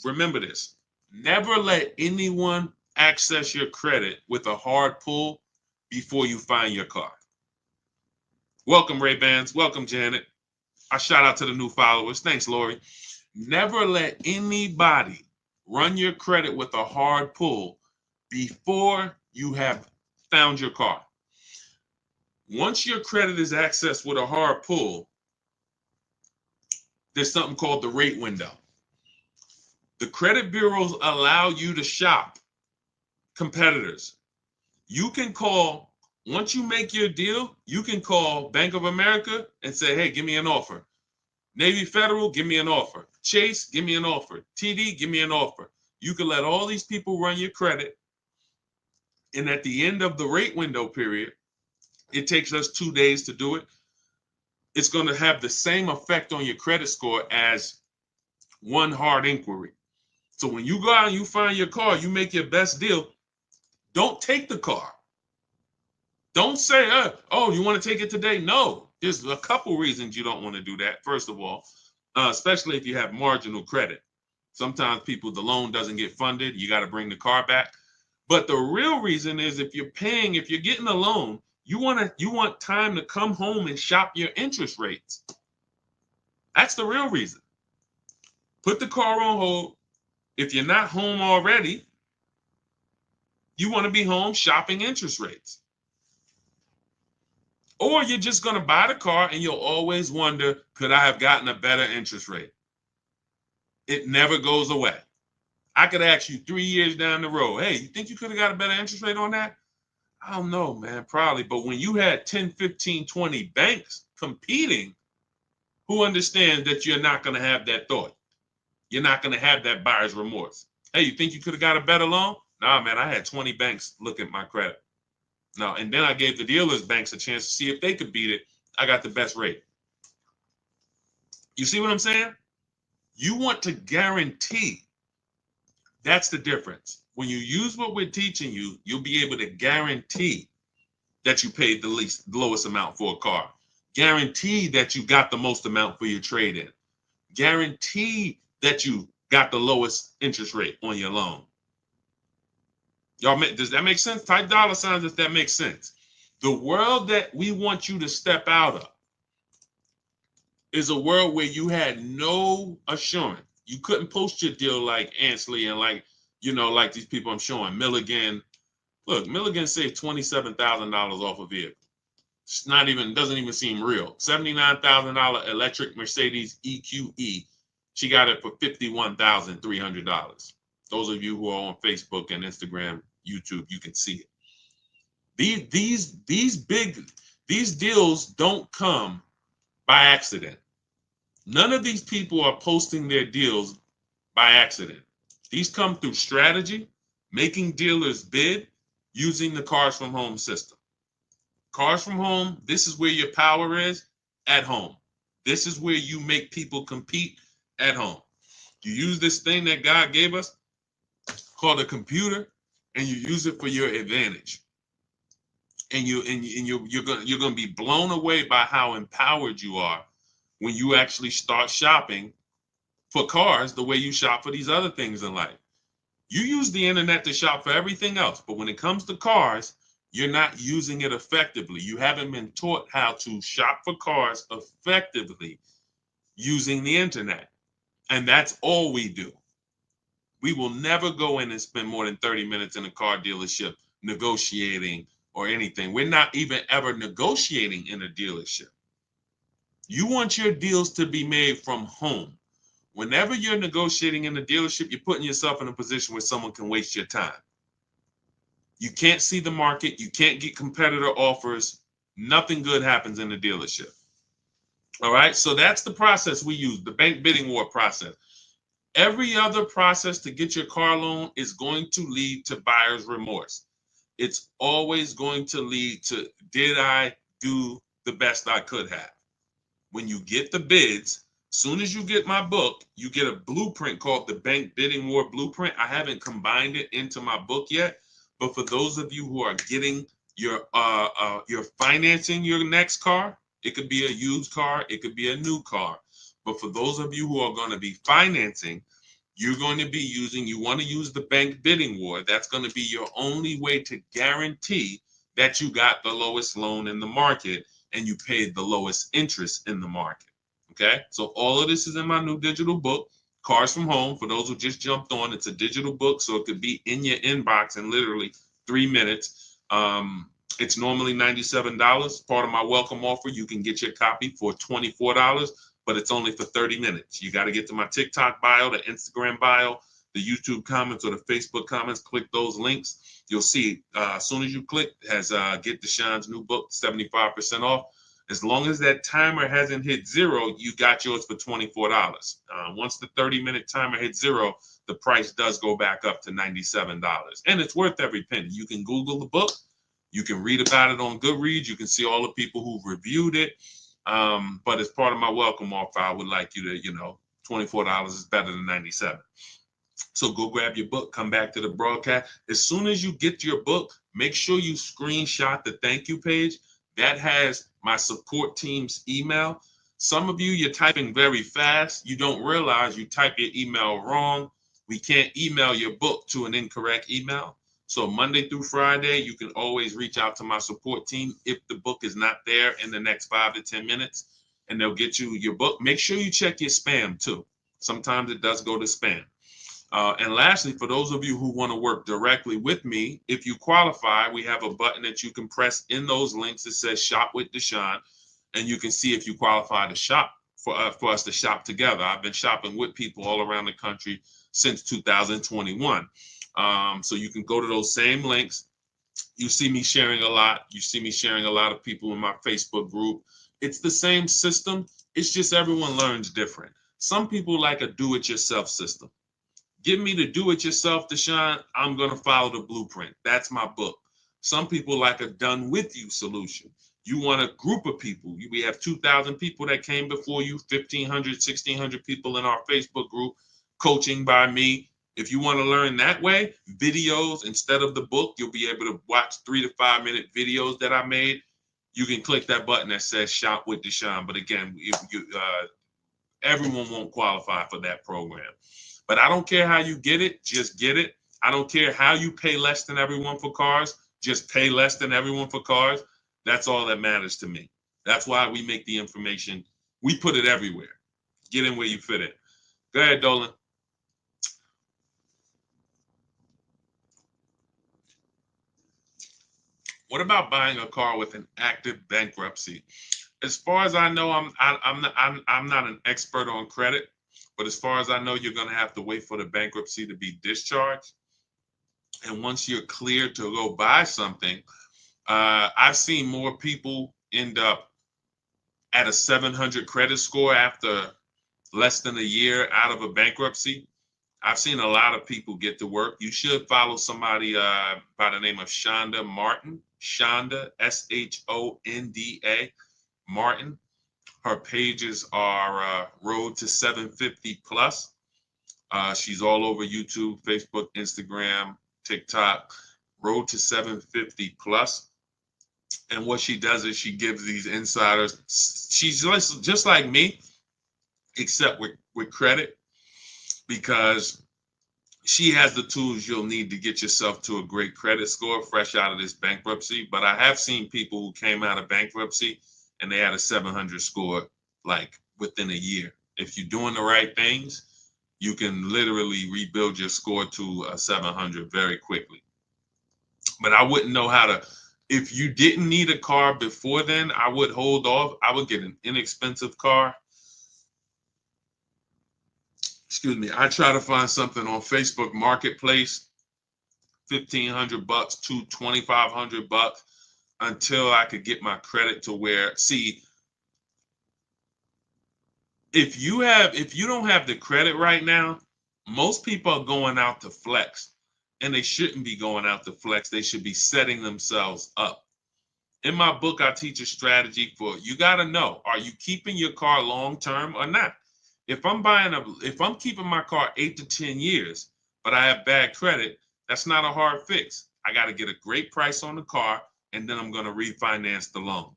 remember this. Never let anyone access your credit with a hard pull before you find your car. Welcome, Ray-Bans. Welcome, Janet. I shout out to the new followers. Thanks, Lori. Never let anybody run your credit with a hard pull before you have found your car. Once your credit is accessed with a hard pull, there's something called the rate window. The credit bureaus allow you to shop competitors. You can call, once you make your deal, you can call Bank of America and say, hey, give me an offer. Navy Federal, give me an offer. Chase, give me an offer. TD, give me an offer. You can let all these people run your credit. And at the end of the rate window period, it takes us 2 days to do it. it's going to have the same effect on your credit score as one hard inquiry. So when you go out and you find your car, you make your best deal, don't take the car. Don't say, oh, you want to take it today? No, there's a couple reasons you don't want to do that. First of all, especially if you have marginal credit. Sometimes the loan doesn't get funded. You got to bring the car back. But the real reason is if you're getting a loan, you want time to come home and shop your interest rates. That's the real reason. Put the car on hold. If you're not home already, you want to be home shopping interest rates. Or you're just going to buy the car and you'll always wonder, could I have gotten a better interest rate? It never goes away. I could ask you 3 years down the road, hey, you think you could have got a better interest rate on that? I don't know, man, probably. But when you had 10, 15, 20 banks competing, who understands that you're not going to have that thought? You're not going to have that buyer's remorse. Hey, you think you could have got a better loan? Nah, man, I had 20 banks look at my credit. No, and then I gave the dealers banks a chance to see if they could beat it. I got the best rate. You see what I'm saying? You want to guarantee. That's the difference. When you use what we're teaching you, you'll be able to guarantee that you paid the lowest amount for a car. Guarantee that you got the most amount for your trade-in. Guarantee that you got the lowest interest rate on your loan. Y'all, does that make sense? Type dollar signs if that makes sense. The world that we want you to step out of is a world where you had no assurance. You couldn't post your deal like Ansley and like these people I'm showing. Milligan. Look, Milligan saved $27,000 off a vehicle. It's doesn't even seem real. $79,000 electric Mercedes EQE. She got it for $51,300. Those of you who are on Facebook and Instagram, YouTube, you can see it. These deals don't come by accident. None of these people are posting their deals by accident. These come through strategy, making dealers bid, using the Cars from Home system. Cars from Home, this is where your power is, at home. This is where you make people compete, at home. You use this thing that God gave us called a computer, and you use it for your advantage. And you're gonna be blown away by how empowered you are when you actually start shopping for cars the way you shop for these other things in life. You use the internet to shop for everything else, but when it comes to cars, you're not using it effectively. You haven't been taught how to shop for cars effectively using the internet. And that's all we do. We will never go in and spend more than 30 minutes in a car dealership negotiating or anything. We're not even ever negotiating in a dealership. You want your deals to be made from home. Whenever you're negotiating in a dealership, you're putting yourself in a position where someone can waste your time. You can't see the market. You can't get competitor offers. Nothing good happens in the dealership. All right, so that's the process we use, the bank bidding war process. Every other process to get your car loan is going to lead to buyer's remorse. It's always going to lead to, did I do the best I could have? When you get the bids, soon as you get my book, you get a blueprint called the Bank Bidding War Blueprint. I haven't combined it into my book yet, but for those of you who are getting you're financing your next car, it could be a used car, it could be a new car. But for those of you who are going to be financing, you want to use the Bank Bidding War. That's going to be your only way to guarantee that you got the lowest loan in the market and you paid the lowest interest in the market. Okay, so all of this is in my new digital book, Cars from Home. For those who just jumped on, it's a digital book, so it could be in your inbox in literally 3 minutes. It's normally $97. Part of my welcome offer, you can get your copy for $24, but it's only for 30 minutes. You got to get to my TikTok bio, the Instagram bio, the YouTube comments, or the Facebook comments. Click those links. You'll see as soon as you click, has Get Deshone's new book, 75% off. As long as that timer hasn't hit 0, you got yours for $24. Once the 30-minute timer hits 0, the price does go back up to $97. And it's worth every penny. You can Google the book. You can read about it on Goodreads. You can see all the people who've reviewed it. But as part of my welcome offer, I would like you to, $24 is better than 97. So go grab your book, come back to the broadcast. As soon as you get your book, make sure you screenshot the thank you page. That has my support team's email. Some of you, you're typing very fast. You don't realize you type your email wrong. We can't email your book to an incorrect email. So Monday through Friday, you can always reach out to my support team if the book is not there in the next 5 to 10 minutes, and they'll get you your book. Make sure you check your spam too. Sometimes it does go to spam. And lastly, for those of you who want to work directly with me, if you qualify, we have a button that you can press in those links that says Shop with Deshone, and you can see if you qualify to shop for us to shop together. I've been shopping with people all around the country since 2021. So you can go to those same links. You see me sharing a lot. You see me sharing a lot of people in my Facebook group. It's the same system. It's just everyone learns different. Some people like a do-it-yourself system. Give me the do-it-yourself, Deshone. I'm going to follow the blueprint. That's my book. Some people like a done-with-you solution. You want a group of people. We have 2,000 people that came before you, 1,500, 1,600 people in our Facebook group, coaching by me. If you want to learn that way, videos instead of the book, you'll be able to watch 3 to 5 minute videos that I made. You can click that button that says Shop with Deshone. But again, everyone won't qualify for that program. But I don't care how you get it, just get it. I don't care how you pay less than everyone for cars, just pay less than everyone for cars. That's all that matters to me. That's why we make the information. We put it everywhere. Get in where you fit it. Go ahead, Dolan. What about buying a car with an active bankruptcy? As far as I know, I'm not an expert on credit, but as far as I know, you're going to have to wait for the bankruptcy to be discharged. And once you're cleared to go buy something, I've seen more people end up at a 700 credit score after less than a year out of a bankruptcy. I've seen a lot of people get to work. You should follow somebody by the name of Shonda Martin. Shonda, Shonda Martin. Her pages are Road to 750 Plus. She's all over YouTube, Facebook, Instagram, TikTok. Road to 750 Plus. And what she does is she gives these insiders. She's just like me, except with credit, because she has the tools you'll need to get yourself to a great credit score fresh out of this bankruptcy. But I have seen people who came out of bankruptcy and they had a 700 score like within a year. If you're doing the right things, you can literally rebuild your score to a 700 very quickly. But I wouldn't know how to. If you didn't need a car before then, I would hold off. I would get an inexpensive car. Excuse me. I try to find something on Facebook Marketplace, $1,500 to $2,500 until I could get my credit to where. See, if you don't have the credit right now, most people are going out to flex, and they shouldn't be going out to flex. They should be setting themselves up. In my book, I teach a strategy for you. Got to know, are you keeping your car long term or not? If I'm keeping my car 8 to 10 years, but I have bad credit, that's not a hard fix. I got to get a great price on the car, and then I'm going to refinance the loan.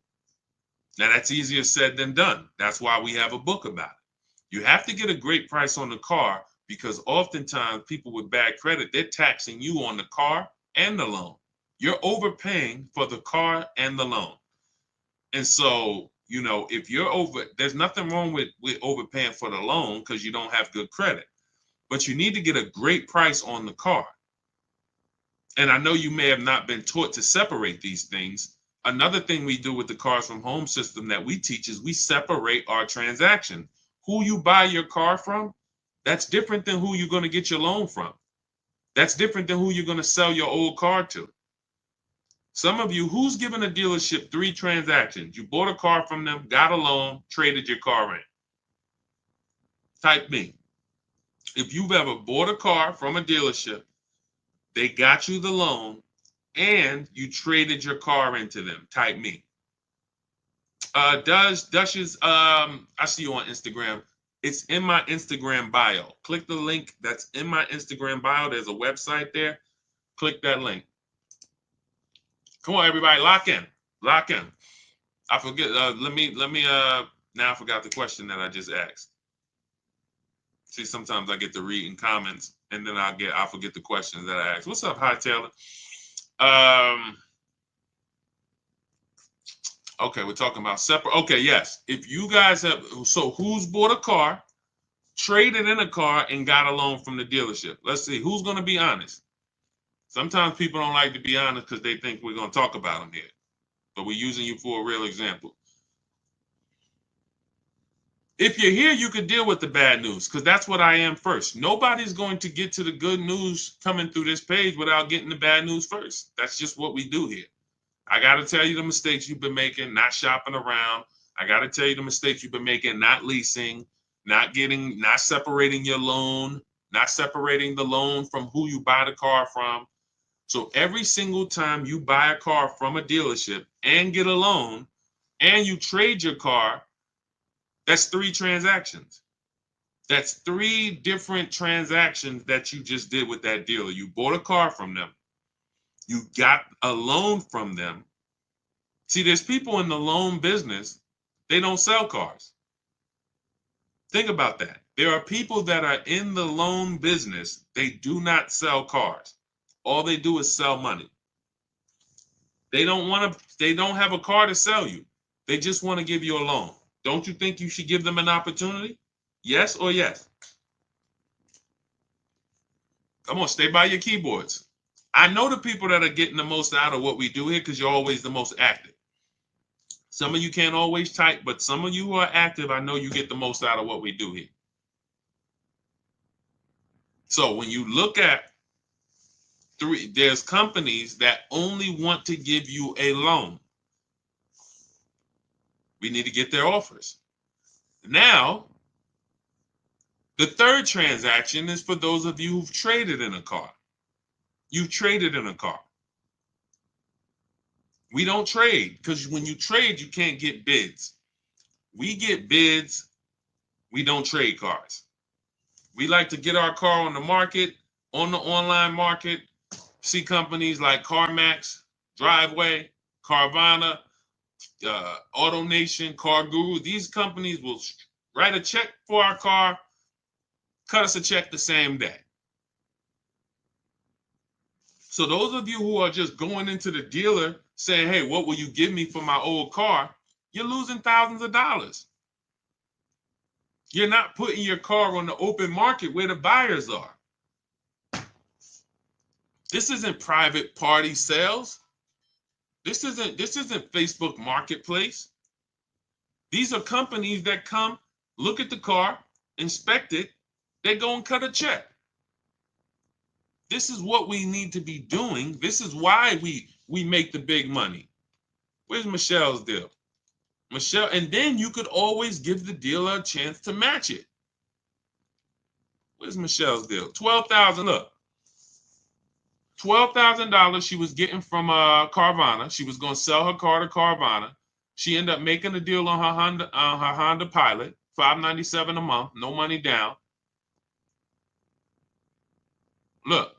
Now that's easier said than done. That's why we have a book about it. You have to get a great price on the car, because oftentimes people with bad credit, they're taxing you on the car and the loan. You're overpaying for the car and the loan. And so, if you're there's nothing wrong with overpaying for the loan because you don't have good credit, but you need to get a great price on the car. And I know you may have not been taught to separate these things. Another thing we do with the Cars from Home system that we teach is we separate our transaction. Who you buy your car from, that's different than who you're going to get your loan from. That's different than who you're going to sell your old car to. Some of you, who's given a dealership 3 transactions? You bought a car from them, got a loan, traded your car in. Type me. If you've ever bought a car from a dealership, they got you the loan, and you traded your car into them, type me. Dush's, I see you on Instagram. It's in my Instagram bio. Click the link that's in my Instagram bio. There's a website there. Click that link. Come on, everybody, lock in. Lock in. I forget. Now I forgot the question that I just asked. See, sometimes I get to read in comments and then I forget the questions that I asked. What's up, Hi Taylor? Okay, we're talking about separate. Okay, yes. If you guys have, so who's bought a car, traded in a car, and got a loan from the dealership? Let's see, who's going to be honest? Sometimes people don't like to be honest because they think we're going to talk about them here. But we're using you for a real example. If you're here, you could deal with the bad news because that's what I am first. Nobody's going to get to the good news coming through this page without getting the bad news first. That's just what we do here. I got to tell you the mistakes you've been making, not shopping around. I got to tell you the mistakes you've been making, not leasing, not separating your loan, not separating the loan from who you buy the car from. So every single time you buy a car from a dealership and get a loan and you trade your car, that's 3 transactions. That's 3 different transactions that you just did with that dealer. You bought a car from them. You got a loan from them. See, there's people in the loan business, they don't sell cars. Think about that. There are people that are in the loan business, they do not sell cars. All they do is sell money. They don't have a car to sell you. They just want to give you a loan. Don't you think you should give them an opportunity? Yes or yes? Come on, stay by your keyboards. I know the people that are getting the most out of what we do here because you're always the most active. Some of you can't always type, but some of you who are active, I know you get the most out of what we do here. So when you look at there's companies that only want to give you a loan. We need to get their offers. Now, the third transaction is for those of you who've traded in a car. You've traded in a car. We don't trade because when you trade, you can't get bids. We get bids. We don't trade cars. We like to get our car on the market, on the online market, see companies like CarMax, Driveway, Carvana, AutoNation, Car Guru. These companies will write a check for our car, cut us a check the same day. So those of you who are just going into the dealer saying, hey, what will you give me for my old car? You're losing thousands of dollars. You're not putting your car on the open market where the buyers are. This isn't private party sales. This isn't Facebook Marketplace. These are companies that come, look at the car, inspect it, they go and cut a check. This is what we need to be doing. This is why we make the big money. Where's Michelle's deal? Michelle, and then you could always give the dealer a chance to match it. Where's Michelle's deal? $12,000. Look, $12,000 she was getting from Carvana. She was going to sell her car to Carvana. She ended up making a deal on her Honda Pilot, $597 a month, no money down. Look,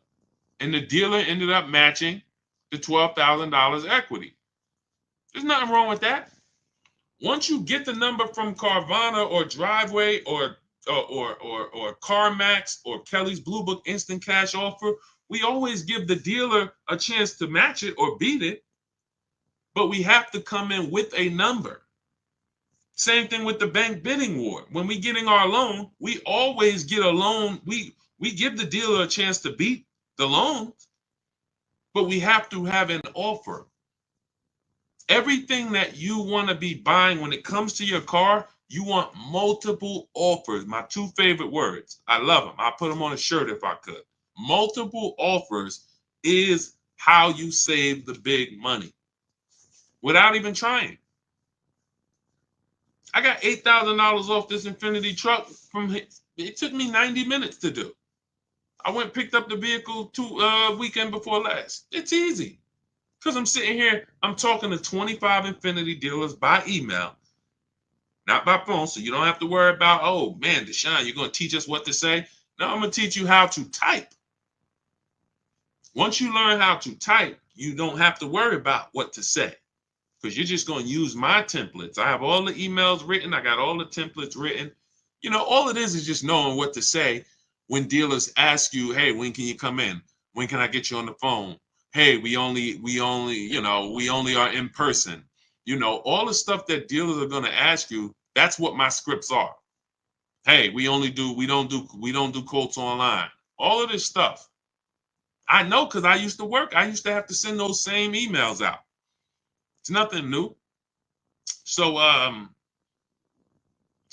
and the dealer ended up matching the $12,000 equity. There's nothing wrong with that. Once you get the number from Carvana or Driveway or CarMax or Kelly's Blue Book Instant Cash Offer, we always give the dealer a chance to match it or beat it, but we have to come in with a number. Same thing with the bank bidding war. When we getting our loan, we always get a loan. We give the dealer a chance to beat the loan, but we have to have an offer. Everything that you want to be buying when it comes to your car, you want multiple offers. My 2 favorite words. I love them. I'll put them on a shirt if I could. Multiple offers is how you save the big money without even trying. I got $8,000 off this Infinity truck it took me 90 minutes to do. I went and picked up the vehicle weekend before last. It's easy. Because I'm sitting here, I'm talking to 25 Infinity dealers by email, not by phone. So you don't have to worry about, oh man, Deshone, you're going to teach us what to say. No, I'm going to teach you how to type. Once you learn how to type, you don't have to worry about what to say because you're just going to use my templates. I have all the emails written. I got all the templates written. You know, all it is just knowing what to say when dealers ask you, hey, when can you come in? When can I get you on the phone? Hey, we only are in person. You know, all the stuff that dealers are going to ask you, that's what my scripts are. Hey, we don't do quotes online. All of this stuff. I know because I used to work. I used to have to send those same emails out. It's nothing new. So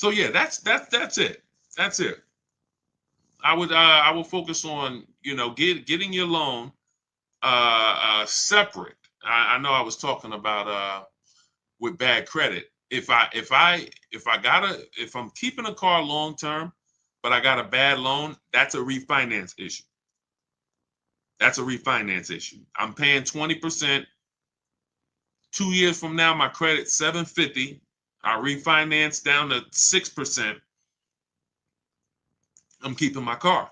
yeah, that's it. That's it. I would focus on, you know, getting your loan separate. I know I was talking about with bad credit. If I'm keeping a car long term, but I got a bad loan, that's a refinance issue. That's a refinance issue. I'm paying 20%. 2 years from now, my credit's 750. I refinance down to 6%. I'm keeping my car.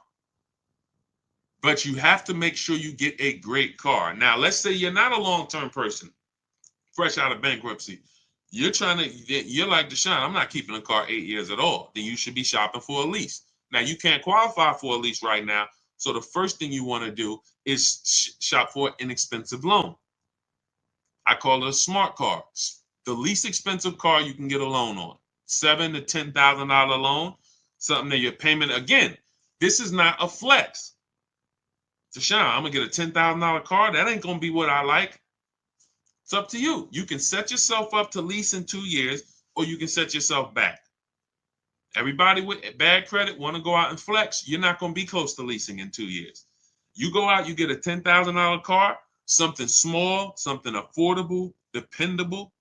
But you have to make sure you get a great car. Now, let's say you're not a long-term person, fresh out of bankruptcy. You're like Deshone, I'm not keeping a car 8 years at all. Then you should be shopping for a lease. Now, you can't qualify for a lease right now. So the first thing you want to do is shop for an inexpensive loan. I call it a smart car. The least expensive car you can get a loan on. $7,000 to $10,000 loan. Something that your payment, again, this is not a flex. Deshone, I'm gonna get a $10,000 car. That ain't gonna be what I like. It's up to you. You can set yourself up to lease in 2 years, or you can set yourself back. Everybody with bad credit want to go out and flex. You're not gonna be close to leasing in 2 years. You go out, you get a $10,000 car, something small, something affordable, dependable,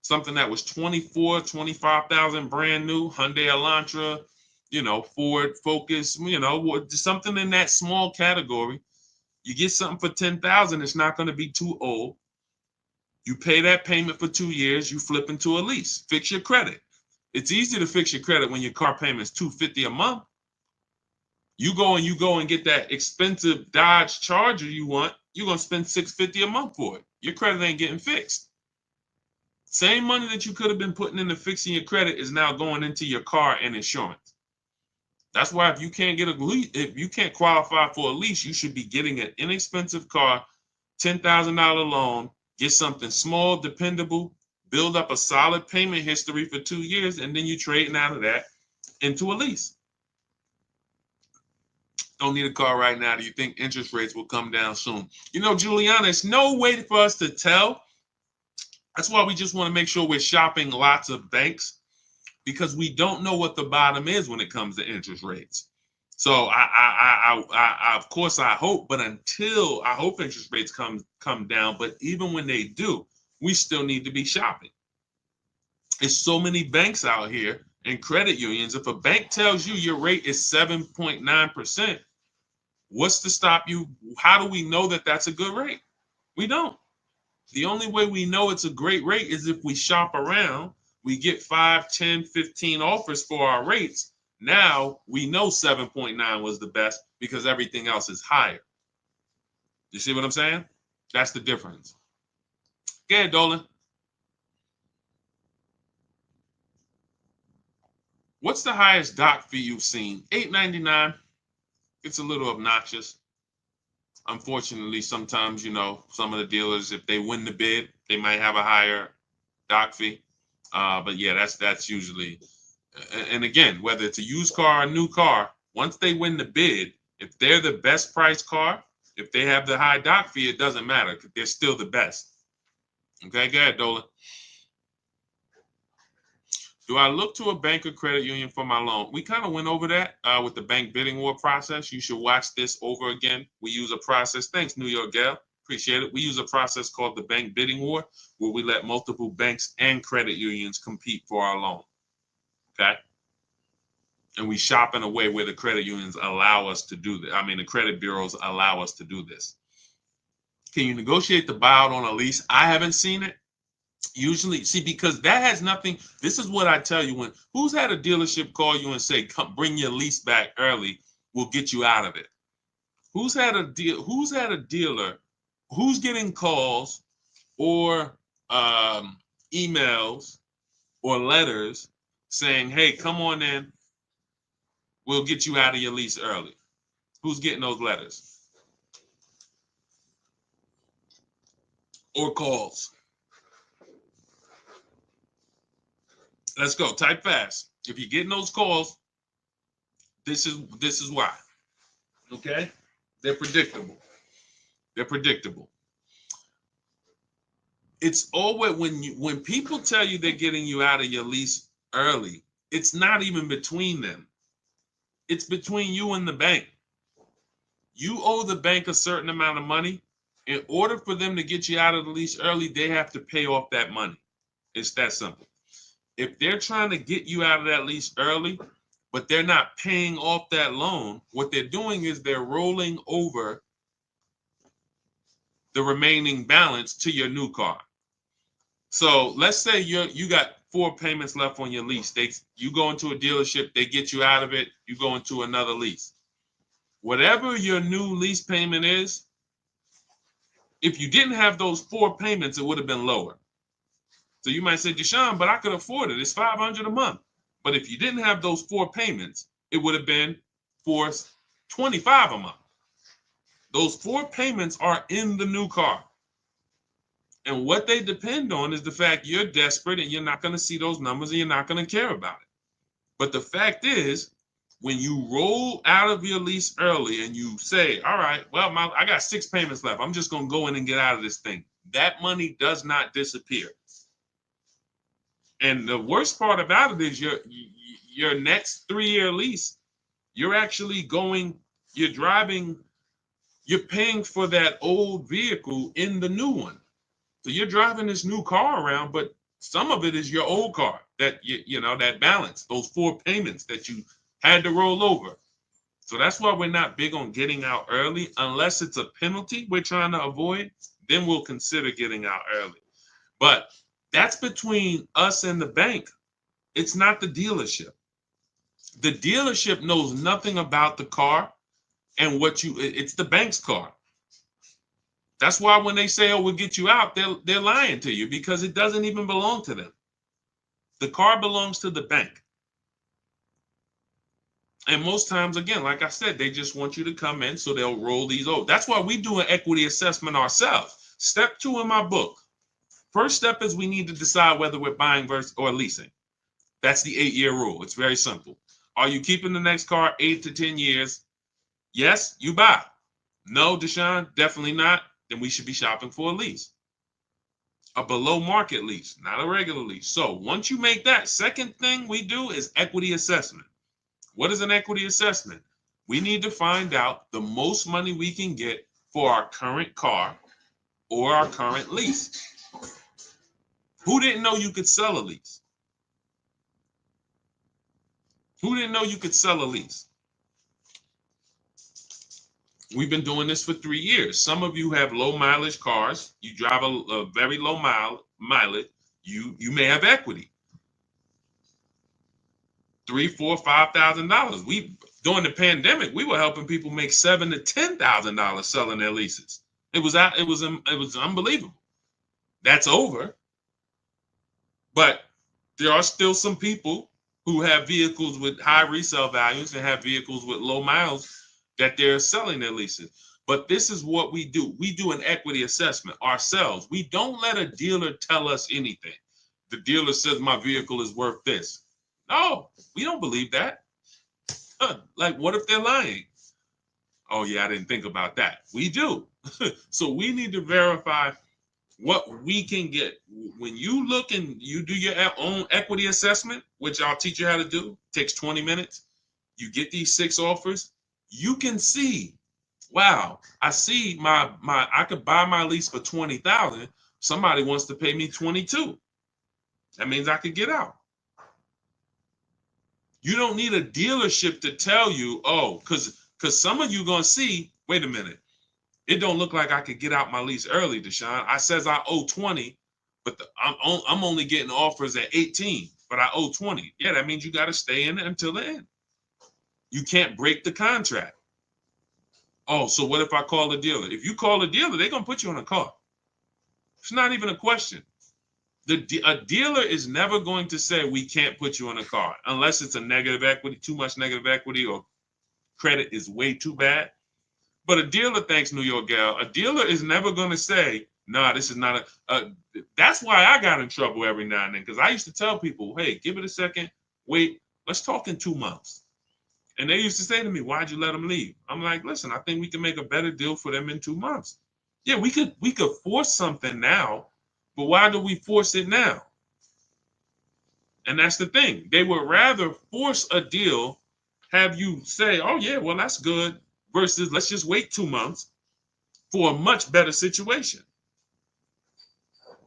something that was 25,000 brand new, Hyundai Elantra, you know, Ford Focus, you know, something in that small category. You get something for 10,000, it's not going to be too old. You pay that payment for 2 years, you flip into a lease. Fix your credit. It's easy to fix your credit when your car payment is $250 a month. You go and get that expensive Dodge Charger you want, you're going to spend $650 a month for it. Your credit ain't getting fixed. Same money that you could have been putting into fixing your credit is now going into your car and insurance. That's why if you can't get a lease, if you can't qualify for a lease, you should be getting an inexpensive car, $10,000 loan, get something small, dependable, build up a solid payment history for 2 years, and then you trading out of that into a lease. Don't need a car right now. Do you think interest rates will come down soon? You know, Juliana, it's no way for us to tell. That's why we just want to make sure we're shopping lots of banks, because we don't know what the bottom is when it comes to interest rates. So I of course I hope, but until I hope interest rates come down, but even when they do, we still need to be shopping. There's so many banks out here and credit unions. If a bank tells you your rate is 7.9%, what's to stop you? How do we know that that's a good rate? We don't. The only way we know it's a great rate is if we shop around, we get 5, 10, 15 offers for our rates. Now we know 7.9 was the best because everything else is higher. You see what I'm saying? That's the difference. Go ahead, Dolan. What's the highest doc fee you've seen? $8.99. It's a little obnoxious. Unfortunately, sometimes, you know, some of the dealers, if they win the bid, they might have a higher doc fee. But yeah, that's usually, and again, whether it's a used car or a new car, once they win the bid, if they're the best priced car, if they have the high doc fee, it doesn't matter. They're still the best. Okay, go ahead, Dolan. Do I look to a bank or credit union for my loan? We kind of went over that with the bank bidding war process. You should watch this over again. We use a process. Thanks, New York Gal. Appreciate it. We use a process called the bank bidding war, where we let multiple banks and credit unions compete for our loan. Okay. And we shop in a way where the credit unions allow us to do that. I mean, the credit bureaus allow us to do this. Can you negotiate the buyout on a lease? I haven't seen it. Usually, see, because that has nothing. This is what I tell you: when who's had a dealership call you and say, "Come, bring your lease back early. We'll get you out of it." Who's had a deal? Who's had a dealer? Who's getting calls or emails or letters saying, "Hey, come on in. We'll get you out of your lease early." Who's getting those letters or calls? Let's go. Type fast. If you're getting those calls, this is why. Okay? They're predictable. They're predictable. It's always when people tell you they're getting you out of your lease early, it's not even between them. It's between you and the bank. You owe the bank a certain amount of money. In order for them to get you out of the lease early, they have to pay off that money. It's that simple. If they're trying to get you out of that lease early, but they're not paying off that loan, what they're doing is they're rolling over the remaining balance to your new car. So let's say you got 4 payments left on your lease. You go into a dealership, they get you out of it, you go into another lease. Whatever your new lease payment is, if you didn't have those 4 payments, it would have been lower. So you might say, Deshone, but I could afford it. It's $500 a month. But if you didn't have those 4 payments, it would have been $425 a month. Those 4 payments are in the new car. And what they depend on is the fact you're desperate and you're not going to see those numbers and you're not going to care about it. But the fact is, when you roll out of your lease early and you say, all right, well, I got 6 payments left. I'm just going to go in and get out of this thing. That money does not disappear. And the worst part about it is your next 3-year lease, you're actually you're paying for that old vehicle in the new one. So you're driving this new car around, but some of it is your old car that that balance, those 4 payments that you had to roll over. So that's why we're not big on getting out early unless it's a penalty we're trying to avoid. Then we'll consider getting out early. But that's between us and the bank. It's not the dealership. The dealership knows nothing about the car and it's the bank's car. That's why when they say, oh, we'll get you out, they're lying to you because it doesn't even belong to them. The car belongs to the bank. And most times, again, like I said, they just want you to come in, so they'll roll these over. That's why we do an equity assessment ourselves. Step 2 in my book. First step is we need to decide whether we're buying versus or leasing. That's the 8-year rule. It's very simple. Are you keeping the next car 8 to 10 years? Yes, you buy. No, Deshone, definitely not. Then we should be shopping for a lease. A below market lease, not a regular lease. So once you make that, second thing we do is equity assessment. What is an equity assessment? We need to find out the most money we can get for our current car or our current lease. Who didn't know you could sell a lease? Who didn't know you could sell a lease? We've been doing this for 3 years. Some of you have low mileage cars. You drive a very low mileage. You may have equity. $3,000, $4,000, $5,000. During the pandemic, we were helping people make $7,000 to $10,000 selling their leases. It was unbelievable. That's over. But there are still some people who have vehicles with high resale values and have vehicles with low miles that they're selling their leases. But this is what we do. We do an equity assessment ourselves. We don't let a dealer tell us anything. The dealer says my vehicle is worth this. No, we don't believe that. Like, what if they're lying? Oh, yeah, I didn't think about that. We do. So we need to verify what we can get. When you look and you do your own equity assessment, which I'll teach you how to do, takes 20 minutes. You get these 6 offers. You can see, wow, I see I could buy my lease for $20,000. Somebody wants to pay me $22,000. That means I could get out. You don't need a dealership to tell you, oh, because some of you are going to see, wait a minute, It don't look like I could get out my lease early, Deshone. I says I owe 20, but I'm only getting offers at 18, but I owe 20. Yeah, that means you got to stay in it until the end. You can't break the contract. Oh, so what if I call the dealer? If you call the dealer, they're going to put you on a car. It's not even a question. A dealer is never going to say we can't put you on a car unless it's a negative equity, too much negative equity, or credit is way too bad. But a dealer, thanks New York Gal, a dealer is never going to say, nah, this is not that's why I got in trouble every now and then, because I used to tell people, hey, give it a second, wait, let's talk in 2 months. And they used to say to me, why'd you let them leave? I'm like, listen, I think we can make a better deal for them in 2 months. Yeah, we could force something now, but why do we force it now? And that's the thing. They would rather force a deal, have you say, oh yeah, well, that's good, versus let's just wait 2 months for a much better situation.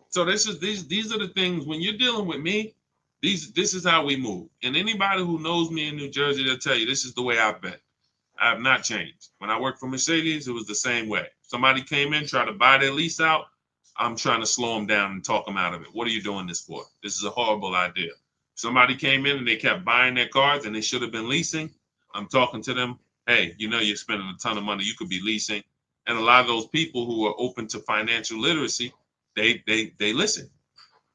So these are the things when you're dealing with me, this is how we move. And anybody who knows me in New Jersey, they'll tell you this is the way I've been. I have not changed. When I worked for Mercedes, it was the same way. Somebody came in, tried to buy their lease out, I'm trying to slow them down and talk them out of it. What are you doing this for? This is a horrible idea. Somebody came in and they kept buying their cars and they should have been leasing. I'm talking to them. Hey, you know you're spending a ton of money. You could be leasing. And a lot of those people who are open to financial literacy, they listen.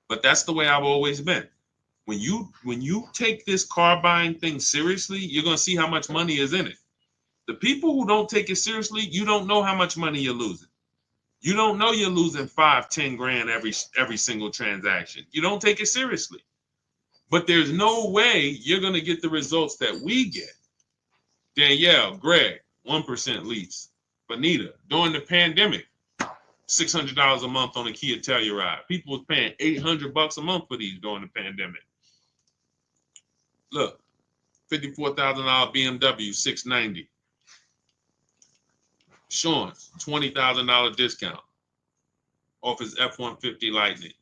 But that's the way I've always been. When you take this car buying thing seriously, you're gonna see how much money is in it. The people who don't take it seriously, you don't know how much money you're losing. You don't know you're losing 5-10 grand every single transaction. You don't take it seriously. But there's no way you're gonna get the results that we get. Danielle, Greg, 1% lease. Bonita, during the pandemic, $600 a month on a Kia Telluride. People was paying $800 a month for these during the pandemic. Look, $54,000 BMW 690. Sean's $20,000 discount off his F-150 Lightning.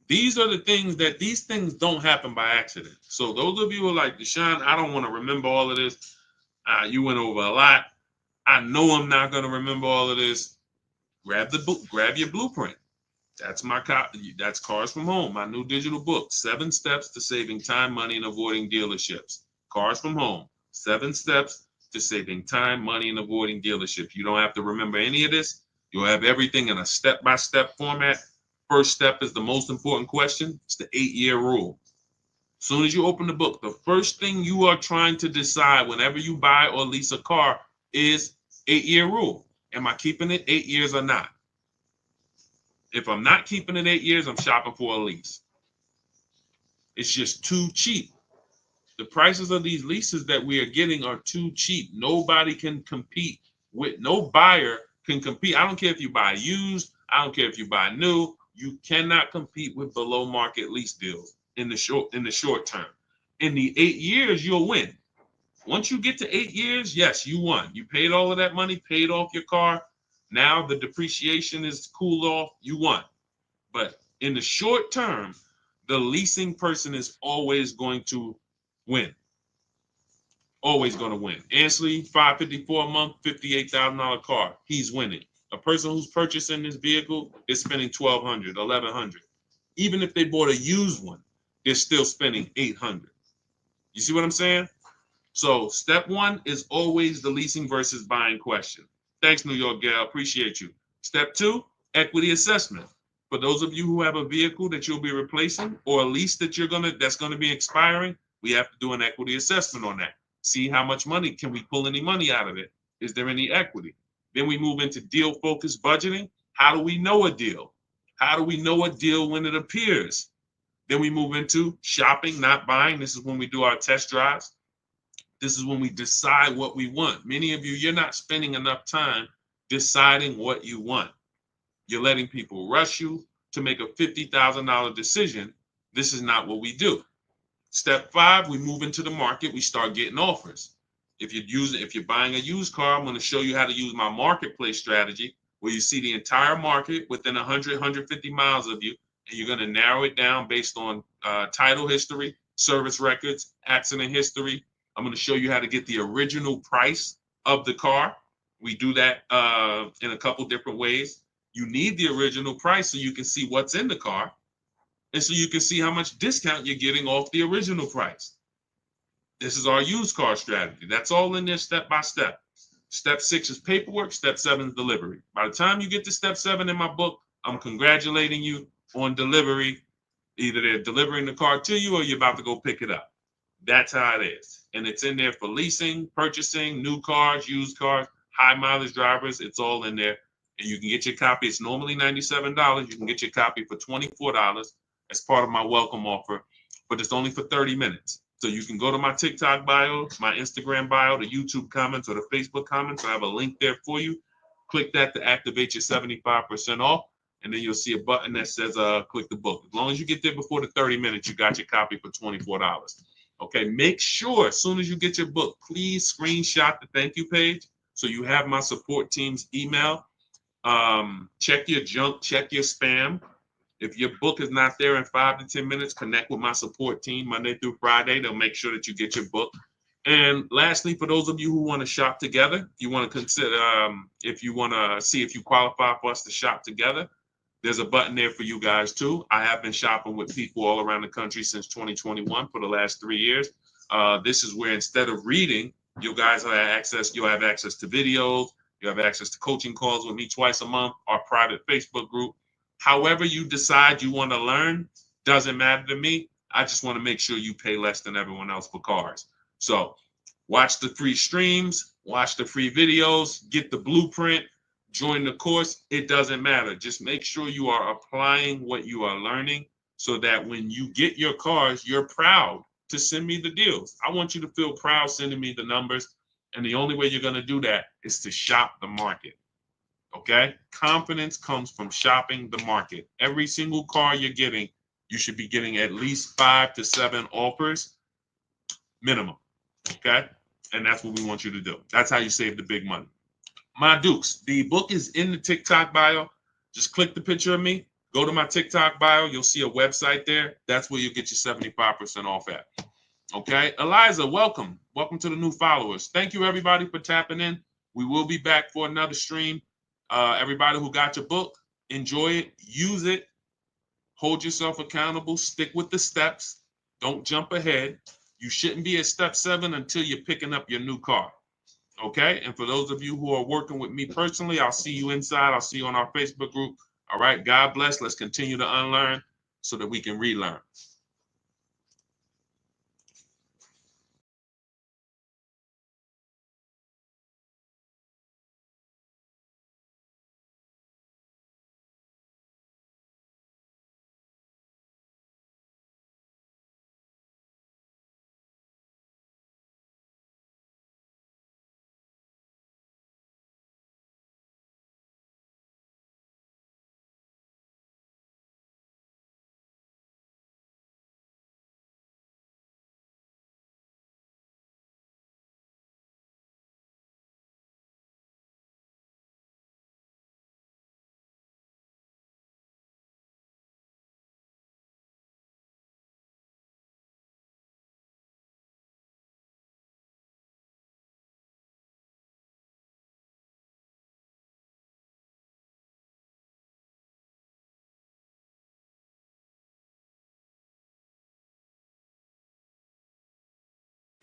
These are the things these things don't happen by accident. So those of you who are like, Deshone, I don't want to remember all of this. You went over a lot. I know I'm not going to remember all of this. Grab the book, grab your blueprint. That's my copy. That's Cars from Home, my new digital book, 7 steps to saving time, money, and avoiding dealerships. Cars from Home, 7 steps to saving time, money, and avoiding dealerships. You don't have to remember any of this. You'll have everything in a step-by-step format. First step is the most important question. It's the 8-year rule. As soon as you open the book, the first thing you are trying to decide whenever you buy or lease a car is 8-year rule. Am I keeping it 8 years or not? If I'm not keeping it 8 years, I'm shopping for a lease. It's just too cheap. The prices of these leases that we are getting are too cheap. Nobody can compete with, no buyer can compete. I don't care if you buy used, I don't care if you buy new, you cannot compete with below market lease deals in the short term. In the 8 years, you'll win. Once you get to 8 years, yes, you won. You paid all of that money, paid off your car. Now the depreciation is cooled off, you won. But in the short term, the leasing person is always going to win. Always going to win. Ansley, $554 a month, $58,000 car. He's winning. A person who's purchasing this vehicle is spending $1,200, $1,100. Even if they bought a used one, they're still spending $800. You see what I'm saying? So step 1 is always the leasing versus buying question. Thanks, New York Gal. Appreciate you. Step 2, equity assessment. For those of you who have a vehicle that you'll be replacing or a lease that's gonna be expiring, we have to do an equity assessment on that. See how much money, can we pull any money out of it? Is there any equity? Then we move into deal-focused budgeting. How do we know a deal? How do we know a deal when it appears? Then we move into shopping, not buying. This is when we do our test drives. This is when we decide what we want. Many of you, you're not spending enough time deciding what you want. You're letting people rush you to make a $50,000 decision. This is not what we do. Step 5, we move into the market. We start getting offers. If you're buying a used car, I'm going to show you how to use my marketplace strategy, where you see the entire market within 100, 150 miles of you, and you're going to narrow it down based on title history, service records, accident history. I'm going to show you how to get the original price of the car, We do that in a couple different ways. You need the original price so you can see what's in the car, and so you can see how much discount you're getting off the original price. This is our used car strategy. That's all in there step by step. Step 6 is paperwork. Step 7 is delivery. By the time you get to step 7 in my book, I'm congratulating you on delivery. Either they're delivering the car to you or you're about to go pick it up. That's how it is. And it's in there for leasing, purchasing, new cars, used cars, high mileage drivers. It's all in there. And you can get your copy. It's normally $97. You can get your copy for $24 as part of my welcome offer, but it's only for 30 minutes. So you can go to my TikTok bio, my Instagram bio, the YouTube comments, or the Facebook comments. I have a link there for you. Click that to activate your 75% off. And then you'll see a button that says click the book. As long as you get there before the 30 minutes, you got your copy for $24. Okay, make sure as soon as you get your book, please screenshot the thank you page so you have my support team's email. Check your junk, check your spam. If your book is not there in 5 to 10 minutes, connect with my support team Monday through Friday. They'll make sure that you get your book. And lastly, for those of you who want to shop together, you want to consider, if you want to see if you qualify for us to shop together, there's a button there for you guys too. I have been shopping with people all around the country since 2021 for the last 3 years. This is where instead of reading, you guys have access. You'll have access to videos. You have access to coaching calls with me twice a month, our private Facebook group. However you decide you want to learn, doesn't matter to me. I just want to make sure you pay less than everyone else for cars. So watch the free streams, watch the free videos, get the blueprint, join the course. It doesn't matter. Just make sure you are applying what you are learning so that when you get your cars, you're proud to send me the deals. I want you to feel proud sending me the numbers. And the only way you're going to do that is to shop the market. Okay? Confidence comes from shopping the market. Every single car you're getting, you should be getting at least 5 to 7 offers minimum. Okay? And that's what we want you to do. That's how you save the big money. My Dukes, the book is in the TikTok bio. Just click the picture of me. Go to my TikTok bio. You'll see a website there. That's where you'll get your 75% off at. Okay? Eliza, welcome. Welcome to the new followers. Thank you, everybody, for tapping in. We will be back for another stream. Everybody who got your book, enjoy it, use it, hold yourself accountable, stick with the steps, don't jump ahead. You shouldn't be at step 7 until you're picking up your new car. Okay? And for those of you who are working with me personally, I'll see you inside. I'll see you on our Facebook group. All right? God bless. Let's continue to unlearn so that we can relearn.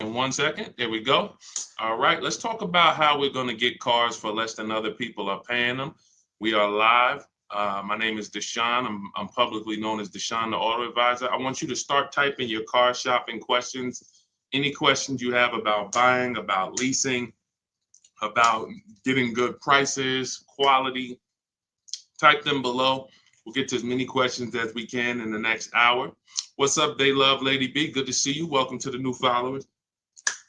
In 1 second, there we go. All right, let's talk about how we're going to get cars for less than other people are paying them. We are live. My name is Deshone. I'm publicly known as Deshone, the Auto Advisor. I want you to start typing your car shopping questions. Any questions you have about buying, about leasing, about getting good prices, quality, type them below. We'll get to as many questions as we can in the next hour. What's up, They Love Lady B? Good to see you. Welcome to the new followers.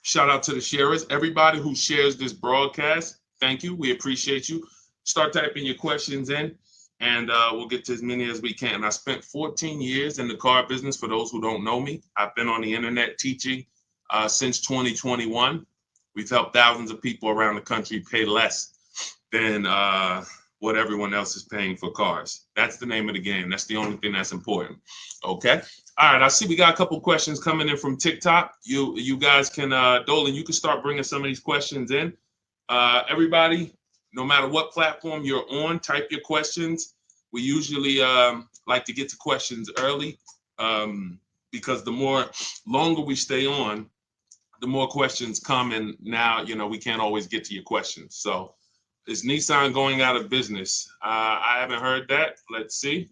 Shout out to the sharers. Everybody who shares this broadcast, thank you. We appreciate you. Start typing your questions in, and we'll get to as many as we can. I spent 14 years in the car business. For those who don't know me, I've been on the internet teaching since 2021. We've helped thousands of people around the country pay less than what everyone else is paying for cars. That's the name of the game. That's the only thing that's important. Okay. All right. I see we got a couple questions coming in from TikTok. You guys can, Dolan, you can start bringing some of these questions in. Everybody, no matter what platform you're on, type your questions. We usually like to get to questions early because the more longer we stay on, the more questions come. And now, we can't always get to your questions. So is Nissan going out of business? I haven't heard that. Let's see.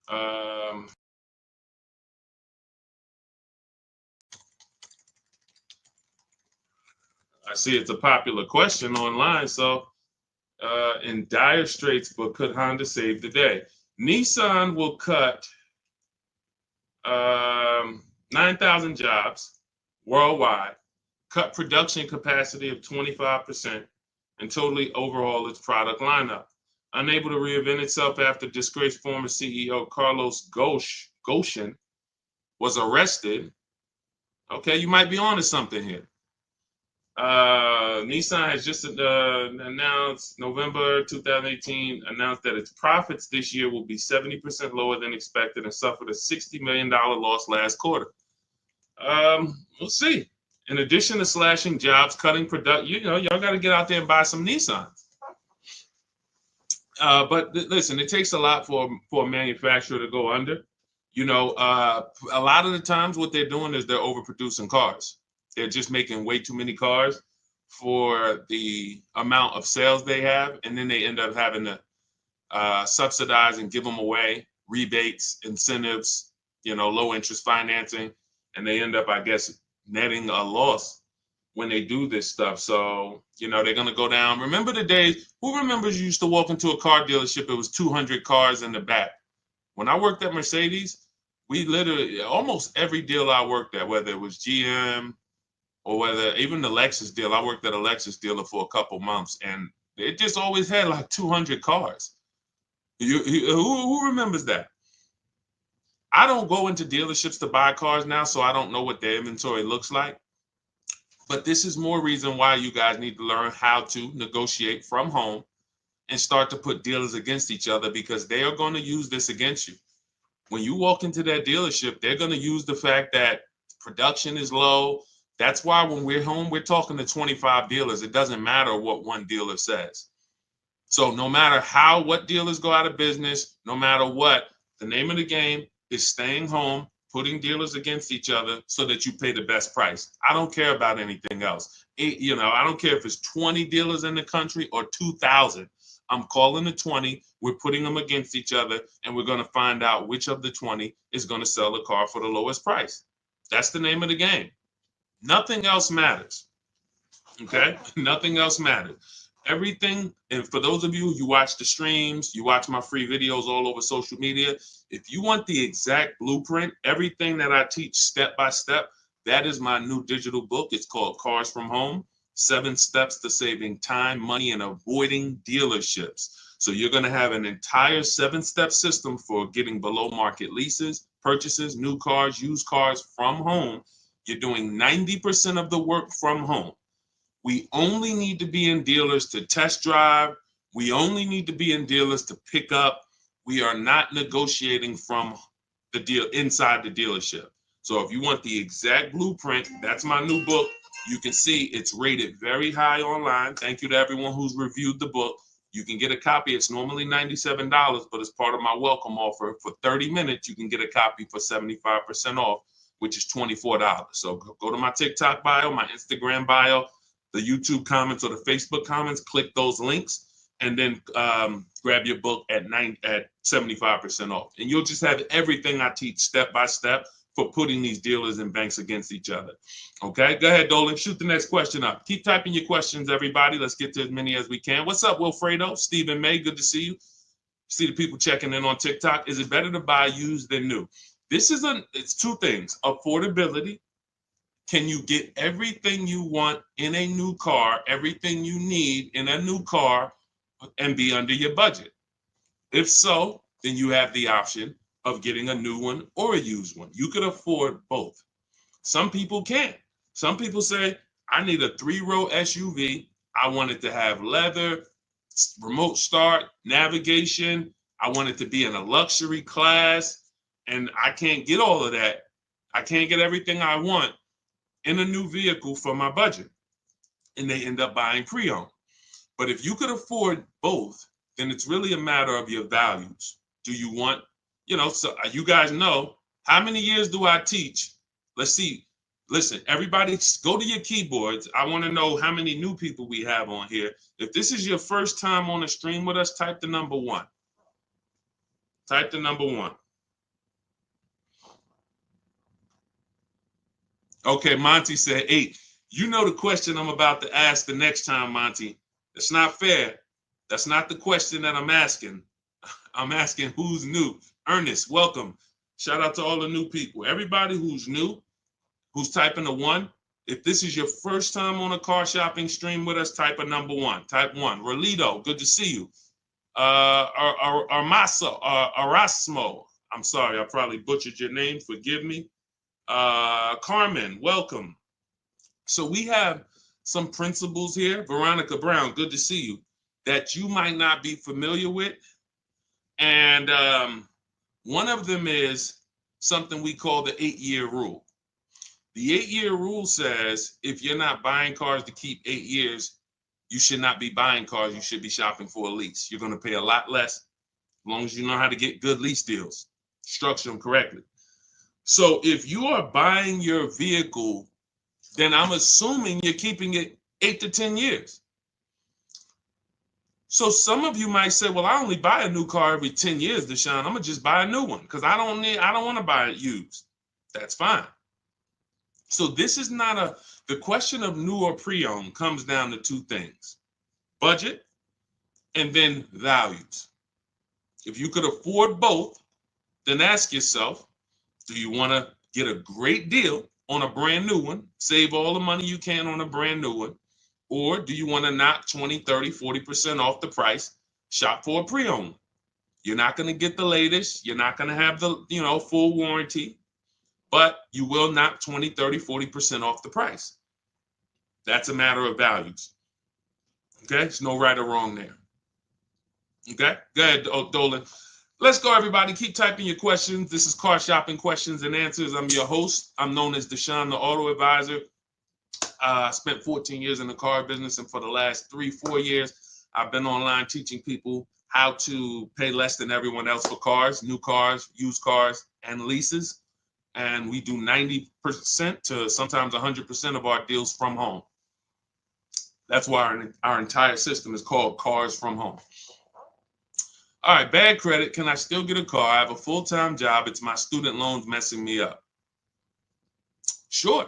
I see it's a popular question online. So in dire straits, but could Honda save the day? Nissan will cut 9,000 jobs worldwide, cut production capacity of 25%, and totally overhaul its product lineup. Unable to reinvent itself after disgraced former CEO Carlos Ghosn was arrested. Okay, you might be onto something here. Nissan has just announced, November 2018, announced that its profits this year will be 70% lower than expected and suffered a $60 million loss last quarter. We'll see. In addition to slashing jobs, cutting production, y'all got to get out there and buy some Nissans. But listen, it takes a lot for a manufacturer to go under. A lot of the times what they're doing is they're overproducing cars. They're just making way too many cars for the amount of sales they have, and then they end up having to subsidize and give them away, rebates, incentives, low interest financing, and they end up, I guess, netting a loss when they do this stuff. So, they're going to go down. Remember the days, who remembers you used to walk into a car dealership, it was 200 cars in the back. When I worked at Mercedes, we literally, almost every deal I worked at, whether it was GM, or whether even the Lexus deal, I worked at a Lexus dealer for a couple months, and it just always had like 200 cars. Who remembers that? I don't go into dealerships to buy cars now, so I don't know what their inventory looks like. But this is more reason why you guys need to learn how to negotiate from home and start to put dealers against each other, because they are going to use this against you. When you walk into that dealership, they're going to use the fact that production is low. That's why when we're home, we're talking to 25 dealers. It doesn't matter what one dealer says. So no matter what dealers go out of business, no matter what, the name of the game is staying home, putting dealers against each other so that you pay the best price. I don't care about anything else. I don't care if it's 20 dealers in the country or 2,000. I'm calling the 20. We're putting them against each other, and we're going to find out which of the 20 is going to sell the car for the lowest price. That's the name of the game. Nothing else matters. Okay? Nothing else matters. Everything, and for those of you who watch the streams, you watch my free videos all over social media, if you want the exact blueprint, everything that I teach step by step, that is my new digital book. It's called Cars from Home, 7 Steps to Saving Time, Money, and Avoiding Dealerships. So you're going to have an entire 7-step system for getting below market leases, purchases, new cars, used cars from home. You're doing 90% of the work from home. We only need to be in dealers to test drive. We only need to be in dealers to pick up. We are not negotiating from the deal inside the dealership. So if you want the exact blueprint, that's my new book. You can see it's rated very high online. Thank you to everyone who's reviewed the book. You can get a copy. It's normally $97, but as part of my welcome offer, for 30 minutes, you can get a copy for 75% off, which is $24. So go to my TikTok bio, my Instagram bio, the YouTube comments or the Facebook comments, click those links, and then grab your book at 75% off. And you'll just have everything I teach step by step for putting these dealers and banks against each other. Okay, go ahead, Dolan, shoot the next question up. Keep typing your questions, everybody. Let's get to as many as we can. What's up, Wilfredo? Stephen May, good to see you. See the people checking in on TikTok. Is it better to buy used than new? It's two things. Affordability. Can you get everything you want in a new car, everything you need in a new car, and be under your budget? If so, then you have the option of getting a new one or a used one. You could afford both. Some people can't. Some people say, I need a 3-row SUV. I want it to have leather, remote start, navigation. I want it to be in a luxury class. And I can't get all of that. I can't get everything I want in a new vehicle for my budget. And they end up buying pre-owned. But if you could afford both, then it's really a matter of your values. Do you want, so you guys know, how many years do I teach? Let's see. Listen, everybody go to your keyboards. I want to know how many new people we have on here. If this is your first time on the stream with us, type the number 1. Type the number 1. Okay, Monty said 8. You know the question I'm about to ask the next time, Monty. It's not fair. That's not the question that I'm asking. I'm asking who's new. Ernest, welcome. Shout out to all the new people. Everybody who's new, who's typing a 1. If this is your first time on a car shopping stream with us, type a number 1. Type 1. Rolito, good to see you. Erasmo. I'm sorry, I probably butchered your name. Forgive me. Carmen, welcome. So we have some principles here. Veronica Brown, good to see you, that you might not be familiar with. And one of them is something we call the 8-year rule. The 8-year rule says if you're not buying cars to keep 8 years, you should not be buying cars. You should be shopping for a lease. You're going to pay a lot less as long as you know how to get good lease deals, structure them correctly. So if you are buying your vehicle, then I'm assuming you're keeping it 8 to 10 years. So some of you might say, well, I only buy a new car every 10 years, Deshone. I'm gonna just buy a new one because I don't want to buy it used. That's fine. So this is not the question of new or pre-owned comes down to 2 things: budget and then values. If you could afford both, then ask yourself, do you want to get a great deal on a brand new one, save all the money you can on a brand new one, or do you want to knock 20, 30, 40% off the price, shop for a pre-owned? You're not going to get the latest. You're not going to have the, full warranty, but you will knock 20, 30, 40% off the price. That's a matter of values. Okay? There's no right or wrong there. Okay? Go ahead, Dolan. Let's go, everybody. Keep typing your questions. This is Car Shopping Questions and Answers. I'm your host. I'm known as Deshone, the Auto Advisor. I spent 14 years in the car business, and for the last 3-4 years, I've been online teaching people how to pay less than everyone else for cars, new cars, used cars, and leases. And we do 90% to sometimes 100% of our deals from home. That's why our entire system is called Cars from Home. All right, bad credit. Can I still get a car? I have a full-time job. It's my student loans messing me up. Sure.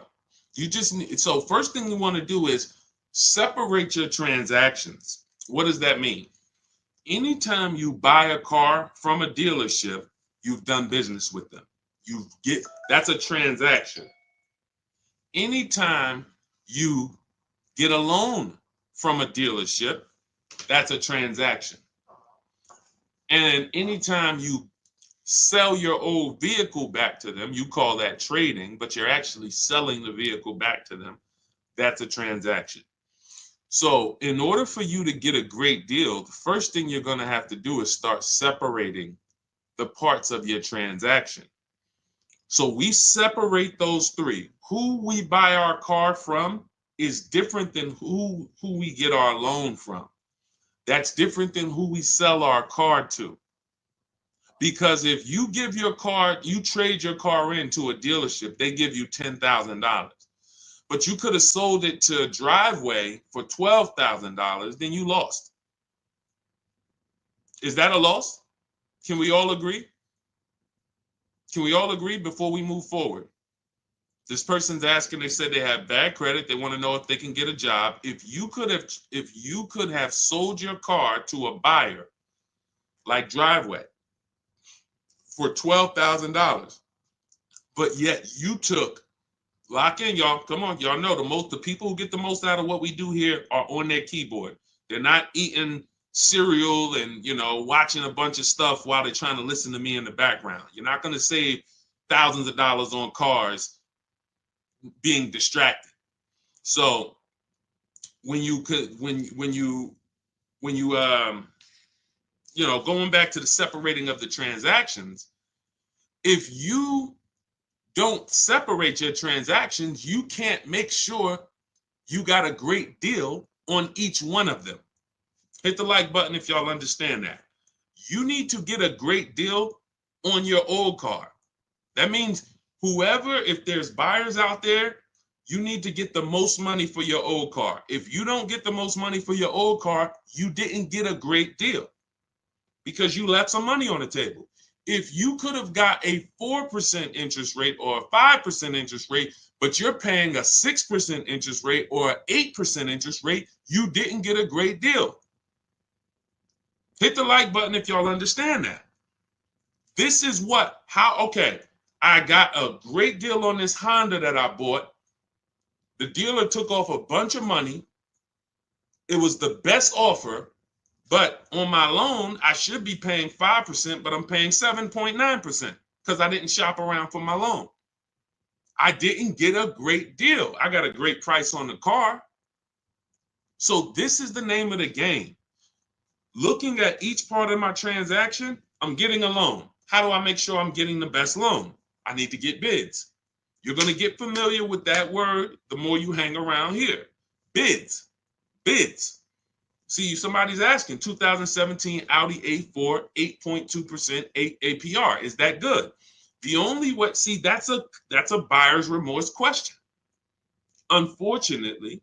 You just need, so first thing you want to do is separate your transactions. What does that mean? Anytime you buy a car from a dealership, you've done business with them. That's a transaction. Anytime you get a loan from a dealership, that's a transaction. And anytime you sell your old vehicle back to them, you call that trading, but you're actually selling the vehicle back to them. That's a transaction. So in order for you to get a great deal, the first thing you're going to have to do is start separating the parts of your transaction. So we separate those 3. Who we buy our car from is different than who we get our loan from. That's different than who we sell our car to. Because if you trade your car into a dealership, they give you $10,000. But you could have sold it to Driveway for $12,000, then you lost. Is that a loss? Can we all agree? Can we all agree before we move forward? This person's asking, they said they have bad credit. They want to know if they can get a job. If you could have sold your car to a buyer like Driveway for $12,000, but yet you took, lock in, y'all. Come on, y'all know the people who get the most out of what we do here are on their keyboard. They're not eating cereal and watching a bunch of stuff while they're trying to listen to me in the background. You're not going to save thousands of dollars on cars being distracted. So when you going back to the separating of the transactions, if you don't separate your transactions, you can't make sure you got a great deal on each one of them. Hit the like button if y'all understand that. You need to get a great deal on your old car. That means whoever, if there's buyers out there, you need to get the most money for your old car. If you don't get the most money for your old car, you didn't get a great deal because you left some money on the table. If you could have got a 4% interest rate or a 5% interest rate, but you're paying a 6% interest rate or an 8% interest rate, you didn't get a great deal. Hit the like button if y'all understand that. This is okay, I got a great deal on this Honda that I bought. The dealer took off a bunch of money. It was the best offer, but on my loan, I should be paying 5%, but I'm paying 7.9% because I didn't shop around for my loan. I didn't get a great deal. I got a great price on the car. So this is the name of the game. Looking at each part of my transaction, I'm getting a loan. How do I make sure I'm getting the best loan? I need to get bids. You're going to get familiar with that word the more you hang around here. Bids. Bids. See, somebody's asking, 2017 Audi A4, 8.2% APR. Is that good? The only way, see, that's a buyer's remorse question. Unfortunately,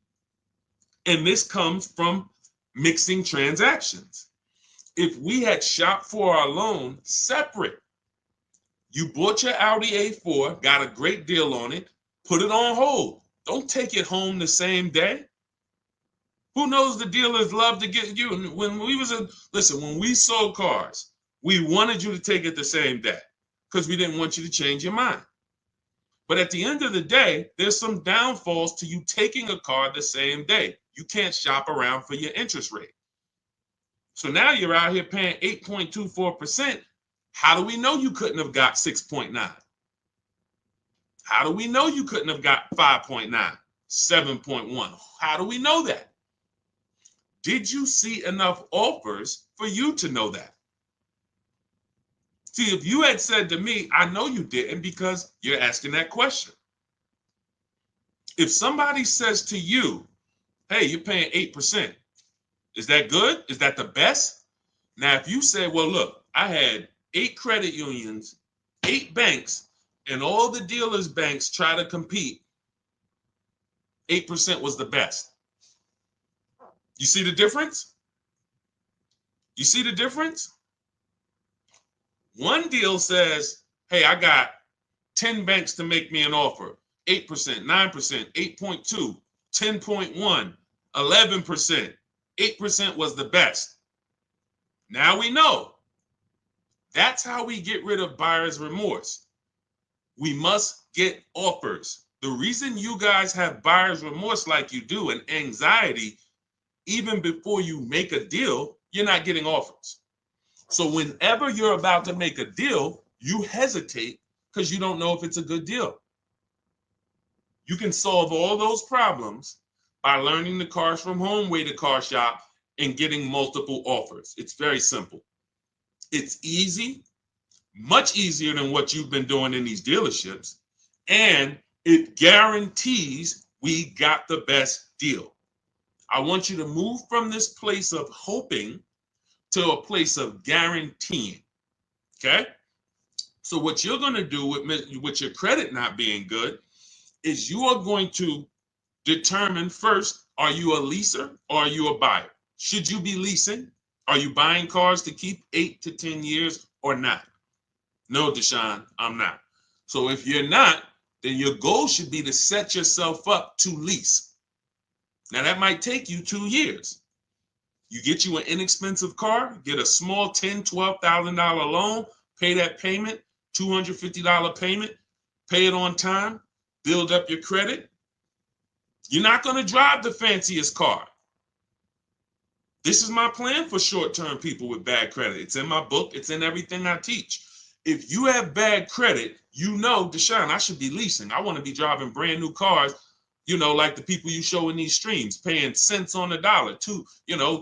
and this comes from mixing transactions. If we had shopped for our loan separate, you bought your Audi A4, got a great deal on it, put it on hold. Don't take it home the same day. Who knows, the dealers love to get you. When we sold cars, we wanted you to take it the same day because we didn't want you to change your mind. But at the end of the day, there's some downfalls to you taking a car the same day. You can't shop around for your interest rate. So now you're out here paying 8.24%. How do we know you couldn't have got 6.9? How do we know you couldn't have got 5.9, 7.1? How do we know that? Did you see enough offers for you to know that? See, if you had said to me, I know you didn't because you're asking that question. If somebody says to you, hey, you're paying 8%, is that good? Is that the best? Now, if you say, well, look, I had 8 credit unions, 8 banks, and all the dealers' banks try to compete, 8% was the best. You see the difference? You see the difference? One deal says, hey, I got 10 banks to make me an offer. 8%, 9%, 8.2, 10.1, 11%. 8% was the best. Now we know. That's how we get rid of buyer's remorse. We must get offers. The reason you guys have buyer's remorse like you do and anxiety, even before you make a deal, you're not getting offers. So whenever you're about to make a deal, you hesitate because you don't know if it's a good deal. You can solve all those problems by learning the Cars from Home way to car shop and getting multiple offers. It's very simple. It's easy, much easier than what you've been doing in these dealerships, and it guarantees we got the best deal. I want you to move from this place of hoping to a place of guaranteeing. Okay? So what you're going to do with your credit not being good is you are going to determine first, are you a leaser or are you a buyer? Should you be leasing? Are you buying cars to keep 8 to 10 years or not? No, Deshone, I'm not. So if you're not, then your goal should be to set yourself up to lease. Now that might take you 2 years. You get you an inexpensive car, get a small $10,000, $12,000 loan, pay that payment, $250 payment, pay it on time, build up your credit. You're not going to drive the fanciest car. This is my plan for short-term people with bad credit. It's in my book. It's in everything I teach. If you have bad credit, you know, Deshone, I should be leasing. I want to be driving brand new cars, like the people you show in these streams, paying cents on the dollar,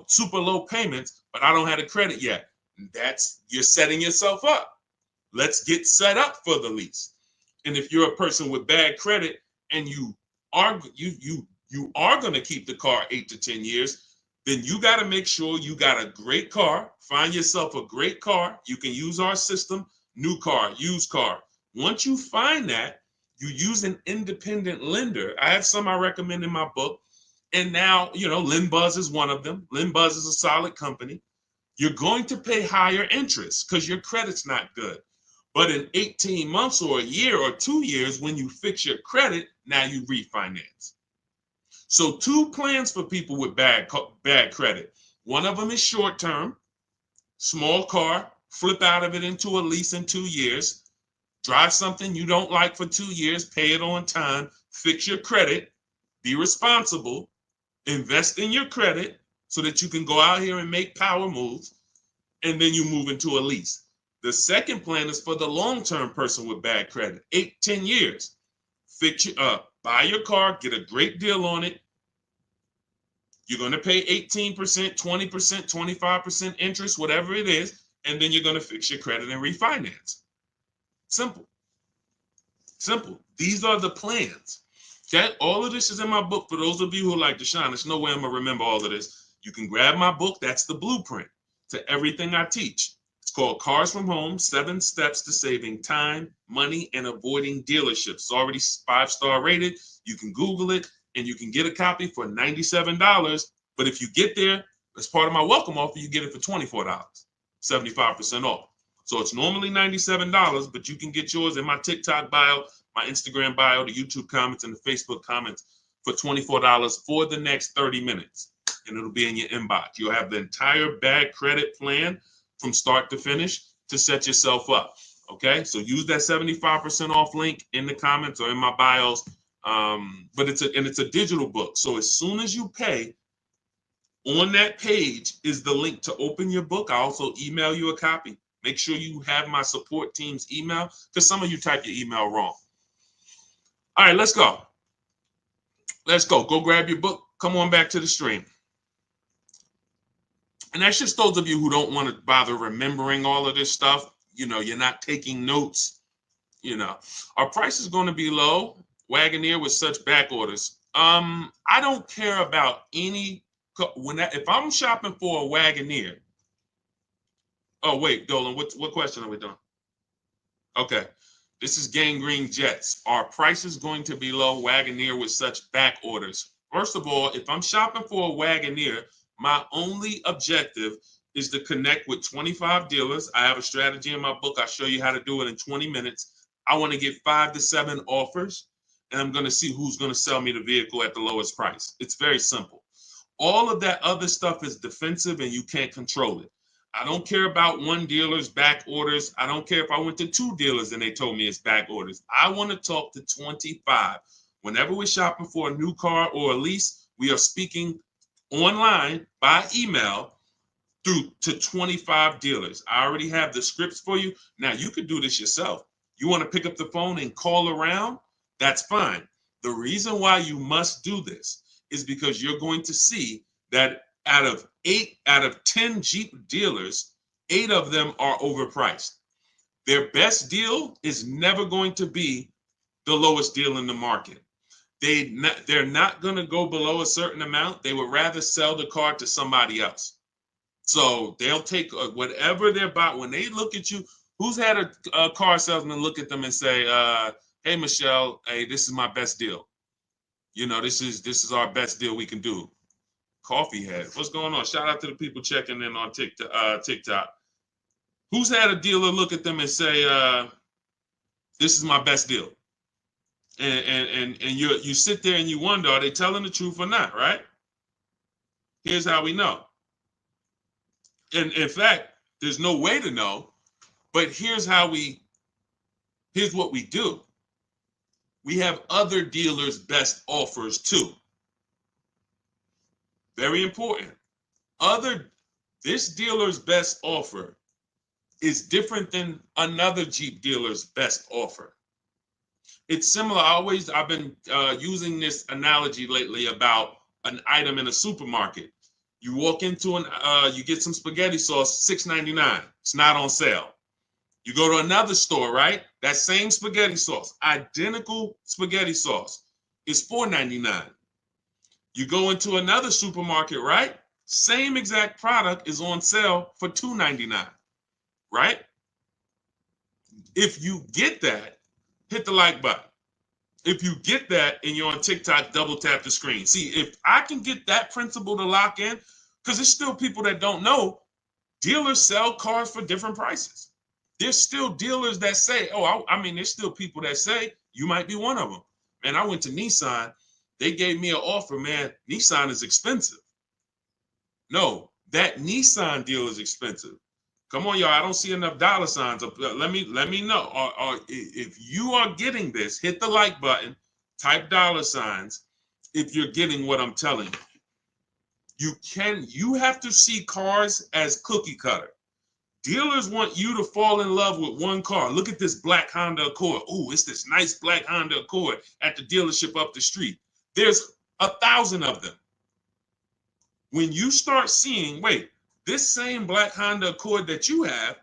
super low payments, but I don't have the credit yet. You're setting yourself up. Let's get set up for the lease. And if you're a person with bad credit and you are going to keep the car 8 to 10 years, then you got to make sure you got a great car. Find yourself a great car. You can use our system, new car, used car. Once you find that, you use an independent lender. I have some I recommend in my book. And now, LendBuzz is one of them. LendBuzz is a solid company. You're going to pay higher interest because your credit's not good. But in 18 months or a year or 2 years, when you fix your credit, now you refinance. So 2 plans for people with bad credit. One of them is short term, small car, flip out of it into a lease in 2 years, drive something you don't like for 2 years, pay it on time, fix your credit, be responsible, invest in your credit so that you can go out here and make power moves, and then you move into a lease. The second plan is for the long-term person with bad credit, 8-10 years. Fix your buy your car, get a great deal on it. You're going to pay 18%, 20%, 25% interest, whatever it is, and then you're going to fix your credit and refinance. Simple. Simple. These are the plans. Okay? All of this is in my book. For those of you who like Deshone, there's no way I'm going to remember all of this. You can grab my book. That's the blueprint to everything I teach. It's called Cars from Home, 7 Steps to Saving Time, Money, and Avoiding Dealerships. It's already 5-star rated. You can Google it, and you can get a copy for $97. But if you get there, as part of my welcome offer, you get it for $24, 75% off. So it's normally $97, but you can get yours in my TikTok bio, my Instagram bio, the YouTube comments, and the Facebook comments for $24 for the next 30 minutes. And it'll be in your inbox. You'll have the entire bad credit plan from start to finish to set yourself up. Okay, so use that 75% off link in the comments or in my bios. But it's a digital book. So as soon as you pay, on that page is the link to open your book. I also email you a copy. Make sure you have my support team's email because some of you type your email wrong. All right, let's go. Let's go. Go grab your book. Come on back to the stream. And that's just those of you who don't want to bother remembering all of this stuff. You're not taking notes. Our price is going to be low. Wagoneer with such back orders. I don't care about any. If I'm shopping for a Wagoneer. Oh wait, Dolan. What question are we doing? Okay, this is Gangrene Jets. Our price is going to be low. Wagoneer with such back orders. First of all, if I'm shopping for a Wagoneer, my only objective is to connect with 25 dealers. I have a strategy in my book. I'll show you how to do it in 20 minutes. I want to get 5 to 7 offers, and I'm going to see who's going to sell me the vehicle at the lowest price. It's very simple. All of that other stuff is defensive, and you can't control it. I don't care about one dealer's back orders. I don't care if I went to 2 dealers and they told me it's back orders. I want to talk to 25. Whenever we're shopping for a new car or a lease, we are speaking online by email through to 25 dealers. I already have the scripts for you. Now you could do this yourself. You want to pick up the phone and call around? That's fine. The reason why you must do this is because you're going to see that out of 10 Jeep dealers, 8 of them are overpriced. Their best deal is never going to be the lowest deal in the market. They're not going to go below a certain amount. They would rather sell the car to somebody else. So they'll take whatever they're buying. When they look at you, who's had a car salesman look at them and say, hey, Michelle, hey, this is my best deal. This is our best deal we can do. Coffee head. What's going on? Shout out to the people checking in on TikTok. Who's had a dealer look at them and say, this is my best deal? And you sit there and you wonder, are they telling the truth or not, right? Here's how we know. And in fact, there's no way to know, but here's what we do. We have other dealers' best offers too. Very important. This dealer's best offer is different than another Jeep dealer's best offer. It's similar. I've been using this analogy lately about an item in a supermarket. You walk into you get some spaghetti sauce, $6.99. It's not on sale. You go to another store, right? That same spaghetti sauce, identical spaghetti sauce, is $4.99. You go into another supermarket, right? Same exact product is on sale for $2.99, right? If you get that, hit the like button. If you get that and you're on TikTok, double tap the screen. See, if I can get that principle to lock in, because there's still people that don't know, dealers sell cars for different prices. There's still dealers that say, oh, I mean, there's still people that say, you might be one of them. Man, I went to Nissan. They gave me an offer, man. Nissan is expensive. No, that Nissan deal is expensive. Come on, y'all. I don't see enough dollar signs up. Let me know. Or if you are getting this, hit the like button, type dollar signs if you're getting what I'm telling you. You have to see cars as cookie cutter. Dealers want you to fall in love with one car. Look at this black Honda Accord. Oh, it's this nice black Honda Accord at the dealership up the street. There's 1,000 of them. When you start seeing, wait, this same black Honda Accord that you have,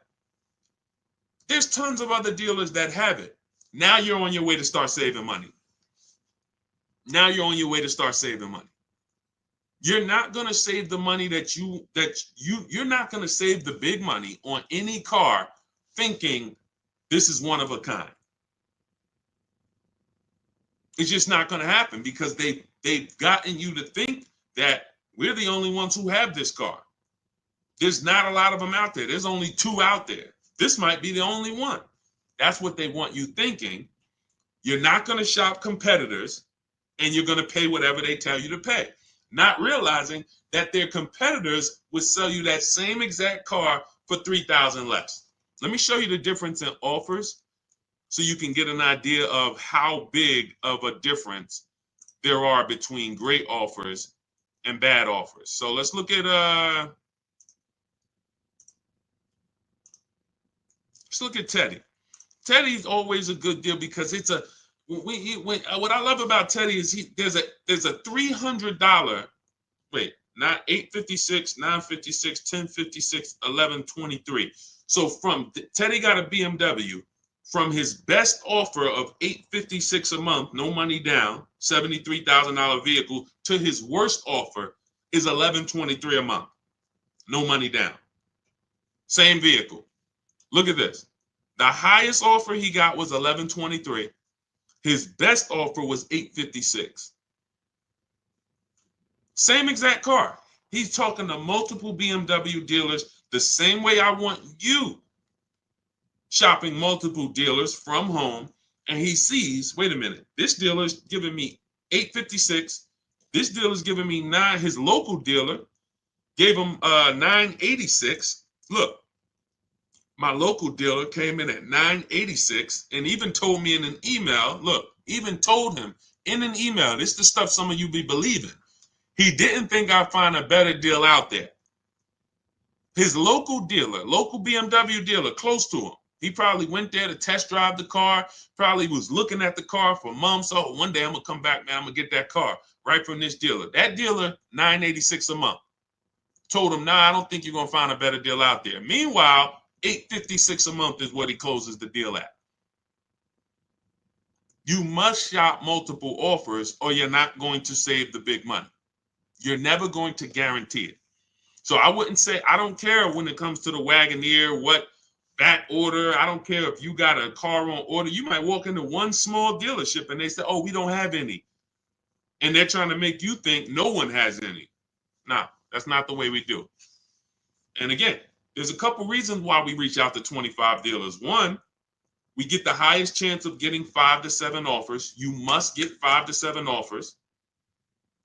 there's tons of other dealers that have it. Now you're on your way to start saving money. Now you're on your way to start saving money. You're not going to save the money you're not going to save the big money on any car thinking this is one of a kind. It's just not going to happen because they've gotten you to think that we're the only ones who have this car. There's not a lot of them out there. There's only 2 out there. This might be the only one. That's what they want you thinking. You're not going to shop competitors and you're going to pay whatever they tell you to pay. Not realizing that their competitors would sell you that same exact car for $3,000 less. Let me show you the difference in offers so you can get an idea of how big of a difference there are between great offers and bad offers. So let's look at Teddy. Teddy's always a good deal because it's a what I love about Teddy is there's a $300, wait, not 856, 956, 1056, 1123. So from Teddy got a BMW from his best offer of $856 a month, no money down, $73,000 vehicle, to his worst offer is $1123 a month, no money down. Same vehicle. Look at this. The highest offer he got was $1123. His best offer was $856. Same exact car. He's talking to multiple BMW dealers the same way I want you shopping multiple dealers from home. And he sees, wait a minute, this dealer's giving me $856. This dealer's giving me $9. His local dealer gave him $986. Look. My local dealer came in at $986 and even told me in an email, look, even told him in an email, this is the stuff some of you be believing. He didn't think I'd find a better deal out there. His local dealer, local BMW dealer close to him, he probably went there to test drive the car, probably was looking at the car for months. Oh, one day I'm going to come back, man, I'm going to get that car right from this dealer. That dealer, $986 a month. Told him, nah, I don't think you're going to find a better deal out there. Meanwhile, $856 a month is what he closes the deal at. You must shop multiple offers or you're not going to save the big money. You're never going to guarantee it. So I wouldn't say, I don't care when it comes to the Wagoneer, what back order. I don't care if you got a car on order. You might walk into one small dealership and they say, oh, we don't have any. And they're trying to make you think no one has any. No, that's not the way we do it. And again, there's a couple reasons why we reach out to 25 dealers. One, we get the highest chance of getting 5 to 7 offers. You must get 5 to 7 offers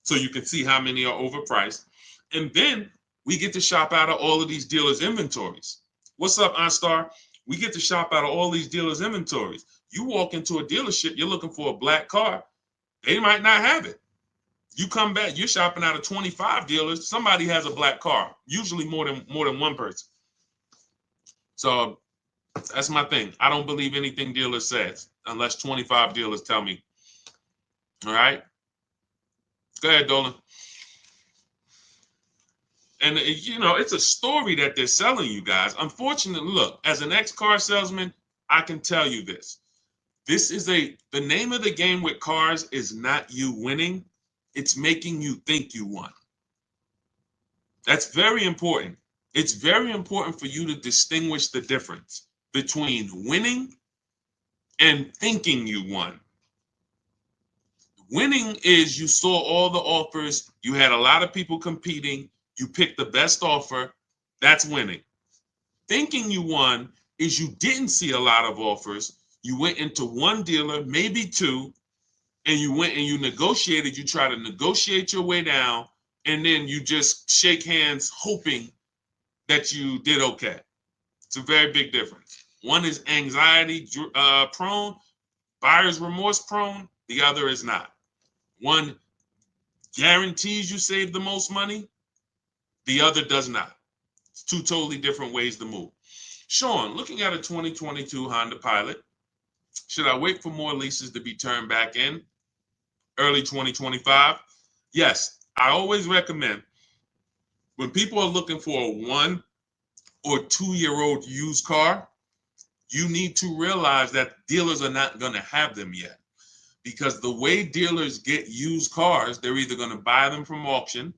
so you can see how many are overpriced. And then we get to shop out of all of these dealers' inventories. What's up, OnStar? We get to shop out of all these dealers' inventories. You walk into a dealership, you're looking for a black car. They might not have it. You come back, you're shopping out of 25 dealers. Somebody has a black car, usually more than one person. So that's my thing. I don't believe anything dealer says unless 25 dealers tell me. All right. Go ahead, Dolan. And, you know, it's a story that they're selling you guys. Unfortunately, look, as an ex-car salesman, I can tell you this. The name of the game with cars is not you winning. It's making you think you won. That's very important. It's very important for you to distinguish the difference between winning and thinking you won. Winning is you saw all the offers, you had a lot of people competing, you picked the best offer. That's winning. Thinking you won is you didn't see a lot of offers. You went into one dealer, maybe two, and you went and you negotiated. You try to negotiate your way down, and then you just shake hands hoping that you did okay. It's a very big difference. One is anxiety prone, buyer's remorse prone. The other is not. One guarantees you save the most money. The other does not. It's two totally different ways to move. Sean, looking at a 2022 Honda Pilot, should I wait for more leases to be turned back in early 2025? Yes, I always recommend when people are looking for a 1 or 2-year-old used car, you need to realize that dealers are not going to have them yet. Because the way dealers get used cars, they're either going to buy them from auction,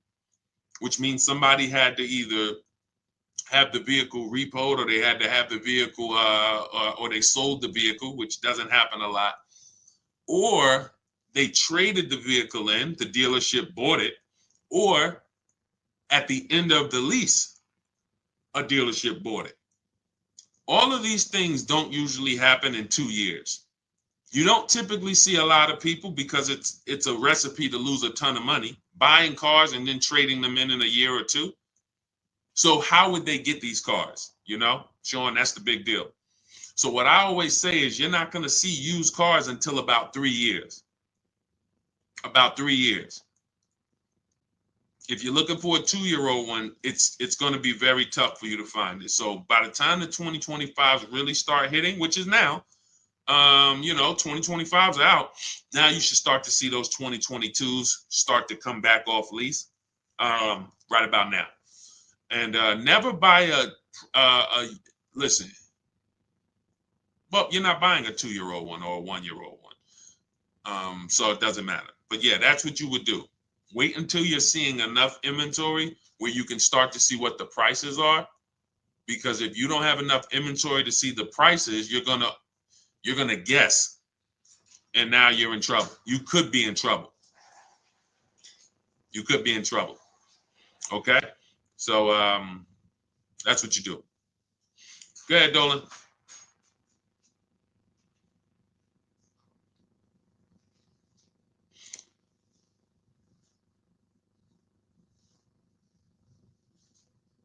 which means somebody had to either have the vehicle repoed, or they had to have the vehicle, or they sold the vehicle, which doesn't happen a lot, or they traded the vehicle in, the dealership bought it, or at the end of the lease, a dealership bought it. All of these things don't usually happen in 2 years. You don't typically see a lot of people, because it's a recipe to lose a ton of money, buying cars and then trading them in a year or two. So how would they get these cars? You know, Sean, that's the big deal. So what I always say is you're not going to see used cars until about 3 years. About 3 years. If you're looking for a 2-year-old one, it's going to be very tough for you to find it. So by the time the 2025s really start hitting, which is now, 2025's out. Now you should start to see those 2022s start to come back off lease right about now. And never buy listen, well, you're not buying a 2-year-old one or a 1-year-old one. So it doesn't matter. But yeah, that's what you would do. Wait until you're seeing enough inventory where you can start to see what the prices are. Because if you don't have enough inventory to see the prices, you're gonna guess. And now you're in trouble. You could be in trouble. You could be in trouble. Okay? So that's what you do. Go ahead, Dolan.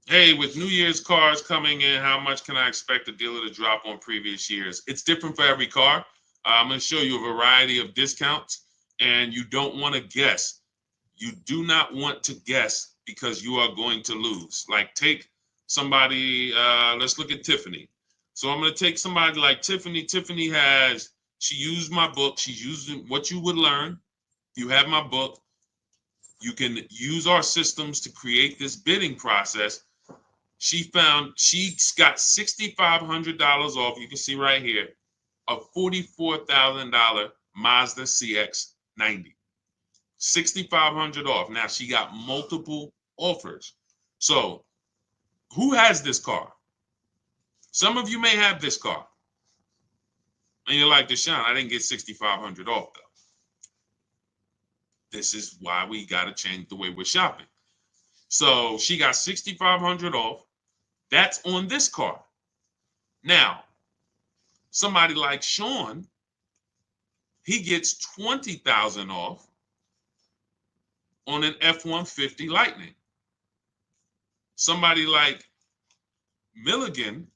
Hey, with New Year's cars coming in, how much can I expect the dealer to drop on previous years? It's different for every car. I'm going to show you a variety of discounts, and you don't want to guess. You do not want to guess, because you are going to lose. Like, take somebody, let's look at Tiffany. So I'm going to take somebody like Tiffany. Tiffany she used my book. She's using what you would learn. You have my book. You can use our systems to create this bidding process. She got $6,500 off. You can see right here, a $44,000 Mazda CX-90. $6,500 off. Now she got multiple offers. So who has this car? Some of you may have this car. And you're like, Deshone, I didn't get $6,500 off though. This is why we got to change the way we're shopping. So she got $6,500 off. That's on this car. Now, somebody like Sean, he gets $20,000 off on an F-150 Lightning. Somebody like Milligan,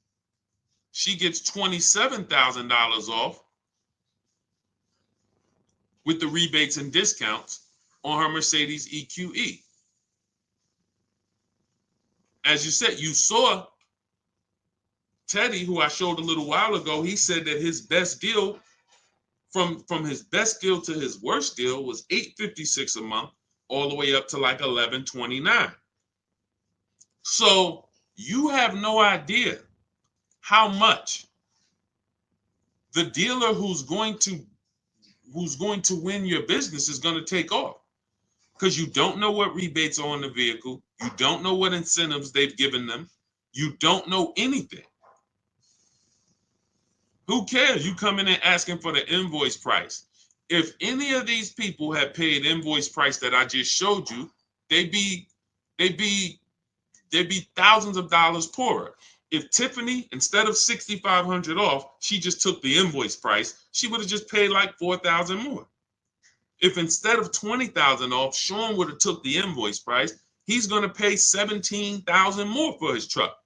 she gets $27,000 off with the rebates and discounts on her Mercedes EQE. As you said, you saw Teddy, who I showed a little while ago. He said that his best deal, from his best deal to his worst deal, was $856 a month, all the way up to like $1129. So you have no idea how much the dealer who's going to win your business is going to take off. because you don't know what rebates are on the vehicle. You don't know what incentives they've given them. You don't know anything. Who cares? You come in and asking for the invoice price. If any of these people had paid invoice price that I just showed you, they'd be thousands of dollars poorer. If Tiffany, instead of 6,500 off, she just took the invoice price, she would have just paid like 4,000 more. If instead of 20,000 off, Sean would have took the invoice price, he's going to pay 17,000 more for his truck.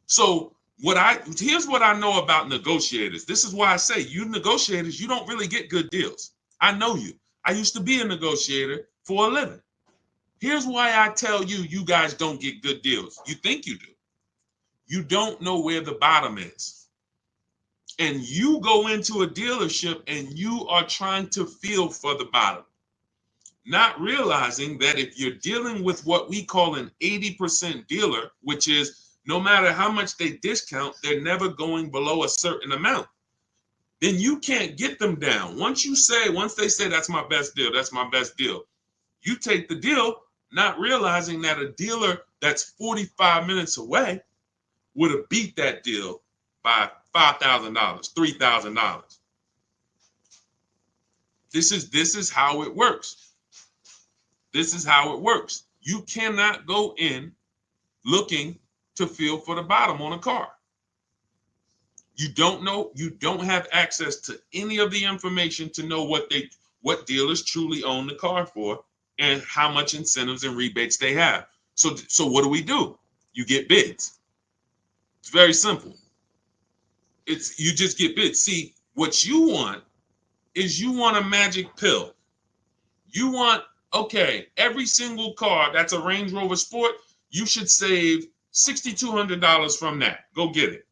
So here's what I know about negotiators. This is why I say you negotiators, you don't really get good deals. I know you. I used to be a negotiator for a living. Here's why I tell you, you guys don't get good deals. You think you do. You don't know where the bottom is. And you go into a dealership and you are trying to feel for the bottom, not realizing that if you're dealing with what we call an 80% dealer, which is no matter how much they discount, they're never going below a certain amount, then you can't get them down. Once they say that's my best deal, that's my best deal, you take the deal, not realizing that a dealer that's 45 minutes away would have beat that deal by $5,000, $3,000. This is how it works. This is how it works. You cannot go in looking to feel for the bottom on a car. You don't know, you don't have access to any of the information to know what dealers truly own the car for and how much incentives and rebates they have. So what do? You get bids. It's very simple. You just get bids. See, what you want is you want a magic pill. You want, okay, every single car that's a Range Rover Sport, you should save $6,200 from that. Go get it.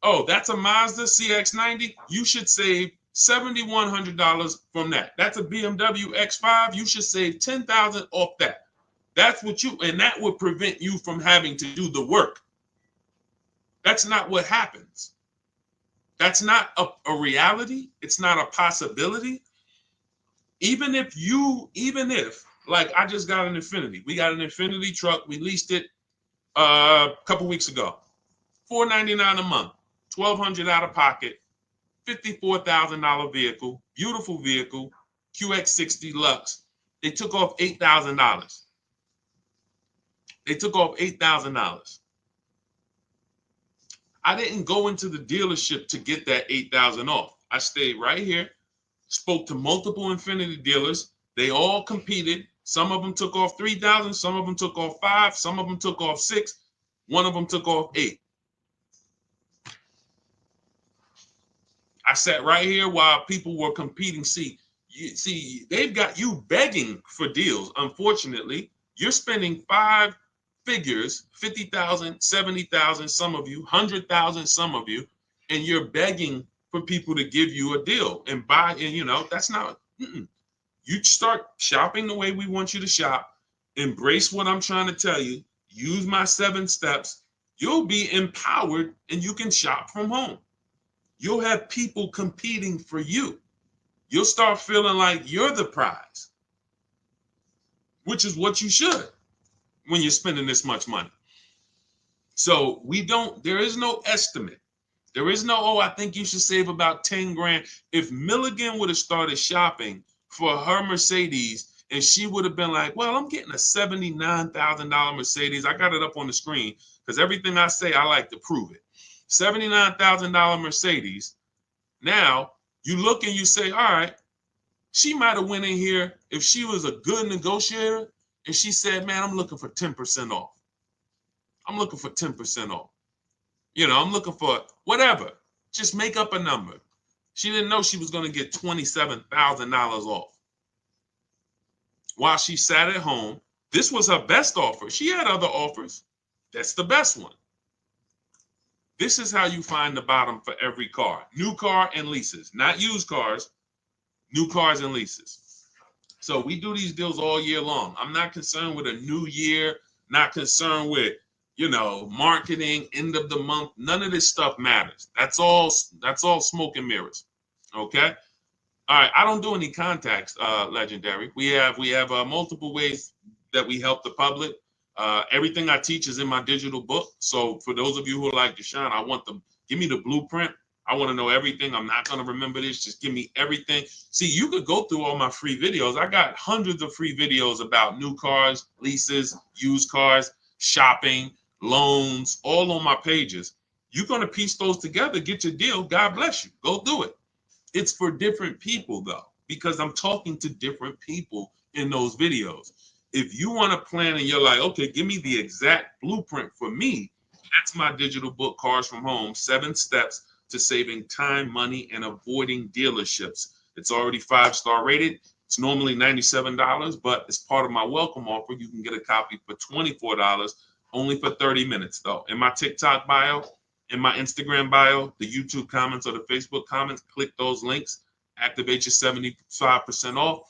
Oh, that's a Mazda CX-90. You should save $7,100 from that. That's a BMW X5. You should save $10,000 off that. That's what and that would prevent you from having to do the work. That's not what happens. That's not a reality. It's not a possibility. Even if, like I just got an Infiniti. We got an Infiniti truck. We leased it a couple weeks ago. $499 a month, $1,200 out of pocket, $54,000 vehicle, beautiful vehicle, QX60 Lux. They took off $8,000. They took off $8,000. I didn't go into the dealership to get that $8,000 off. I stayed right here, spoke to multiple Infiniti dealers. They all competed. Some of them took off $3,000. Some of them took off $5,000. Some of them took off $6,000. One of them took off $8,000. I sat right here while people were competing. See, they've got you begging for deals. Unfortunately, you're spending 5 figures, 50,000, 70,000, some of you, 100,000, some of you, and you're begging for people to give you a deal and buy. And that's not. You start shopping the way we want you to shop. Embrace what I'm trying to tell you. Use my 7 steps. You'll be empowered, and you can shop from home. You'll have people competing for you. You'll start feeling like you're the prize, which is what you should when you're spending this much money. So there is no estimate. There is no, I think you should save about 10 grand. If Milligan would have started shopping for her Mercedes and she would have been like, well, I'm getting a $79,000 Mercedes. I got it up on the screen because everything I say, I like to prove it. $79,000 Mercedes. Now you look and you say, all right, she might have went in here if she was a good negotiator and she said, man, I'm looking for 10% off. I'm looking for 10% off. I'm looking for whatever. Just make up a number. She didn't know she was going to get $27,000 off. While she sat at home, this was her best offer. She had other offers. That's the best one. This is how you find the bottom for every car. New car and leases, not used cars, new cars and leases. So we do these deals all year long. I'm not concerned with a new year, not concerned with, marketing, end of the month. None of this stuff matters. That's all smoke and mirrors. Okay? All right, I don't do any contacts, Legendary. We have multiple ways that we help the public. Everything I teach is in my digital book. So for those of you who are like Deshone, I want them, give me the blueprint. I want to know everything. I'm not going to remember this. Just give me everything. See, you could go through all my free videos. I got hundreds of free videos about new cars, leases, used cars, shopping, loans, all on my pages. You're going to piece those together, get your deal. God bless you. Go do it. It's for different people though, because I'm talking to different people in those videos. If you want to plan and you're like, okay, give me the exact blueprint for me, that's my digital book, Cars from Home, 7 Steps to Saving Time, Money, and Avoiding Dealerships. It's already 5-star rated. It's normally $97, but as part of my welcome offer, you can get a copy for $24, only for 30 minutes though. In my TikTok bio, in my Instagram bio, the YouTube comments or the Facebook comments, click those links, activate your 75% off,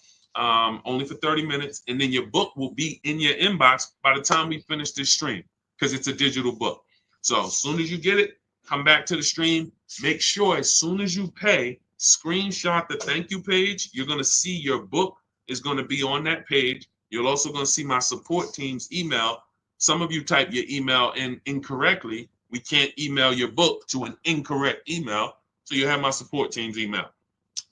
only for 30 minutes. And then your book will be in your inbox by the time we finish this stream, because it's a digital book. So as soon as you get it, come back to the stream. Make sure as soon as you pay, screenshot the thank you page. You're going to see your book is going to be on that page. You're also going to see my support team's email. Some of you type your email in incorrectly. We can't email your book to an incorrect email. So you have my support team's email.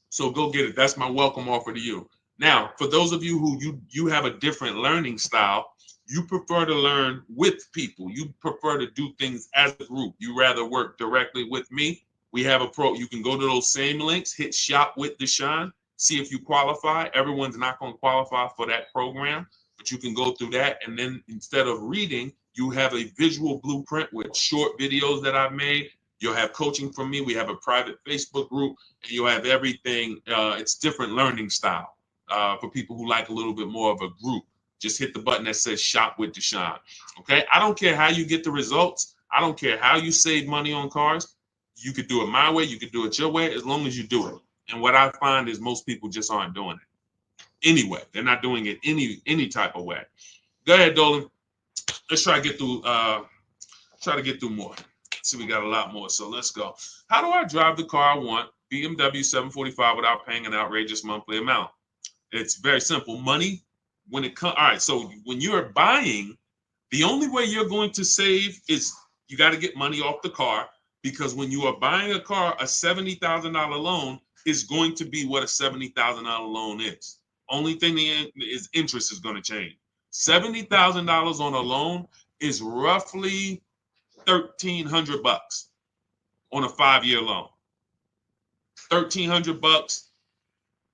So go get it. That's my welcome offer to you. Now, for those of you who you have a different learning style, you prefer to learn with people. You prefer to do things as a group. You rather work directly with me. We have a pro. You can go to those same links, hit shop with Deshone, see if you qualify. Everyone's not going to qualify for that program, but you can go through that. And then instead of reading, you have a visual blueprint with short videos that I've made. You'll have coaching from me. We have a private Facebook group, and you'll have everything. It's different learning style for people who like a little bit more of a group. Just hit the button that says shop with Deshone. Okay. I don't care how you get the results. I don't care how you save money on cars. You could do it my way. You could do it your way, as long as you do it. And what I find is most people just aren't doing it anyway. They're not doing it any type of way. Go ahead, Dolan. Let's try to get through more. See, we got a lot more. So let's go. How do I drive the car I want? BMW 745 without paying an outrageous monthly amount. It's very simple. Money. When it comes, all right, so when you're buying, the only way you're going to save is you got to get money off the car, because when you are buying a car, a $70,000 loan is going to be what a $70,000 loan is. Only thing is interest is going to change. $70,000 on a loan is roughly $1,300 on a 5-year loan. $1,300.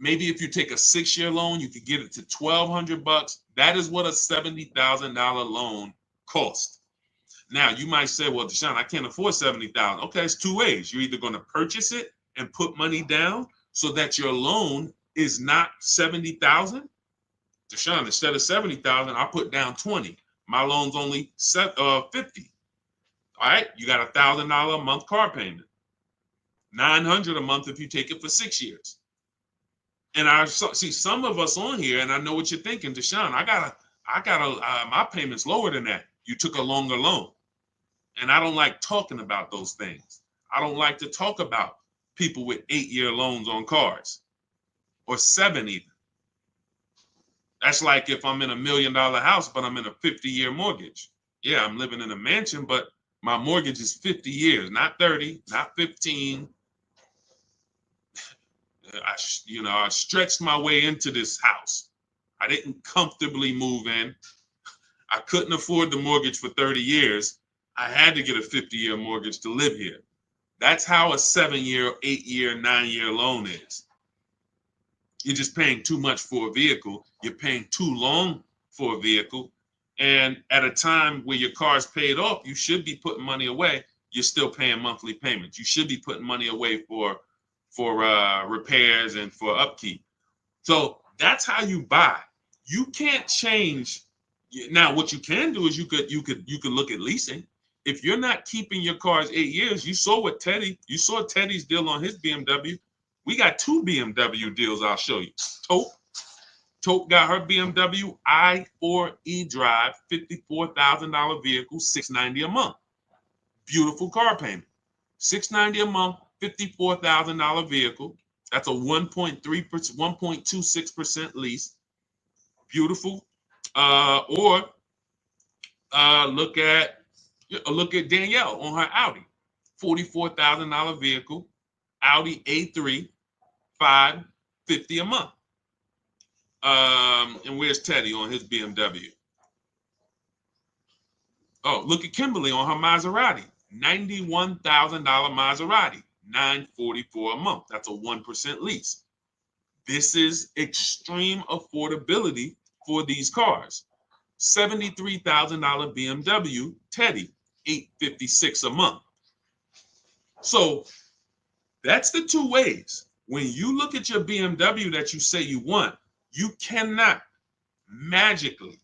Maybe if you take a 6-year loan, you could get it to $1,200. That is what a $70,000 loan costs. Now, you might say, well, Deshone, I can't afford $70,000. Okay, it's 2 ways. You're either going to purchase it and put money down so that your loan is not $70,000. Deshone, instead of $70,000, I put down $20,000. My loan's only $50,000. All right, you got $1,000 a month car payment. $900 a month if you take it for 6 years. And I see some of us on here, and I know what you're thinking, Deshone. My payment's lower than that. You took a longer loan, and I don't like talking about those things. I don't like to talk about people with 8-year loans on cars, or 7 even. That's like if I'm in a $1 million house, but I'm in a 50-year mortgage. Yeah, I'm living in a mansion, but my mortgage is 50 years, not 30, not 15. I stretched my way into this house. I didn't comfortably move in. I couldn't afford the mortgage for 30 years. I had to get a 50-year mortgage to live here. That's how a 7-year, 8-year, 9-year loan is. You're just paying too much for a vehicle. You're paying too long for a vehicle. And at a time where your car's paid off, you should be putting money away. You're still paying monthly payments. You should be putting money away for repairs and for upkeep. So that's how you buy. You can't change. Now, what you can do is you could look at leasing. If you're not keeping your cars 8 years, you saw Teddy's deal on his BMW. We got 2 BMW deals I'll show you. Tope got her BMW i4 eDrive, $54,000 vehicle, $690 a month. Beautiful car payment. $690 a month, $54,000 vehicle. That's a 1.3%, 1.26% lease. Beautiful. Or look at Danielle on her Audi, $44,000 vehicle, Audi A3, $550 a month. And where's Teddy on his BMW? Oh, look at Kimberly on her Maserati, $91,000 Maserati, $944 a month. That's a 1% lease. This is extreme affordability for these cars. $73,000 BMW Teddy, $856 a month. So that's the two ways. When you look at your BMW that you say you want, you cannot magically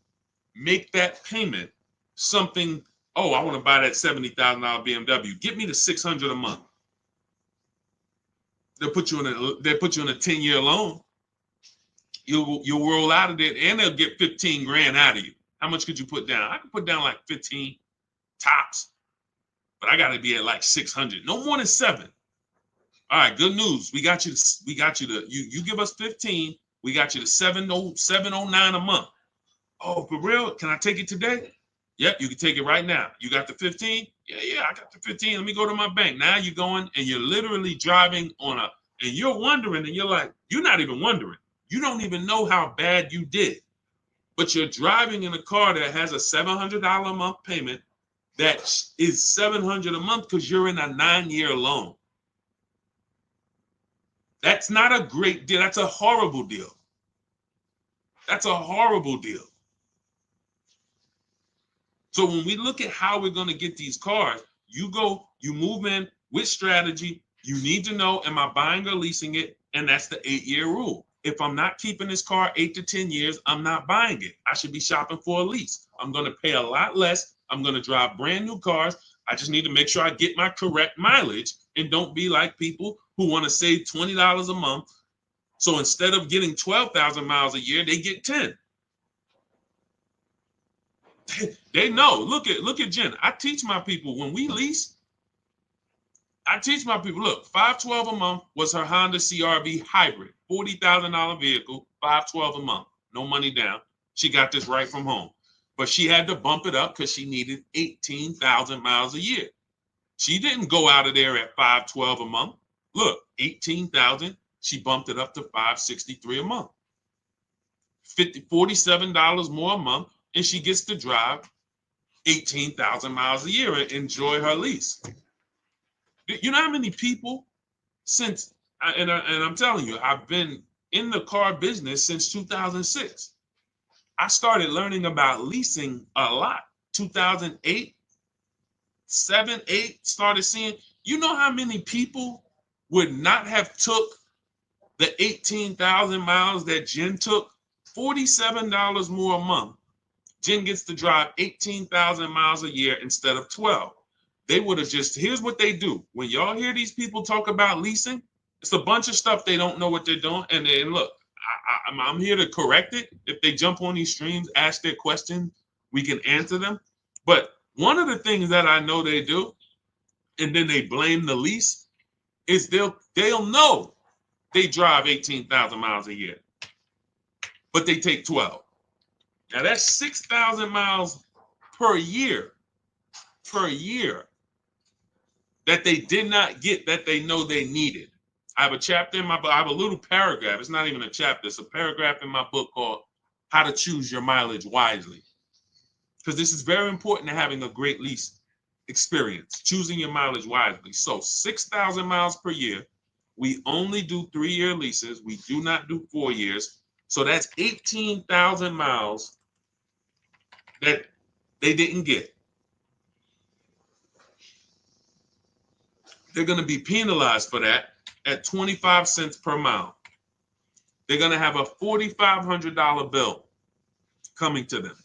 make that payment something, oh, I want to buy that $70,000 BMW. Get me the $600 a month. They'll put you in a 10-year loan. You'll roll out of it, and they'll get 15 grand out of you. How much could you put down? I could put down like 15 tops, but I got to be at like 600. No more than 7. All right, good news. We got you to you give us 15. We got you to 709 a month. Oh, for real? Can I take it today? Yep, you can take it right now. You got the 15? Yeah, I got the 15. Let me go to my bank. Now you're going and you're literally driving and you're wondering, and you're like, you're not even wondering. You don't even know how bad you did. But you're driving in a car that has a $700 a month payment that is $700 a month because you're in a 9-year loan. That's not a great deal. That's a horrible deal. That's a horrible deal. So when we look at how we're going to get these cars, you move in with strategy. You need to know, am I buying or leasing it? And that's the 8-year rule. If I'm not keeping this car 8 to 10 years, I'm not buying it. I should be shopping for a lease. I'm going to pay a lot less. I'm going to drive brand new cars. I just need to make sure I get my correct mileage and don't be like people who want to save $20 a month. So instead of getting 12,000 miles a year, they get 10. They know. Look at Jen. I teach my people when we lease. I teach my people, look, $512 a month was her Honda CRV hybrid, $40,000 vehicle, $512 a month, no money down. She got this right from home, but she had to bump it up because she needed 18,000 miles a year. She didn't go out of there at $512 a month. Look, 18,000. She bumped it up to $563 a month, $47 more a month, and she gets to drive 18,000 miles a year and enjoy her lease. You know how many people and I'm telling you, I've been in the car business since 2006. I started learning about leasing a lot. 2008, 7, 8, started seeing, you know how many people would not have took the 18,000 miles that Jen took? $47 more a month. Jen gets to drive 18,000 miles a year instead of 12. They would have here's what they do. When y'all hear these people talk about leasing, it's a bunch of stuff they don't know what they're doing. And look, I'm here to correct it. If they jump on these streams, ask their questions, we can answer them. But one of the things that I know they do, and then they blame the lease, is they'll know they drive 18,000 miles a year, but they take 12. Now that's 6,000 miles per year that they did not get that they know they needed. I have a chapter in my book. I have a little paragraph. It's not even a chapter. It's a paragraph in my book called How to Choose Your Mileage Wisely. Because this is very important to having a great lease experience, choosing your mileage wisely. So 6,000 miles per year. We only do 3-year leases. We do not do 4 years. So that's 18,000 miles that they didn't get. They're going to be penalized for that at 25 cents per mile. They're going to have a $4,500 bill coming to them.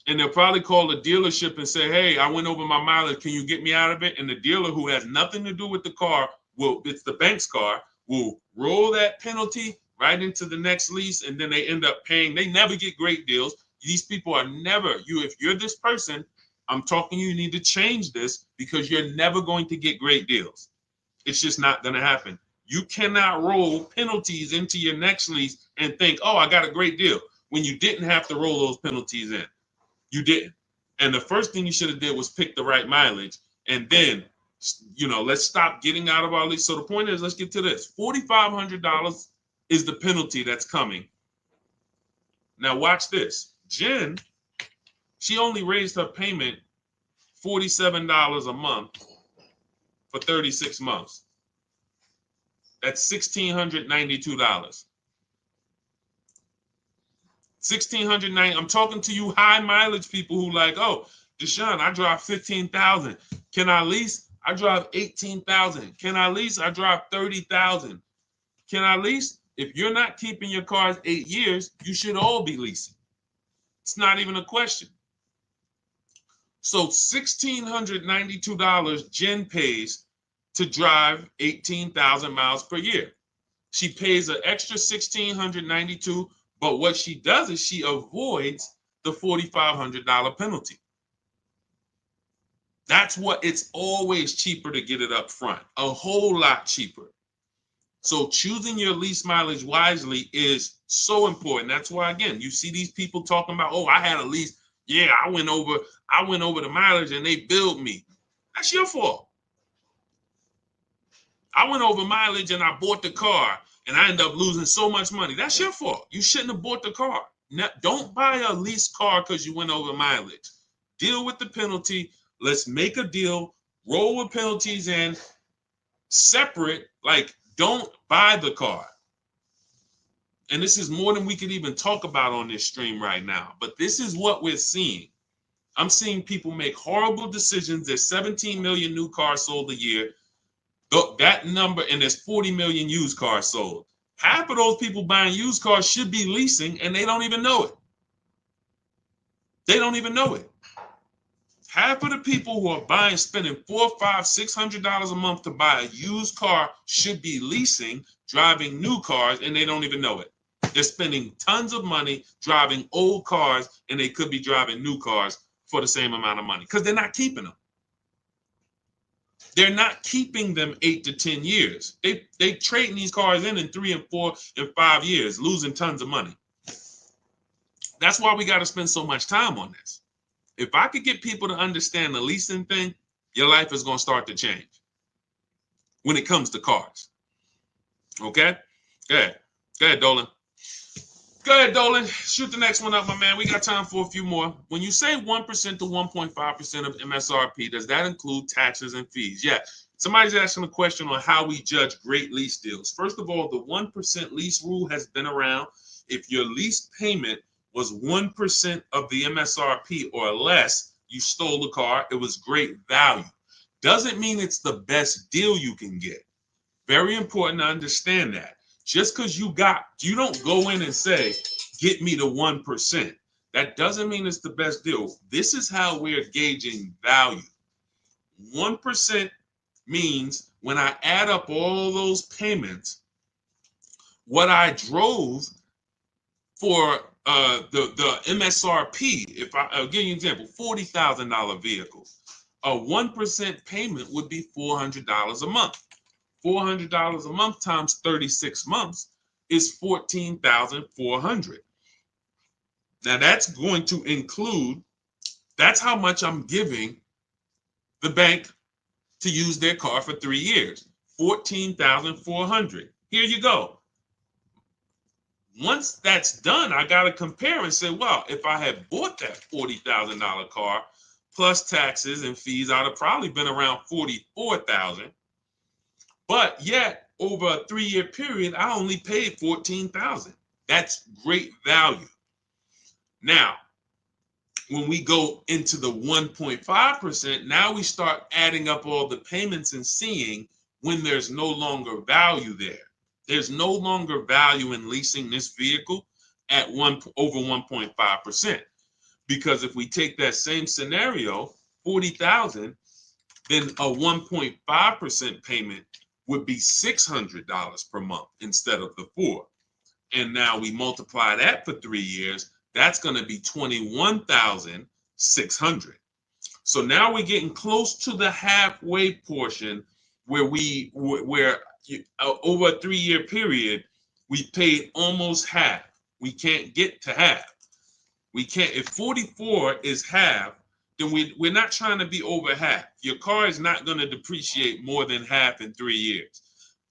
And they'll probably call the dealership and say, hey, I went over my mileage. Can you get me out of it? And the dealer, who has nothing to do with the car, it's the bank's car, will roll that penalty right into the next lease. And then they end up paying. They never get great deals. These people are never, if you're this person, I'm talking you need to change this because you're never going to get great deals. It's just not going to happen. You cannot roll penalties into your next lease and think, oh, I got a great deal, when you didn't have to roll those penalties in. You didn't. And the first thing you should have did was pick the right mileage. And then, let's stop getting out of our lease. So the point is, let's get to this. $4,500 is the penalty that's coming. Now watch this. Jen, she only raised her payment $47 a month for 36 months. That's $1,692. $1,690. I'm talking to you high mileage people who like, oh, Deshone, I drive 15,000. Can I lease? I drive 18,000. Can I lease? I drive 30,000. Can I lease? If you're not keeping your cars 8 years, you should all be leasing. It's not even a question. So $1,692 Jen pays to drive 18,000 miles per year. She pays an extra $1,692, but what she does is she avoids the $4,500 penalty. That's what, it's always cheaper to get it up front, a whole lot cheaper. So choosing your lease mileage wisely is so important. That's why, again, you see these people talking about, oh, I had a lease. Yeah, I went over the mileage and they billed me. That's your fault. I went over mileage and I bought the car and I ended up losing so much money. That's your fault. You shouldn't have bought the car. Now, don't buy a leased car because you went over mileage. Deal with the penalty. Let's make a deal. Roll with penalties in separate. Like, don't buy the car. And this is more than we could even talk about on this stream right now. But this is what we're seeing. I'm seeing people make horrible decisions. There's 17 million new cars sold a year. That number, and there's 40 million used cars sold. Half of those people buying used cars should be leasing, and they don't even know it. They don't even know it. Half of the people who are buying, spending $400, $500, $600 a month to buy a used car should be leasing, driving new cars, and they don't even know it. They're spending tons of money driving old cars, and they could be driving new cars for the same amount of money because they're not keeping them. They're not keeping them 8 to 10 years. They trading these cars in 3 and 4 and 5 years, losing tons of money. That's why we got to spend so much time on this. If I could get people to understand the leasing thing, your life is going to start to change when it comes to cars. Okay? Go ahead. Go ahead, Dolan. Go ahead, Dolan. Shoot the next one up, my man. We got time for a few more. When you say 1% to 1.5% of MSRP, does that include taxes and fees? Yeah. Somebody's asking a question on how we judge great lease deals. First of all, the 1% lease rule has been around. If your lease payment was 1% of the MSRP or less, you stole the car, it was great value. Doesn't mean it's the best deal you can get. Very important to understand that. Just because you don't go in and say, get me to 1%. That doesn't mean it's the best deal. This is how we're gauging value. 1% means when I add up all those payments, what I drove for the MSRP, if I'll give you an example, $40,000 vehicle, a 1% payment would be $400 a month. $400 a month times 36 months is $14,400. Now that's going to include, that's how much I'm giving the bank to use their car for 3 years, $14,400. Here you go. Once that's done, I got to compare and say, well, if I had bought that $40,000 car plus taxes and fees, I'd have probably been around $44,000. But yet, over a 3-year period, I only paid $14,000. That's great value. Now, when we go into the 1.5%, now we start adding up all the payments and seeing when there's no longer value there. There's no longer value in leasing this vehicle at over 1.5%. Because if we take that same scenario, $40,000, then a 1.5% payment would be $600 per month instead of the $4. And now we multiply that for 3 years, that's going to be $21,600. So now we're getting close to the halfway portion where over a 3-year period, we paid almost half. We can't get to half. We can't. If 44 is half, then we're not trying to be over half. Your car is not going to depreciate more than half in 3 years.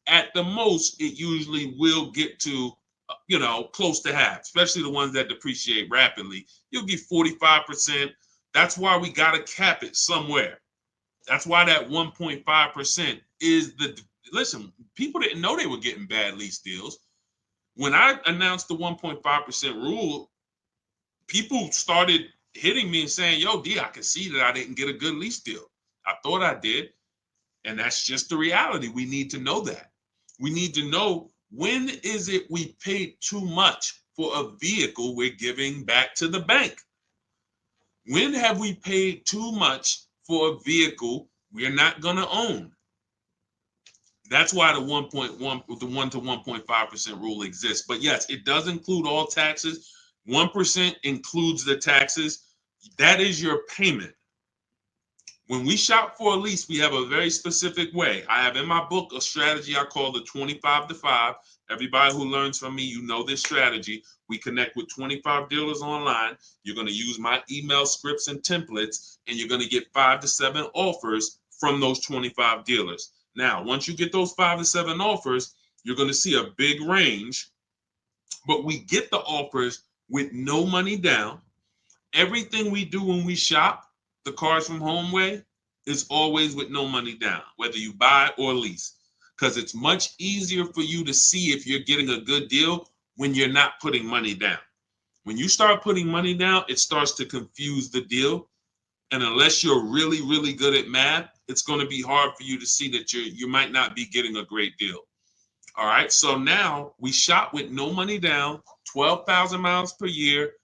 At the most, it usually will get to, close to half, especially the ones that depreciate rapidly. You'll get 45%. That's why we got to cap it somewhere. That's why that 1.5% is listen, people didn't know they were getting bad lease deals. When I announced the 1.5% rule, people started hitting me and saying, yo, D, I can see that I didn't get a good lease deal. I thought I did. And that's just the reality. We need to know that. We need to know, when is it we paid too much for a vehicle we're giving back to the bank? When have we paid too much for a vehicle we're not going to own? That's why the 1 to 1.5% rule exists. But yes, it does include all taxes. 1% includes the taxes. That is your payment. When we shop for a lease, we have a very specific way. I have in my book a strategy I call the 25 to 5. Everybody who learns from me, you know this strategy. We connect with 25 dealers online. You're going to use my email scripts and templates, and you're going to get 5 to 7 offers from those 25 dealers. Now, once you get those 5 to 7 offers, you're going to see a big range, but we get the offers with no money down. Everything we do when we shop, the Cars from Home way, is always with no money down, whether you buy or lease, because it's much easier for you to see if you're getting a good deal when you're not putting money down. When you start putting money down, it starts to confuse the deal. And unless you're really, really good at math, it's going to be hard for you to see that you might not be getting a great deal. All right. So now we shop with no money down, 12,000 miles per year,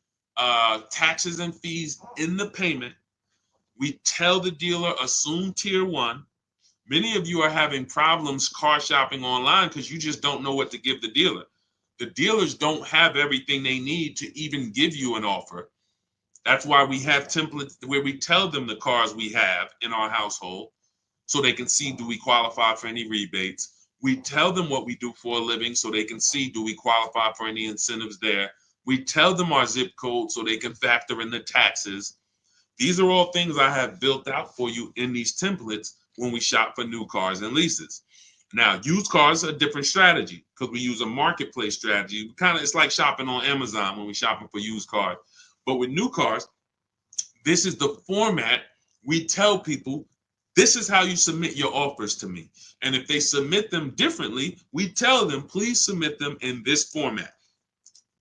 taxes and fees in the payment. We tell the dealer, assume tier 1. Many of you are having problems car shopping online because you just don't know what to give the dealer. The dealers don't have everything they need to even give you an offer. That's why we have templates where we tell them the cars we have in our household so they can see, do we qualify for any rebates? We tell them what we do for a living so they can see, do we qualify for any incentives there? We tell them our zip code so they can factor in the taxes. These are all things I have built out for you in these templates when we shop for new cars and leases. Now, used cars are a different strategy because we use a marketplace strategy. It's like shopping on Amazon when we're shopping for used cars. But with new cars, this is the format. We tell people, this is how you submit your offers to me. And if they submit them differently, we tell them, please submit them in this format.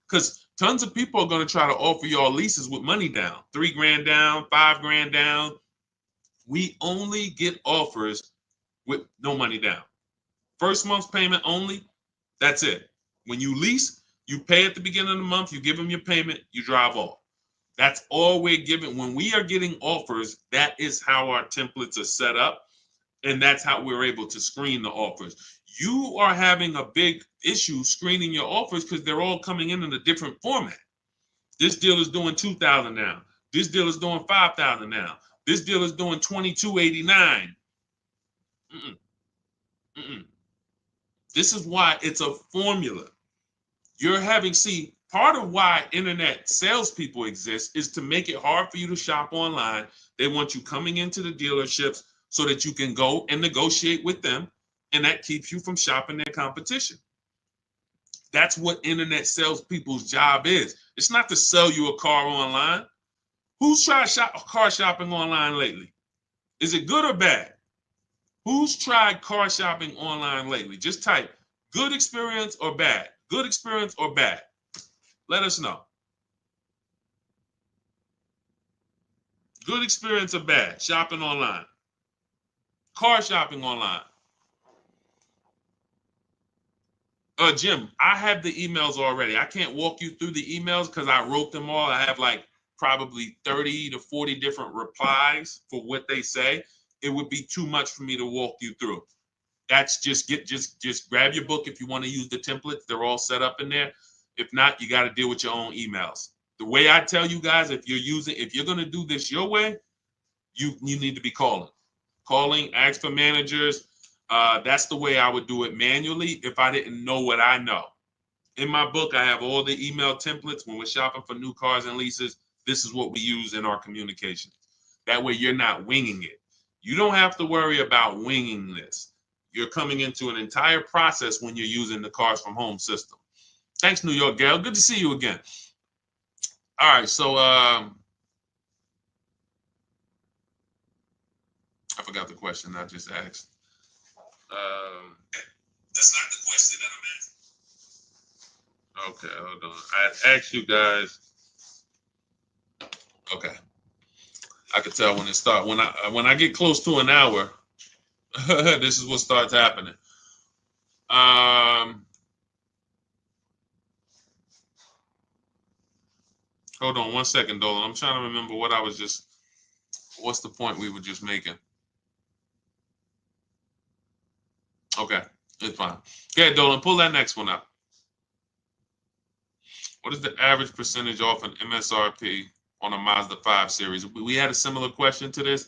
Because tons of people are going to try to offer y'all leases with money down, $3,000 down, $5,000 down. We only get offers with no money down. First month's payment only, that's it. When you lease, you pay at the beginning of the month, you give them your payment, you drive off. That's all we're giving. When we are getting offers, that is how our templates are set up, and that's how we're able to screen the offers. You are having a big issue screening your offers because they're all coming in a different format. This deal is doing $2,000 now. This deal is doing $5,000 now. This deal is doing $2,289. This is why it's a formula. Part of why internet salespeople exist is to make it hard for you to shop online. They want you coming into the dealerships so that you can go and negotiate with them, and that keeps you from shopping their competition. That's what internet salespeople's job is. It's not to sell you a car online. Who's tried car shopping online lately? Is it good or bad? Who's tried car shopping online lately? Just type good experience or bad. Good experience or bad. Let us know. Good experience or bad shopping online. Car shopping online. Jim, I have the emails already. I can't walk you through the emails because I wrote them all. I have like probably 30 to 40 different replies for what they say. It would be too much for me to walk you through. That's just grab your book if you want to use the templates. They're all set up in there. If not, you got to deal with your own emails. The way I tell you guys, if you're going to do this your way, you need to be calling, ask for managers. That's the way I would do it manually if I didn't know what I know. In my book, I have all the email templates. When we're shopping for new cars and leases, this is what we use in our communication. That way you're not winging it. You don't have to worry about winging this. You're coming into an entire process when you're using the Cars from Home system. Thanks, New York Gal. Good to see you again. All right, so I forgot the question I just asked. That's not the question that I'm asking. Okay, hold on. I asked you guys. Okay, I could tell when it starts. When I get close to an hour, this is what starts happening. Hold on one second, Dolan. I'm trying to remember what I was just. What's the point we were just making? Okay, it's fine. Okay, Dolan, pull that next one up. What is the average percentage off an MSRP on a Mazda 5 Series? We had a similar question to this.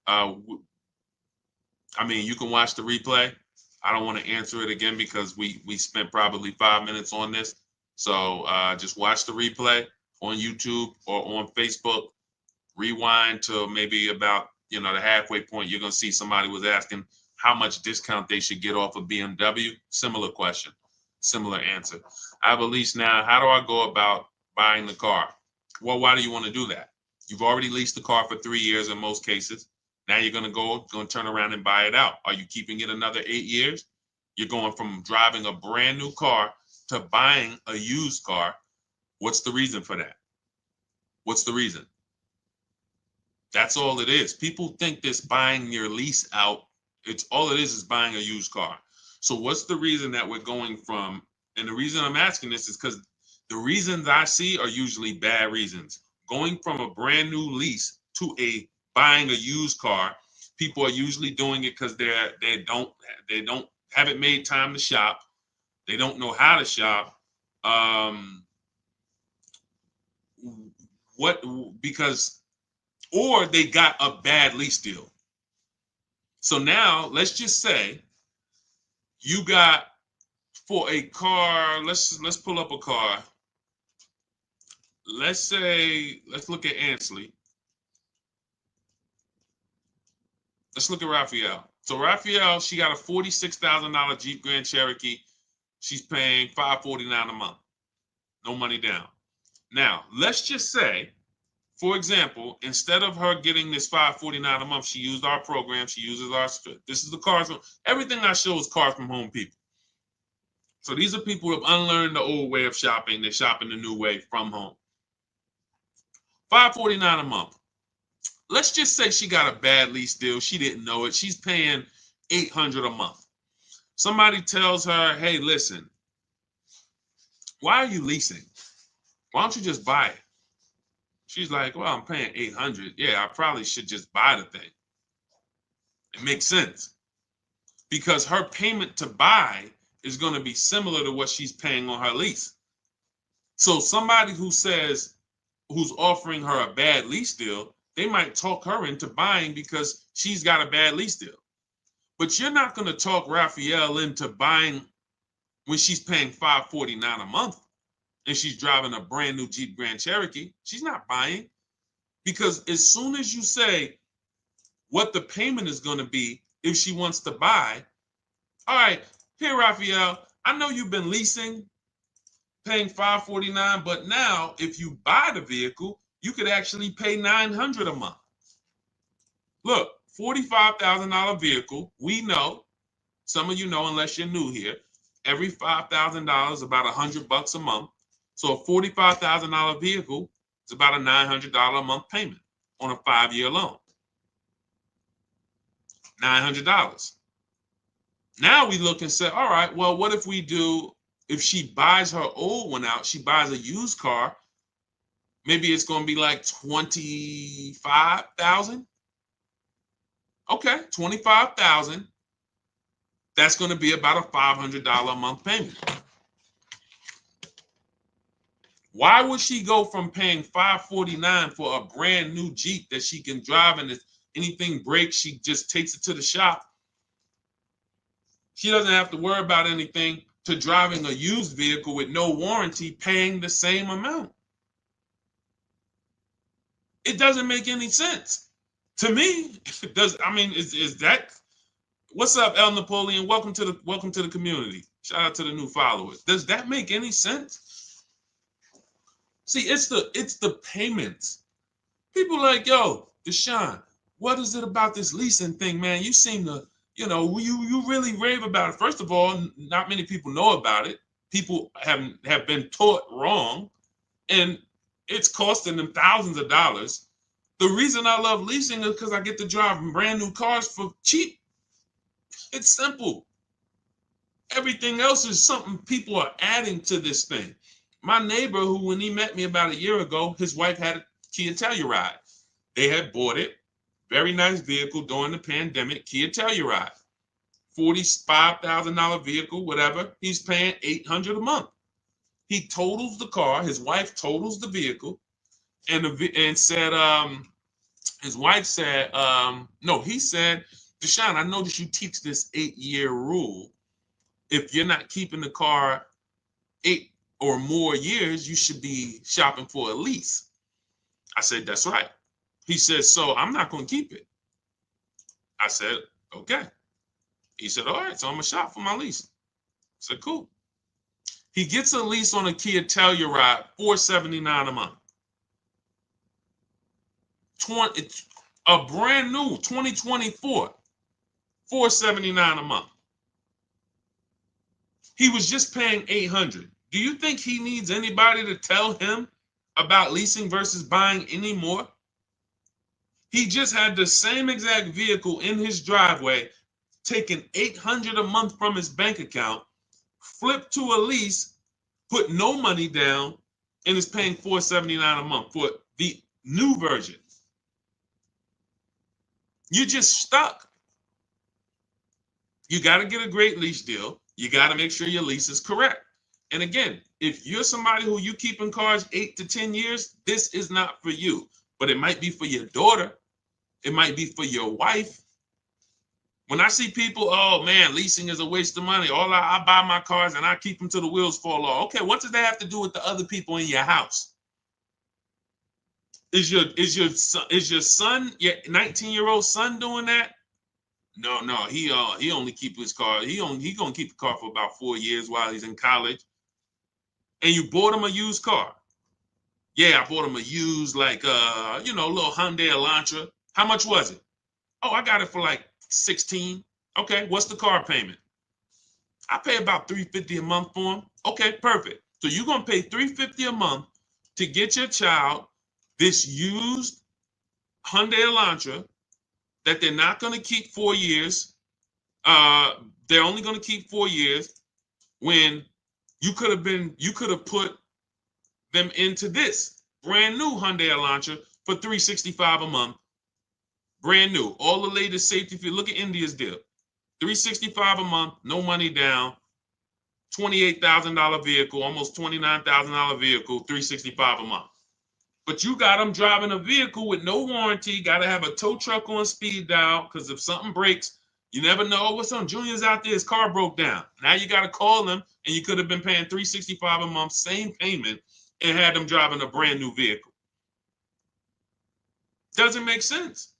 I mean, you can watch the replay. I don't want to answer it again because we spent probably 5 minutes on this. So just watch the replay on YouTube or on Facebook. Rewind to maybe about the halfway point. You're gonna see somebody was asking how much discount they should get off of BMW. Similar question, similar answer. I have a lease now. How do I go about buying the car? Well, why do you want to do that? You've already leased the car for 3 years in most cases. Now you're going to turn around and buy it out. Are you keeping it another 8 years? You're going from driving a brand new car to buying a used car. What's the reason for that? What's the reason? That's all it is. People think this buying your lease out, it's all it is buying a used car. So what's the reason that we're going from, and the reason I'm asking this is because the reasons I see are usually bad reasons. Going from a brand new lease to buying a used car, people are usually doing it because they haven't made time to shop. They don't know how to shop. Or they got a bad lease deal. So now let's just say you got for a car, let's pull up a car. Let's look at Ansley. Let's look at Raphael. So Raphael, she got a $46,000 Jeep Grand Cherokee. She's paying $549 a month. No money down. Now, let's just say, for example, instead of her getting this $549 a month, she used our program. She uses our. This is the Cars from. Everything I show is Cars from Home people. So these are people who have unlearned the old way of shopping. They're shopping the new way from home. $549 a month. Let's just say she got a bad lease deal. She didn't know it. She's paying $800 a month. Somebody tells her, hey, listen, why are you leasing? Why don't you just buy it? She's like, well, I'm paying $800. Yeah, I probably should just buy the thing. It makes sense. Because her payment to buy is going to be similar to what she's paying on her lease. So somebody who's offering her a bad lease deal, they might talk her into buying because she's got a bad lease deal. But you're not going to talk Raphael into buying when she's paying $549 a month and she's driving a brand new Jeep Grand Cherokee. She's not buying, because as soon as you say what the payment is going to be if she wants to buy, all right, here, Raphael, I know you've been leasing, paying $549, but now if you buy the vehicle, you could actually pay $900 a month. Look, $45,000 vehicle. We know, some of you know, unless you're new here, every $5,000 is about $100 a month. So a $45,000 vehicle is about a $900 a month payment on a 5-year loan. $900. Now we look and say, all right, well, what if she buys her old one out, she buys a used car, maybe it's going to be like $25,000. Okay, $25,000. That's going to be about a $500 a month payment. Why would she go from paying $549 for a brand new Jeep that she can drive, and if anything breaks, she just takes it to the shop, She doesn't have to worry about anything to driving a used vehicle with no warranty paying the same amount. It doesn't make any sense. To me, it does. I mean, is that what's up, El Napoleon? Welcome to the community. Shout out to the new followers. Does that make any sense? See, it's the payments. People like, yo, Deshone, what is it about this leasing thing, man? You seem to, you really rave about it. First of all, not many people know about it. People have been taught wrong, and it's costing them thousands of dollars. The reason I love leasing is because I get to drive brand new cars for cheap. It's simple. Everything else is something people are adding to this thing. My neighbor, who when he met me about a year ago, his wife had a Kia Telluride. They had bought it. Very nice vehicle during the pandemic, Kia Telluride. $45,000 vehicle, whatever. He's paying $800 a month. He totals the car. His wife totals the vehicle, and said, his wife said, no, he said, Deshone, I noticed you teach this 8-year rule. If you're not keeping the car 8 or more years, you should be shopping for a lease. I said, that's right. He said, so I'm not going to keep it. I said, okay. He said, all right, so I'm going to shop for my lease. I said, cool. He gets a lease on a Kia Telluride, $479 a month. A brand new 2024, $479 a month. He was just paying $800. Do you think he needs anybody to tell him about leasing versus buying anymore? He just had the same exact vehicle in his driveway, taking $800 a month from his bank account, flipped to a lease, put no money down, and is paying $479 a month for the new version. You're just stuck. You got to get a great lease deal. You got to make sure your lease is correct. And again, if you're somebody who you keep in cars 8 to 10 years, this is not for you. But it might be for your daughter. It might be for your wife. When I see people, oh man, leasing is a waste of money. I buy my cars and I keep them till the wheels fall off. Okay, what does that have to do with the other people in your house? Is your son, your 19-year-old son doing that? No, he only keep his car. He gonna keep the car for about 4 years while he's in college. And you bought him a used car. Yeah, I bought him a used, like little Hyundai Elantra. How much was it? Oh, I got it for like 16. Okay, what's the car payment? I pay about $350 a month for him. Okay, perfect. So you're gonna pay $350 a month to get your child this used Hyundai Elantra that they're not gonna keep 4 years. They're only gonna keep 4 years when you could have put them into this brand new Hyundai Elantra for $365 a month. Brand new, all the latest safety. If you look at India's deal, $365 a month, no money down, $28,000 vehicle, almost $29,000 vehicle, $365 a month. But you got them driving a vehicle with no warranty. Got to have a tow truck on speed dial because if something breaks, you never know. What's on? Junior's out there, his car broke down. Now you got to call them, and you could have been paying $365 a month, same payment, and had them driving a brand new vehicle. Doesn't make sense.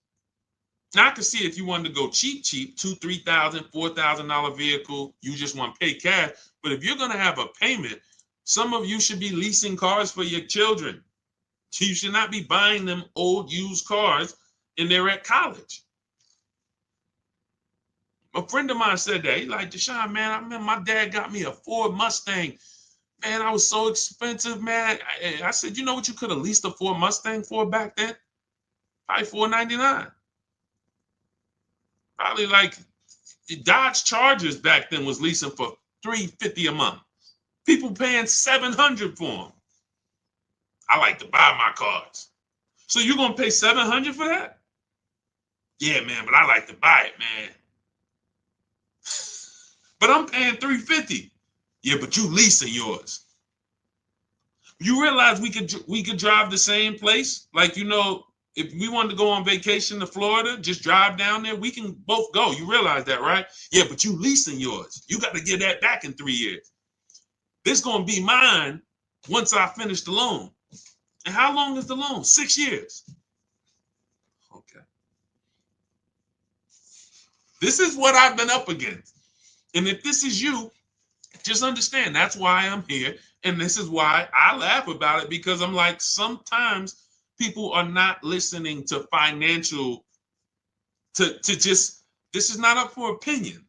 Now I can see if you wanted to go cheap, $2,000, $3,000, $4,000 vehicle, you just want to pay cash. But if you're going to have a payment, some of you should be leasing cars for your children. You should not be buying them old used cars and they're at college. A friend of mine said that. He's like, Deshone, man, I remember my dad got me a Ford Mustang. Man, I was so expensive, man. I said, you know what you could have leased a Ford Mustang for back then? Probably $499. Probably like the Dodge Chargers back then was leasing for $350 a month. People paying $700 for them. I like to buy my cars. So you're gonna pay $700 for that? Yeah, man, but I like to buy it, man. But I'm paying $350. Yeah, but you leasing yours. You realize we could drive the same place? Like, If we wanted to go on vacation to Florida, just drive down there, we can both go. You realize that, right? Yeah, but you leasing yours. You got to get that back in 3 years. This is going to be mine once I finish the loan. And how long is the loan? 6 years. Okay. This is what I've been up against. And if this is you, just understand that's why I'm here. And this is why I laugh about it, because I'm like, sometimes people are not listening to financial, to just, this is not up for opinion.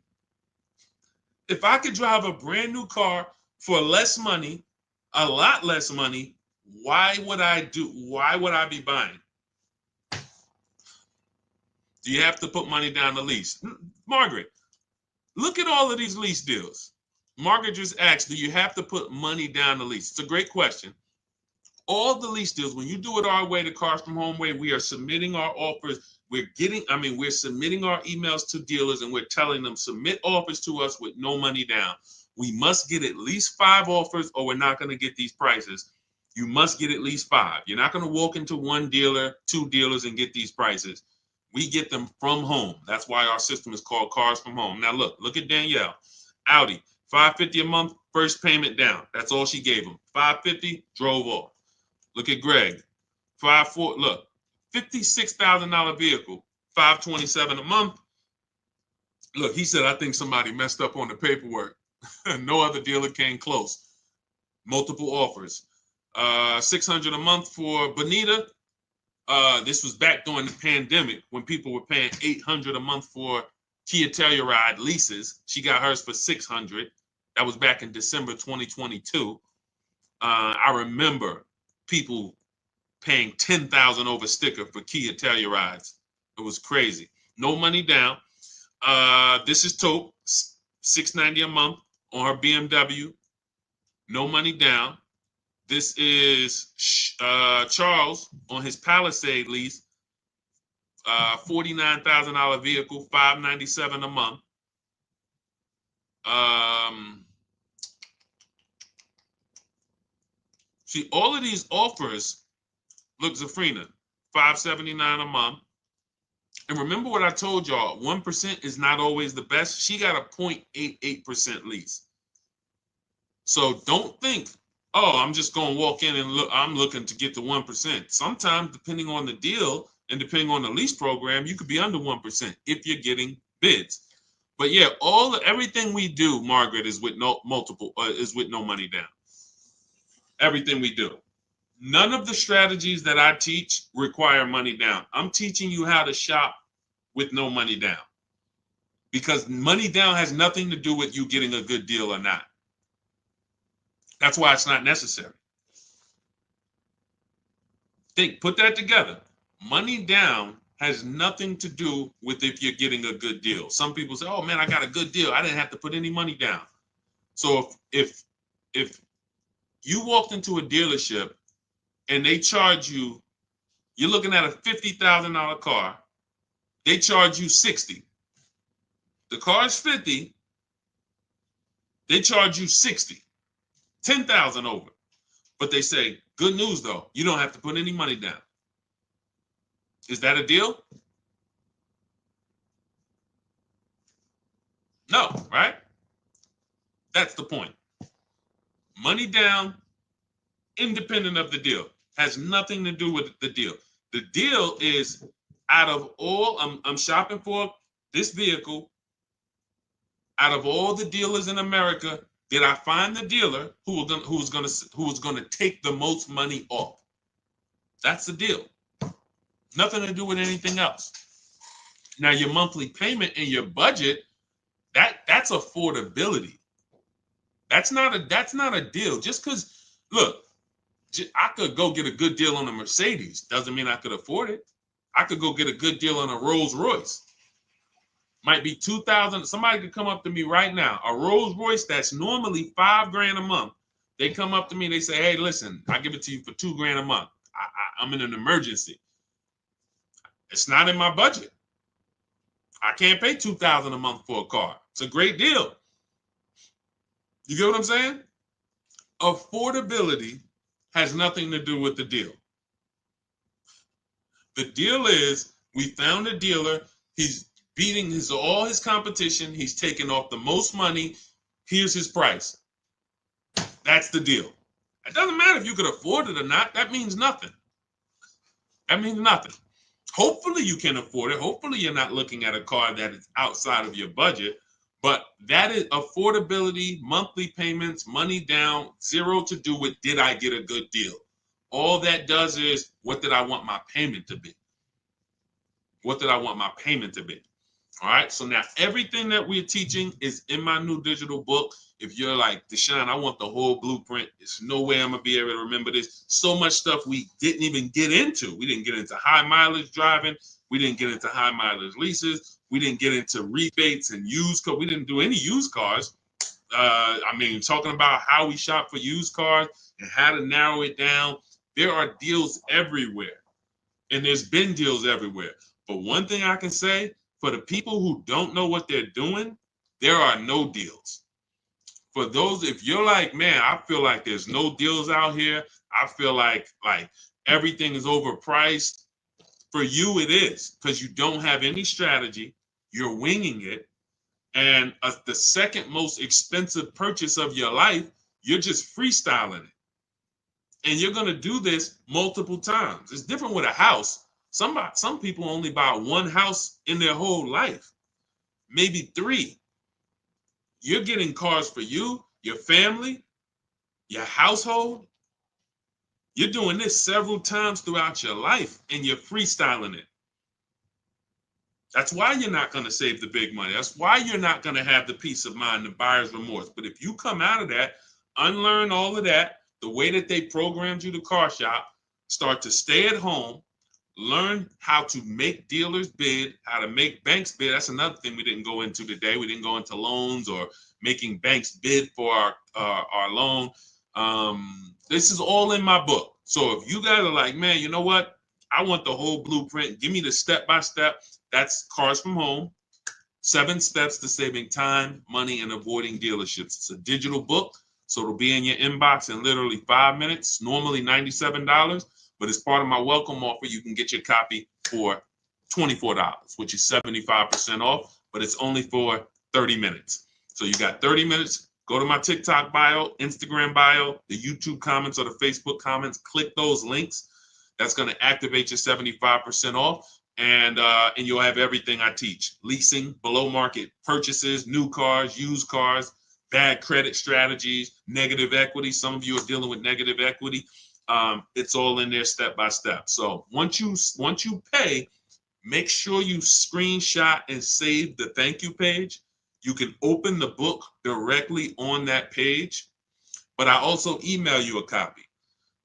If I could drive a brand new car for less money, a lot less money, why would I be buying? Do you have to put money down the lease? Margaret, look at all of these lease deals. Margaret just asked, do you have to put money down the lease? It's a great question. All the lease deals, when you do it our way, the Cars from Home way, we are submitting our offers. We're submitting our emails to dealers, and we're telling them, submit offers to us with no money down. We must get at least 5 offers, or we're not going to get these prices. You must get at least 5. You're not going to walk into one dealer, 2 dealers, and get these prices. We get them from home. That's why our system is called Cars from Home. Now look at Danielle. Audi, $550 a month, first payment down. That's all she gave him. $550, drove off. Look at Greg. Look, $56,000 vehicle, $527 a month. Look, he said, I think somebody messed up on the paperwork. No other dealer came close. Multiple offers. $600 a month for Bonita. This was back during the pandemic when people were paying $800 a month for Kia Telluride leases. She got hers for $600. That was back in December 2022. I remember people paying $10,000 over sticker for Kia Tellurides. It was crazy. No money down. This is Taupe, $690 a month on her BMW. No money down. This is Charles on his Palisade lease, $49,000 vehicle, $597 a month. See, all of these offers, look, Zafrina, $579 a month. And remember what I told y'all, 1% is not always the best. She got a 0.88% lease. So don't think, oh, I'm just going to walk in and look, I'm looking to get the 1%. Sometimes, depending on the deal and depending on the lease program, you could be under 1% if you're getting bids. But yeah, everything we do, Margaret, is with no money down. Everything we do. None of the strategies that I teach require money down. I'm teaching you how to shop with no money down, because money down has nothing to do with you getting a good deal or not. That's why it's not necessary. Put that together. Money down has nothing to do with if you're getting a good deal. Some people say, oh man, I got a good deal. I didn't have to put any money down. So if you walked into a dealership and they charge you, you're looking at a $50,000 car, they charge you $60,000. The car's $50,000, they charge you $60,000, $10,000 over. But they say, good news though, you don't have to put any money down. Is that a deal? No, right? That's the point. Money down, independent of the deal, has nothing to do with the deal. The deal is, out of all, I'm shopping for this vehicle. Out of all the dealers in America, did I find the dealer who was going to take the most money off? That's the deal. Nothing to do with anything else. Now, your monthly payment and your budget, that's affordability. That's not a deal. Just because, look, I could go get a good deal on a Mercedes. Doesn't mean I could afford it. I could go get a good deal on a Rolls Royce. Might be $2,000. Somebody could come up to me right now. A Rolls Royce that's normally $5,000 a month. They come up to me and they say, hey, listen, I give it to you for $2,000 a month. I'm in an emergency. It's not in my budget. I can't pay $2,000 a month for a car. It's a great deal. You get what I'm saying? Affordability has nothing to do with the deal. The deal is we found a dealer. He's beating all his competition. He's taking off the most money. Here's his price. That's the deal. It doesn't matter if you could afford it or not. That means nothing. That means nothing. Hopefully you can afford it. Hopefully you're not looking at a car that is outside of your budget. But that is affordability, monthly payments, money down, zero to do with did I get a good deal. All that does is what did I want my payment to be? What did I want my payment to be? All right. So now everything that we're teaching is in my new digital book. If you're like, Deshone, I want the whole blueprint. There's no way I'm going to be able to remember this. So much stuff we didn't even get into. We didn't get into high mileage driving. We didn't get into high mileage leases. We didn't get into rebates and used cars. We didn't do any used cars. Talking about how we shop for used cars and how to narrow it down. There are deals everywhere. And there's been deals everywhere. But one thing I can say, for the people who don't know what they're doing, there are no deals. For those, if you're like, man, I feel like there's no deals out here. I feel like everything is overpriced. For you, it is, because you don't have any strategy. You're winging it. And the second most expensive purchase of your life, you're just freestyling it. And you're going to do this multiple times. It's different with a house. Some people only buy one house in their whole life, maybe three. You're getting cars for you, your family, your household. You're doing this several times throughout your life, and you're freestyling it. That's why you're not going to save the big money. That's why you're not going to have the peace of mind, the buyer's remorse. But if you come out of that, unlearn all of that, the way that they programmed you to car shop, start to stay at home, learn how to make dealers bid, how to make banks bid. That's another thing we didn't go into today. We didn't go into loans or making banks bid for our loan. This is all in my book. So if you guys are like, man, you know what? I want the whole blueprint. Give me the step-by-step. That's Cars from Home. 7 steps to saving time, money, and avoiding dealerships. It's a digital book, so it'll be in your inbox in literally 5 minutes, normally $97. But as part of my welcome offer, you can get your copy for $24, which is 75% off, but it's only for 30 minutes. So you got 30 minutes. Go to my TikTok bio, Instagram bio, the YouTube comments or the Facebook comments. Click those links. That's going to activate your 75% off. And you'll have everything I teach. Leasing, below market purchases, new cars, used cars, bad credit strategies, negative equity. Some of you are dealing with negative equity. It's all in there step by step. So once you pay, make sure you screenshot and save the thank you page. You can open the book directly on that page, but I also email you a copy.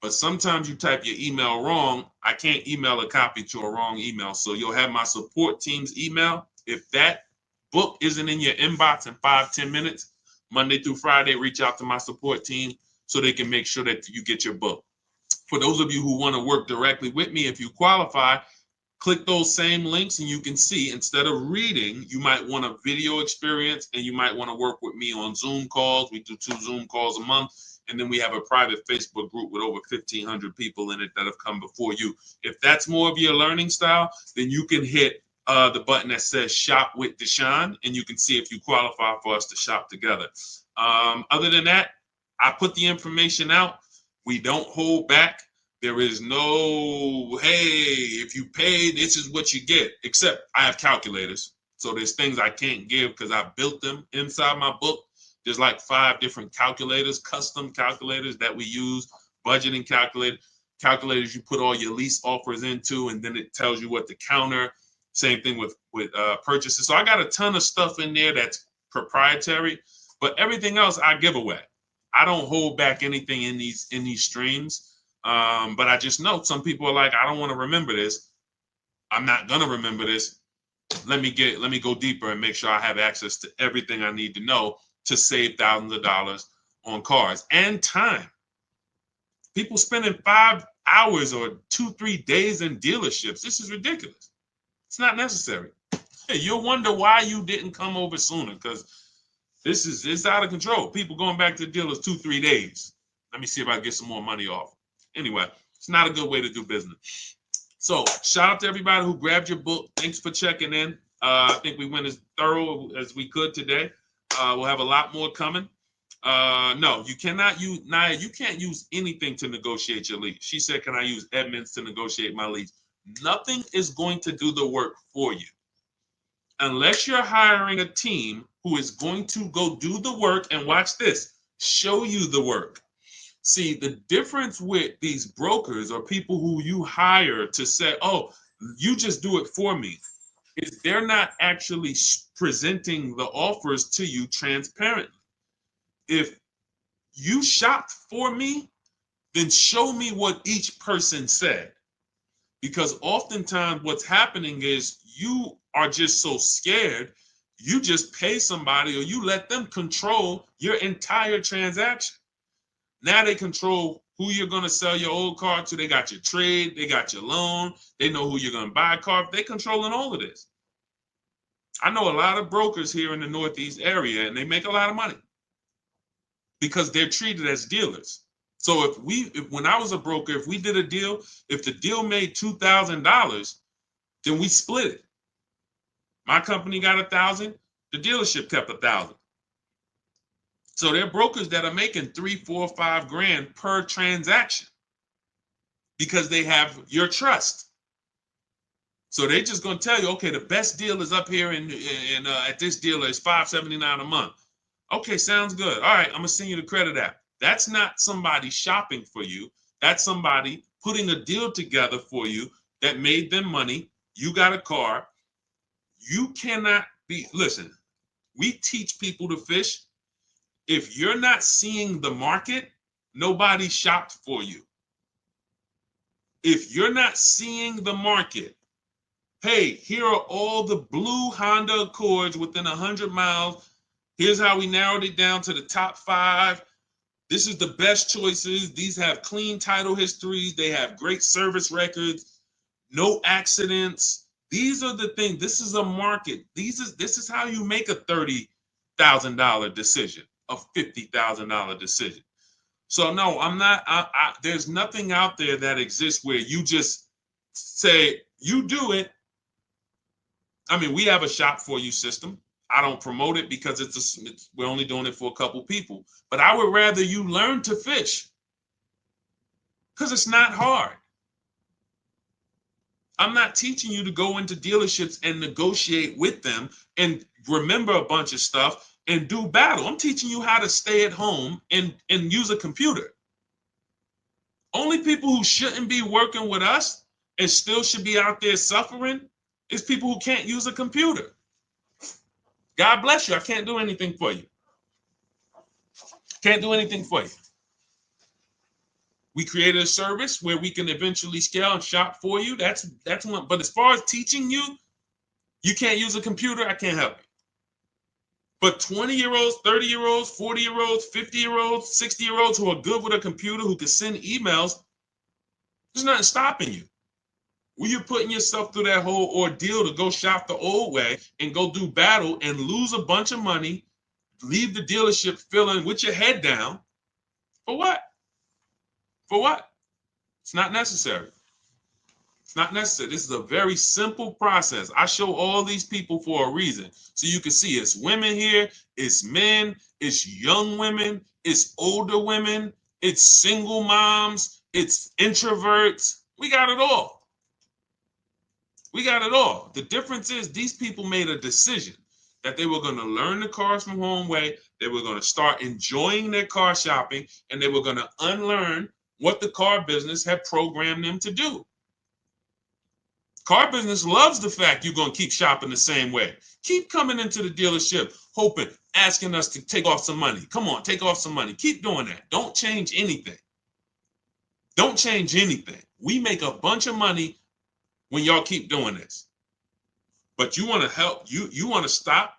But sometimes you type your email wrong. I can't email a copy to a wrong email. So you'll have my support team's email. If that book isn't in your inbox in 5-10 minutes, Monday through Friday, reach out to my support team so they can make sure that you get your book. For those of you who want to work directly with me, if you qualify, click those same links and you can see, instead of reading, you might want a video experience and you might want to work with me on Zoom calls. We do 2 Zoom calls a month. And then we have a private Facebook group with over 1,500 people in it that have come before you. If that's more of your learning style, then you can hit the button that says Shop with Deshone, and you can see if you qualify for us to shop together. Other than that, I put the information out. We don't hold back. There is no, hey, if you pay, this is what you get, except I have calculators. So there's things I can't give because I built them inside my book. There's like 5 different calculators, custom calculators that we use, budgeting calculators you put all your lease offers into, and then it tells you what to counter. Same thing with purchases. So I got a ton of stuff in there that's proprietary, but everything else I give away. I don't hold back anything in these streams. But I just know some people are like, I don't want to remember this. I'm not gonna remember this. Let me go deeper and make sure I have access to everything I need to know to save thousands of dollars on cars and time. People spending 5 hours or 2-3 days in dealerships. This is ridiculous. It's not necessary. Hey, you'll wonder why you didn't come over sooner, because it's out of control. People going back to the dealers 2-3 days. Let me see if I can get some more money off. Anyway, it's not a good way to do business. So shout out to everybody who grabbed your book. Thanks for checking in. I think we went as thorough as we could today. We'll have a lot more coming. No, you cannot use, Naya, you can't use anything to negotiate your lease. She said, can I use Edmunds to negotiate my lease? Nothing is going to do the work for you. Unless you're hiring a team who is going to go do the work and watch this, show you the work. See, the difference with these brokers or people who you hire to say, oh, you just do it for me, is they're not actually presenting the offers to you transparently. If you shopped for me, then show me what each person said. Because oftentimes what's happening is you are just so scared, you just pay somebody or you let them control your entire transaction. Now they control who you're going to sell your old car to. They got your trade, they got your loan, they know who you're going to buy a car. They're controlling all of this. I know a lot of brokers here in the Northeast area, and they make a lot of money because they're treated as dealers. So if when I was a broker, if we did a deal, if the deal made $2,000, then we split it. My company got 1,000, the dealership kept 1,000. So they're brokers that are making 3, 4, 5 grand per transaction because they have your trust. So they're just going to tell you, okay, the best deal is up here at this dealer is $579 a month. Okay, sounds good. All right, I'm going to send you the credit app. That's not somebody shopping for you. That's somebody putting a deal together for you that made them money. You got a car. You cannot listen, we teach people to fish. If you're not seeing the market, nobody shopped for you. If you're not seeing the market, hey, here are all the blue Honda Accords within 100 miles. Here's how we narrowed it down to the top 5. This is the best choices. These have clean title histories. They have great service records, no accidents. These are the things. This is a market. This is how you make a $30,000 decision, a $50,000 decision. So no, I'm not. There's nothing out there that exists where you just say you do it. I mean, we have a shop for you system. I don't promote it because we're only doing it for a couple people. But I would rather you learn to fish because it's not hard. I'm not teaching you to go into dealerships and negotiate with them and remember a bunch of stuff and do battle. I'm teaching you how to stay at home and use a computer. Only people who shouldn't be working with us and still should be out there suffering is people who can't use a computer. God bless you. I can't do anything for you. Can't do anything for you. We created a service where we can eventually scale and shop for you. That's one. But as far as teaching you, you can't use a computer. I can't help you. But 20-year-olds, 30-year-olds, 40-year-olds, 50-year-olds, 60-year-olds who are good with a computer, who can send emails, there's nothing stopping you. Well, you're putting yourself through that whole ordeal to go shop the old way and go do battle and lose a bunch of money, leave the dealership feeling with your head down. For what? For what? It's not necessary. It's not necessary. This is a very simple process. I show all these people for a reason. So you can see it's women here, it's men, it's young women, it's older women, it's single moms, it's introverts. We got it all. We got it all. The difference is these people made a decision that they were going to learn the cars from home way. They were going to start enjoying their car shopping, and they were going to unlearn what the car business had programmed them to do. Car business loves the fact you're going to keep shopping the same way. Keep coming into the dealership, hoping, asking us to take off some money. Come on, take off some money. Keep doing that. Don't change anything. Don't change anything. We make a bunch of money when y'all keep doing this. But you want to help, you want to stop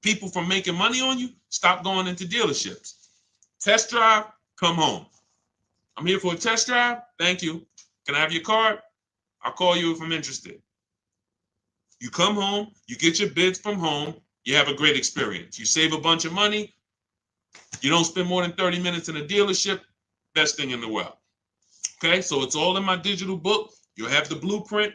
people from making money on you? Stop going into dealerships. Test drive, come home. I'm here for a test drive. Thank you. Can I have your card? I'll call you if I'm interested. You come home, you get your bids from home, you have a great experience. You save a bunch of money. You don't spend more than 30 minutes in a dealership. Best thing in the world. Okay, so it's all in my digital book. You'll have the blueprint,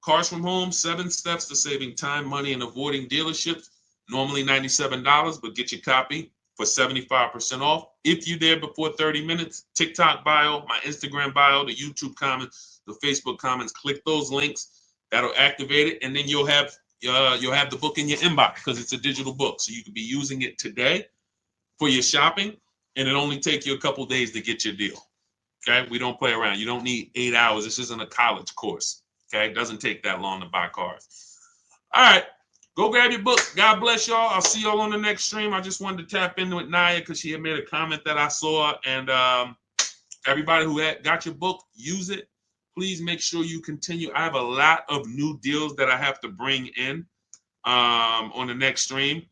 Cars from Home, 7 steps to saving time, money, and avoiding dealerships. Normally $97, but get your copy for 75% off. If you're there before 30 minutes, TikTok bio, my Instagram bio, the YouTube comments, the Facebook comments, click those links. That'll activate it, and then you'll have the book in your inbox because it's a digital book. So you can be using it today for your shopping, and it only take you a couple days to get your deal. Okay, we don't play around. You don't need 8 hours. This isn't a college course. Okay, it doesn't take that long to buy cars. All right, go grab your book. God bless y'all. I'll see y'all on the next stream. I just wanted to tap in with Naya because she had made a comment that I saw. And everybody who got your book, use it. Please make sure you continue. I have a lot of new deals that I have to bring in on the next stream.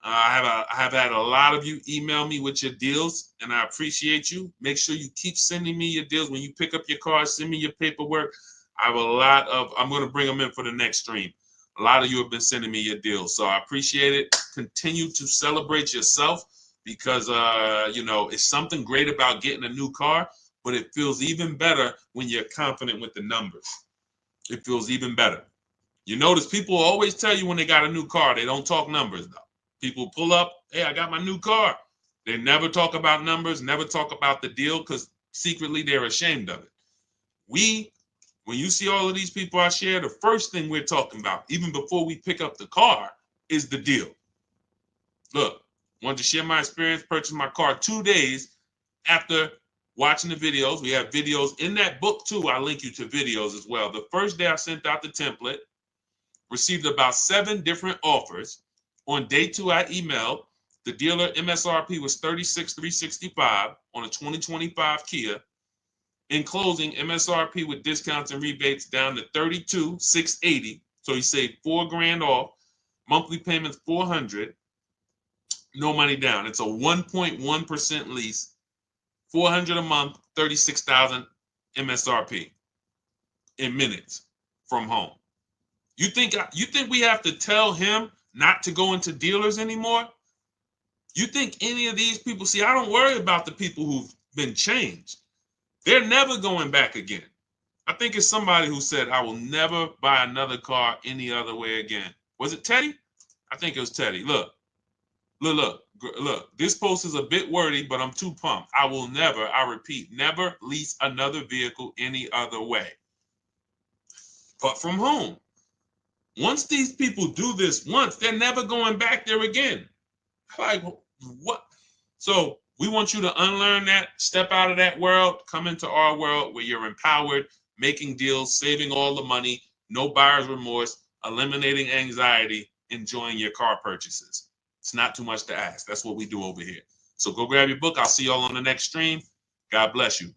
I have had a lot of you email me with your deals, and I appreciate you. Make sure you keep sending me your deals. When you pick up your car, send me your paperwork. I have a lot of, I'm going to bring them in for the next stream. A lot of you have been sending me your deals, so I appreciate it. Continue to celebrate yourself because, you know, it's something great about getting a new car, but it feels even better when you're confident with the numbers. It feels even better. You notice people always tell you when they got a new car, they don't talk numbers, though. People pull up, hey, I got my new car. They never talk about numbers, never talk about the deal because secretly they're ashamed of it. When you see all of these people I share, the first thing we're talking about, even before we pick up the car, is the deal. Look, wanted to share my experience, purchased my car 2 days after watching the videos. We have videos in that book too. I link you to videos as well. The first day I sent out the template, received about 7 different offers. On day 2, I emailed. The dealer MSRP was $36,365 on a 2025 Kia. In closing, MSRP with discounts and rebates down to $32,680. So he saved $4,000 off. Monthly payments $400. No money down. It's a 1.1% lease. $400 a month, $36,000 MSRP in minutes from home. You think we have to tell him not to go into dealers anymore? You think any of these people, see, I don't worry about the people who've been changed. They're never going back again. I think it's somebody who said, I will never buy another car any other way again. Was it Teddy? I think it was Teddy. Look. This post is a bit wordy, but I'm too pumped. I will never, I repeat, never lease another vehicle any other way but from home. Once these people do this once, they're never going back there again. Like, what? So we want you to unlearn that, step out of that world, come into our world where you're empowered, making deals, saving all the money, no buyer's remorse, eliminating anxiety, enjoying your car purchases. It's not too much to ask. That's what we do over here. So go grab your book. I'll see y'all on the next stream. God bless you.